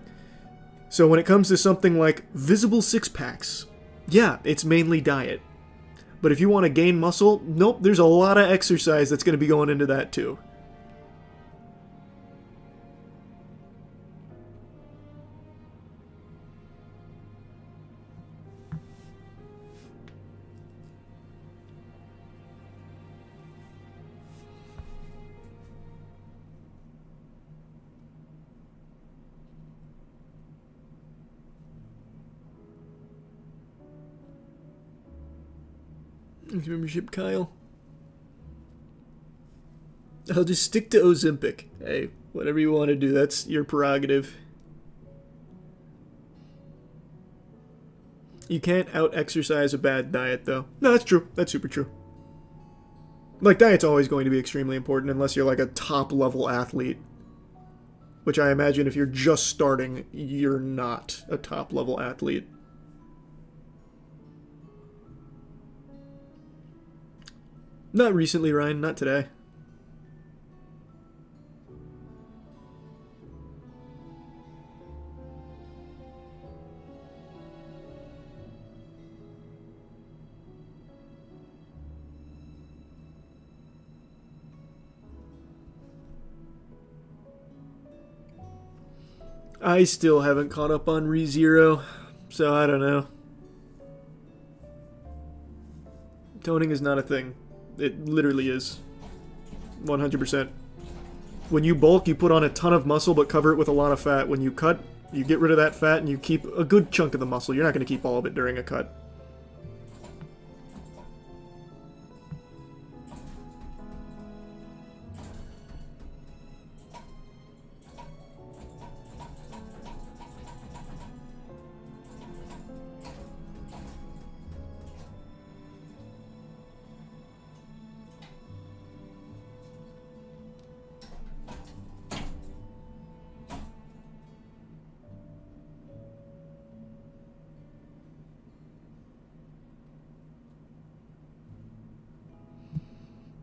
So when it comes to something like visible six-packs, yeah, it's mainly diet. But if you want to gain muscle, nope, there's a lot of exercise that's going to be going into that too. Membership, Kyle. I'll just stick to Ozempic. Hey, whatever you want to do, that's your prerogative. You can't out-exercise a bad diet, though. No, that's true. That's super true. Like, diet's always going to be extremely important unless you're like a top-level athlete. Which I imagine if you're just starting, you're not a top-level athlete. Not recently, Ryan. Not today. I still haven't caught up on ReZero, so I don't know. Toning is not a thing. It literally is. 100%. When you bulk, you put on a ton of muscle but cover it with a lot of fat. When you cut, you get rid of that fat and you keep a good chunk of the muscle. You're not going to keep all of it during a cut.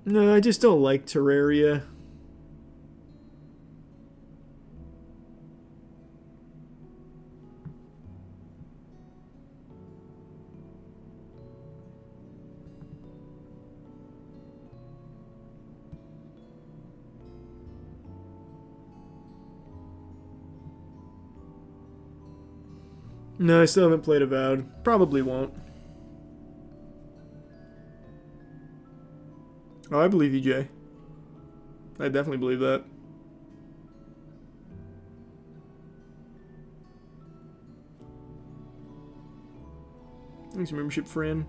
No, I just don't like Terraria. No, I still haven't played Avowed. Probably won't. Oh, I believe you, Jay. I definitely believe that. Thanks for membership, friend.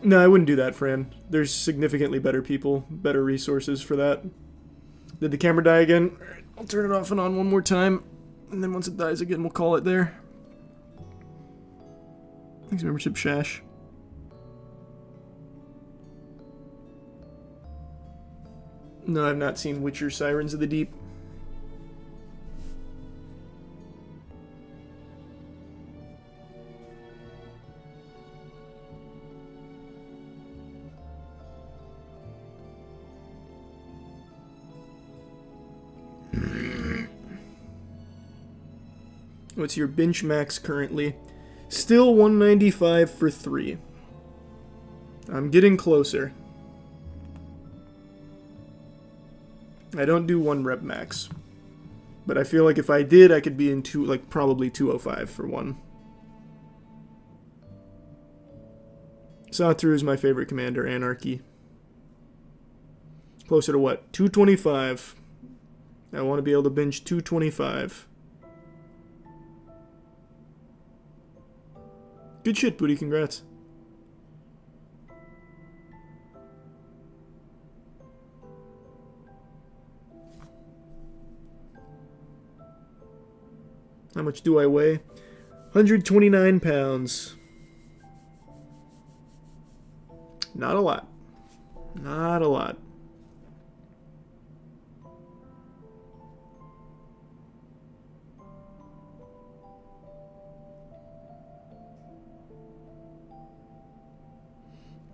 No, I wouldn't do that, Fran. There's significantly better people, better resources for that. Did the camera die again? Alright, I'll turn it off and on one more time, and then once it dies again, we'll call it there. Thanks, membership, Shash. No, I've not seen Witcher Sirens of the Deep. What's your bench max currently? Still 195 for 3. I'm getting closer. I don't do 1 rep max. But I feel like if I did, I could be in probably 205 for 1. Satru is my favorite commander, Anarchy. Closer to what? 225. I want to be able to bench 225. Good shit, Booty. Congrats. How much do I weigh? 129 pounds. Not a lot. Not a lot.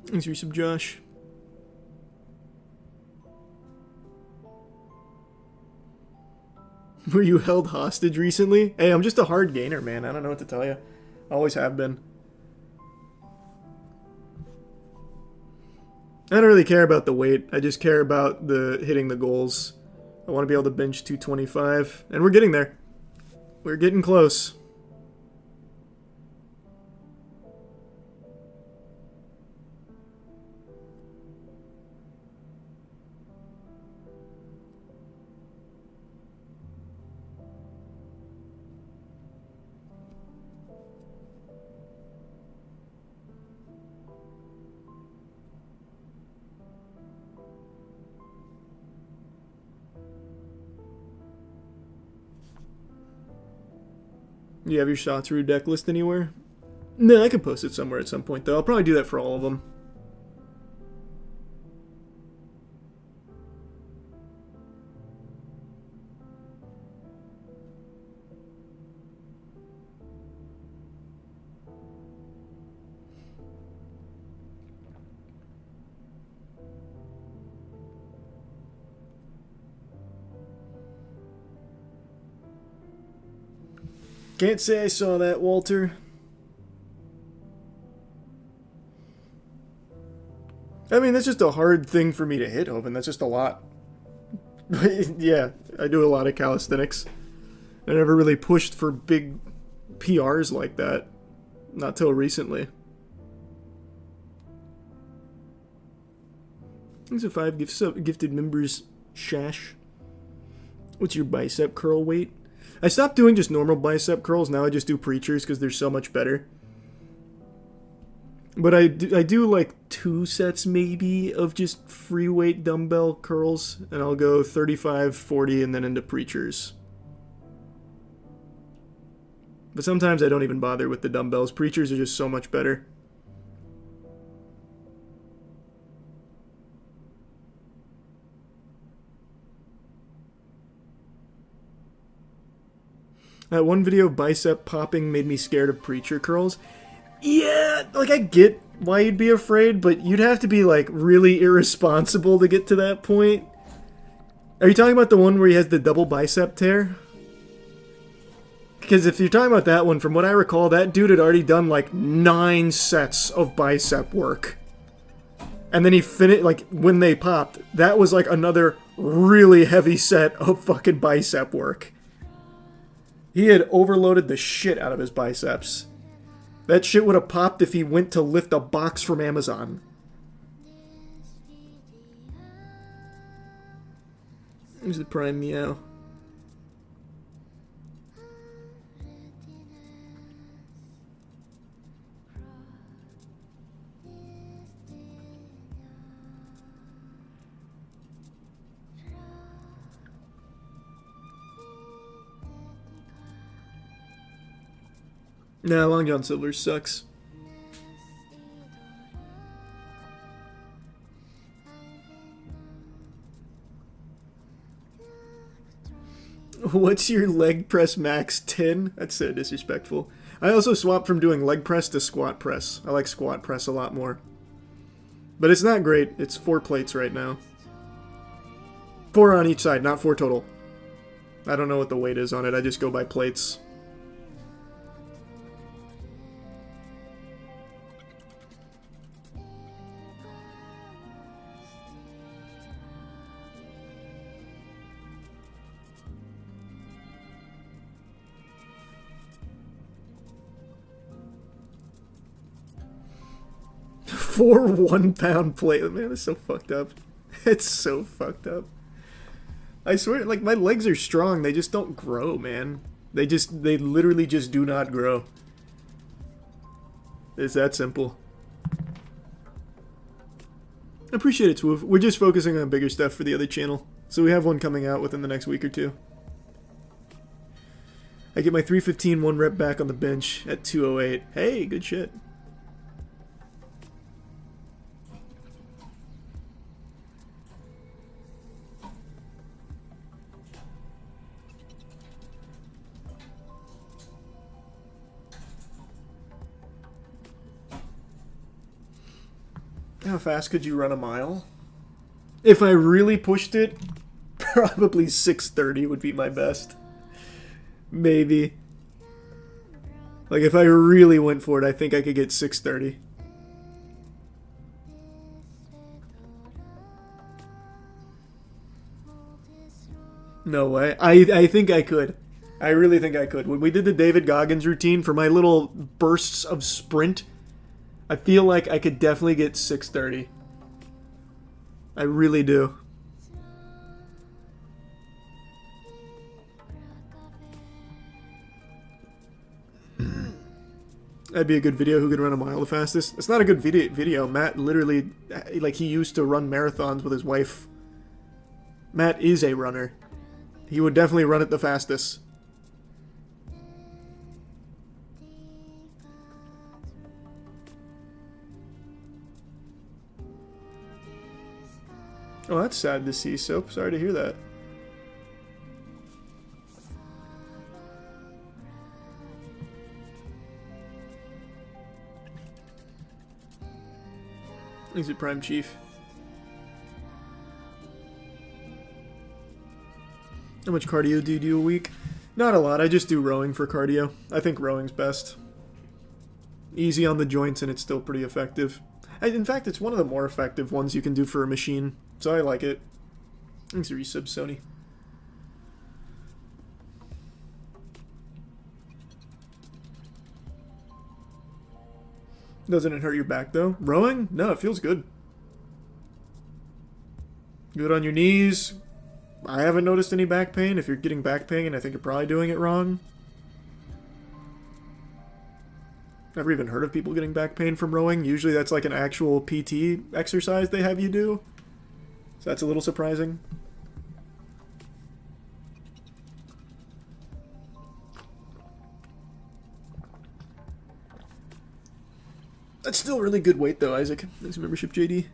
Thanks for some Josh. Were you held hostage recently? Hey, I'm just a hard gainer, man. I don't know what to tell you. Always have been. I don't really care about the weight. I just care about the hitting the goals. I want to be able to bench 225. And we're getting there. We're getting close. You have your Satru deck list anywhere? No, I can post it somewhere at some point, though. I'll probably do that for all of them. Can't say I saw that, Walter. I mean, that's just a hard thing for me to hit, Hoven. That's just a lot. Yeah, I do a lot of calisthenics. I never really pushed for big PRs like that. Not till recently. These are 5 gifted members, Shash. What's your bicep curl weight? I stopped doing just normal bicep curls. Now I just do preachers because they're so much better. But I do like 2 sets maybe of just free weight dumbbell curls. And I'll go 35, 40, and then into preachers. But sometimes I don't even bother with the dumbbells. Preachers are just so much better. That one video of bicep popping made me scared of preacher curls. Yeah, like I get why you'd be afraid, but you'd have to be like really irresponsible to get to that point. Are you talking about the one where he has the double bicep tear? Because if you're talking about that one, from what I recall, that dude had already done like 9 sets of bicep work. And then he finished, like, when they popped, that was like another really heavy set of fucking bicep work. He had overloaded the shit out of his biceps. That shit would have popped if he went to lift a box from Amazon. Here's the prime meow. Nah, Long John Silver sucks. What's your leg press max? 10? That's so disrespectful. I also swapped from doing leg press to squat press. I like squat press a lot more. But it's not great. It's 4 plates right now. 4 on each side, not 4 total. I don't know what the weight is on it. I just go by plates. For 1 pound plate. Man, it's so fucked up. It's so fucked up. I swear, like, my legs are strong. They just don't grow, man. They literally just do not grow. It's that simple. I appreciate it, Swoof. We're just focusing on bigger stuff for the other channel. So we have one coming out within the next week or two. I get my 315 1 rep back on the bench at 208. Hey, good shit. How fast could you run a mile? If I really pushed it, probably 6:30 would be my best. Maybe. Like, if I really went for it, I think I could get 6:30. No way. I think I could. I really think I could. When we did the David Goggins routine for my little bursts of sprint, I feel like I could definitely get 6:30. I really do. That'd be a good video. Who could run a mile the fastest? It's not a good video. Matt literally, like, he used to run marathons with his wife. Matt is a runner. He would definitely run it the fastest. Oh, that's sad to see, Soap. Sorry to hear that. He's a Prime Chief. How much cardio do you do a week? Not a lot. I just do rowing for cardio. I think rowing's best. Easy on the joints and it's still pretty effective. In fact, it's one of the more effective ones you can do for a machine. So I like it. Thanks for resub, Sony. Doesn't it hurt your back though? Rowing? No, it feels good. Good on your knees. I haven't noticed any back pain. If you're getting back pain, I think you're probably doing it wrong. Never even heard of people getting back pain from rowing. Usually that's like an actual PT exercise they have you do. So that's a little surprising. That's still really good weight though, Isaac. Thanks for membership, JD.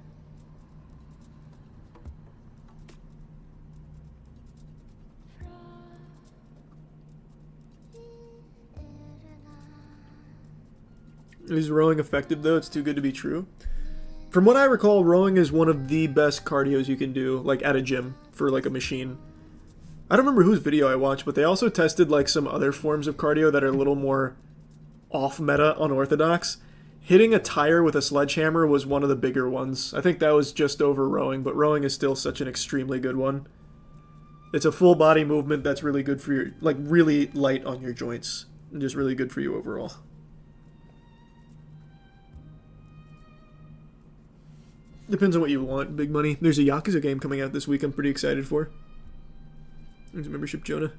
Is rowing effective though? It's too good to be true. From what I recall, rowing is one of the best cardios you can do, like at a gym, for like a machine. I don't remember whose video I watched, but they also tested like some other forms of cardio that are a little more off-meta, unorthodox. Hitting a tire with a sledgehammer was one of the bigger ones. I think that was just over rowing, but rowing is still such an extremely good one. It's a full body movement that's really good for your, like really light on your joints, and just really good for you overall. Depends on what you want, big money. There's a Yakuza game coming out this week I'm pretty excited for. There's a membership, Jonah.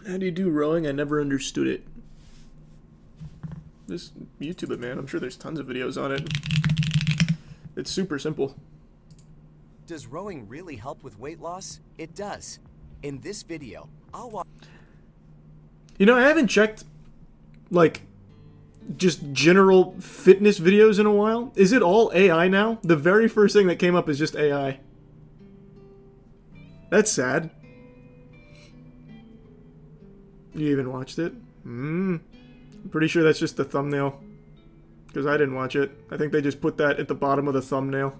How do you do rowing? I never understood it. Just YouTube it, man. I'm sure there's tons of videos on it. It's super simple. Does rowing really help with weight loss? It does. In this video, I'll walk. You know, I haven't checked, like, just general fitness videos in a while. Is it all AI now? The very first thing that came up is just AI. That's sad. You even watched it? I'm pretty sure that's just the thumbnail. Because I didn't watch it. I think they just put that at the bottom of the thumbnail.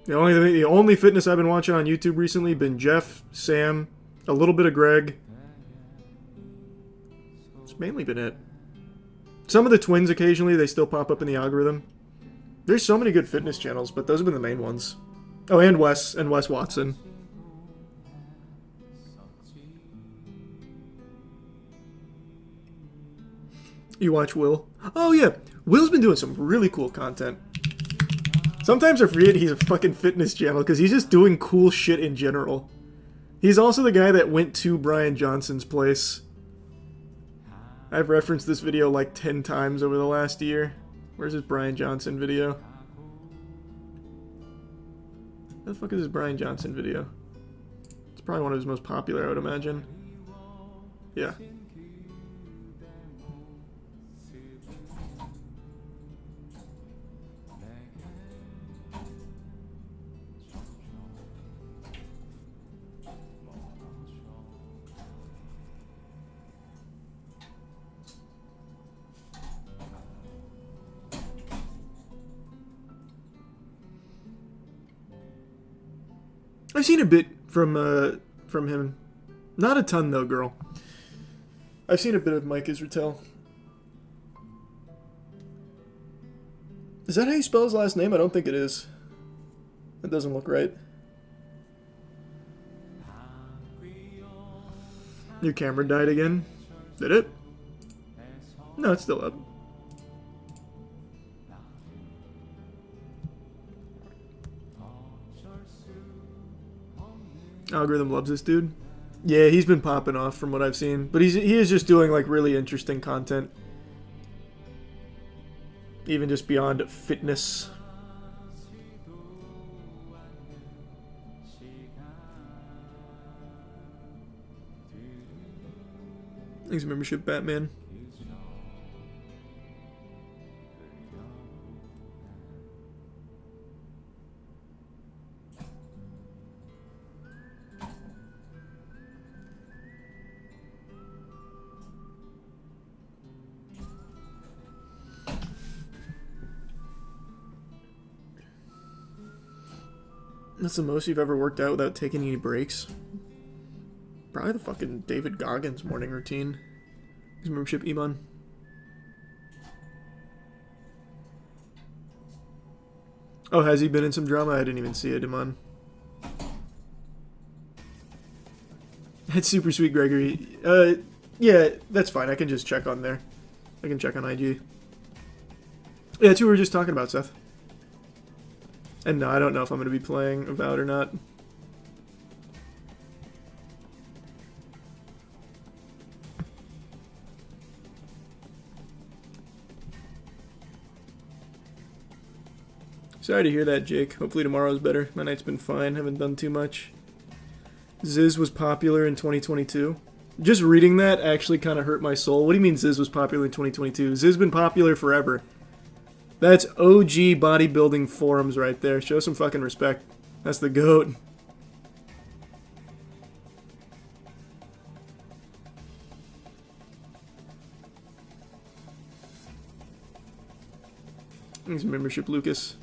The only fitness I've been watching on YouTube recently been Jeff, Sam, a little bit of Greg. It's mainly been it. Some of the twins occasionally, they still pop up in the algorithm. There's so many good fitness channels, but those have been the main ones. Oh, and Wes Watson. You watch Will? Oh yeah, Will's been doing some really cool content. Sometimes I forget he's a fucking fitness channel because he's just doing cool shit in general. He's also the guy that went to Brian Johnson's place. I've referenced this video like 10 times over the last year. Where's his Brian Johnson video? What the fuck is his Brian Johnson video? It's probably one of his most popular, I would imagine. Yeah. I've seen a bit from him. Not a ton though, girl. I've seen a bit of Mike Israetel. Is that how you spell his last name? I don't think it is. That doesn't look right. Your camera died again? Did it? No, it's still up. Algorithm loves this dude. Yeah, he's been popping off from what I've seen. But he is just doing like really interesting content. Even just beyond fitness. Thanks for membership, Batman. That's the most you've ever worked out without taking any breaks? Probably the fucking David Goggins morning routine. His membership, Iman. Oh, has he been in some drama? I didn't even see it, Iman. That's super sweet, Gregory. Yeah, that's fine. I can just check on there. I can check on IG. Yeah, that's who we were just talking about, Seth. And no, I don't know if I'm going to be playing Avowed or not. Sorry to hear that, Jake. Hopefully tomorrow's better. My night's been fine. Haven't done too much. Ziz was popular in 2022. Just reading that actually kind of hurt my soul. What do you mean Ziz was popular in 2022? Ziz been popular forever. That's OG bodybuilding forums right there. Show some fucking respect. That's the GOAT. Thanks for membership, Lucas.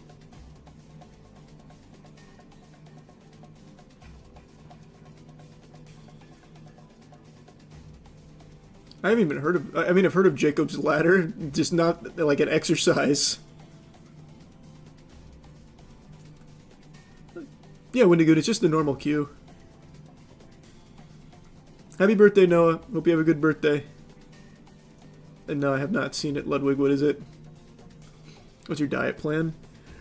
I haven't even heard of... I mean, I've heard of Jacob's Ladder, just not like an exercise. Yeah, Wendigood, it's just the normal queue. Happy birthday, Noah. Hope you have a good birthday. And no, I have not seen it. Ludwig, what is it? What's your diet plan?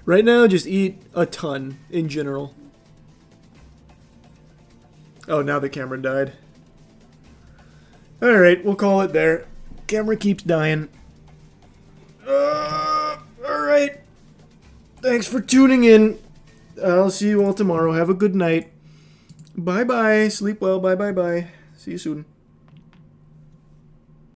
Right now, just eat a ton in general. Oh, now the camera died. Alright, we'll call it there. Camera keeps dying. Alright. Thanks for tuning in. I'll see you all tomorrow. Have a good night. Bye-bye. Sleep well. Bye-bye-bye. See you soon.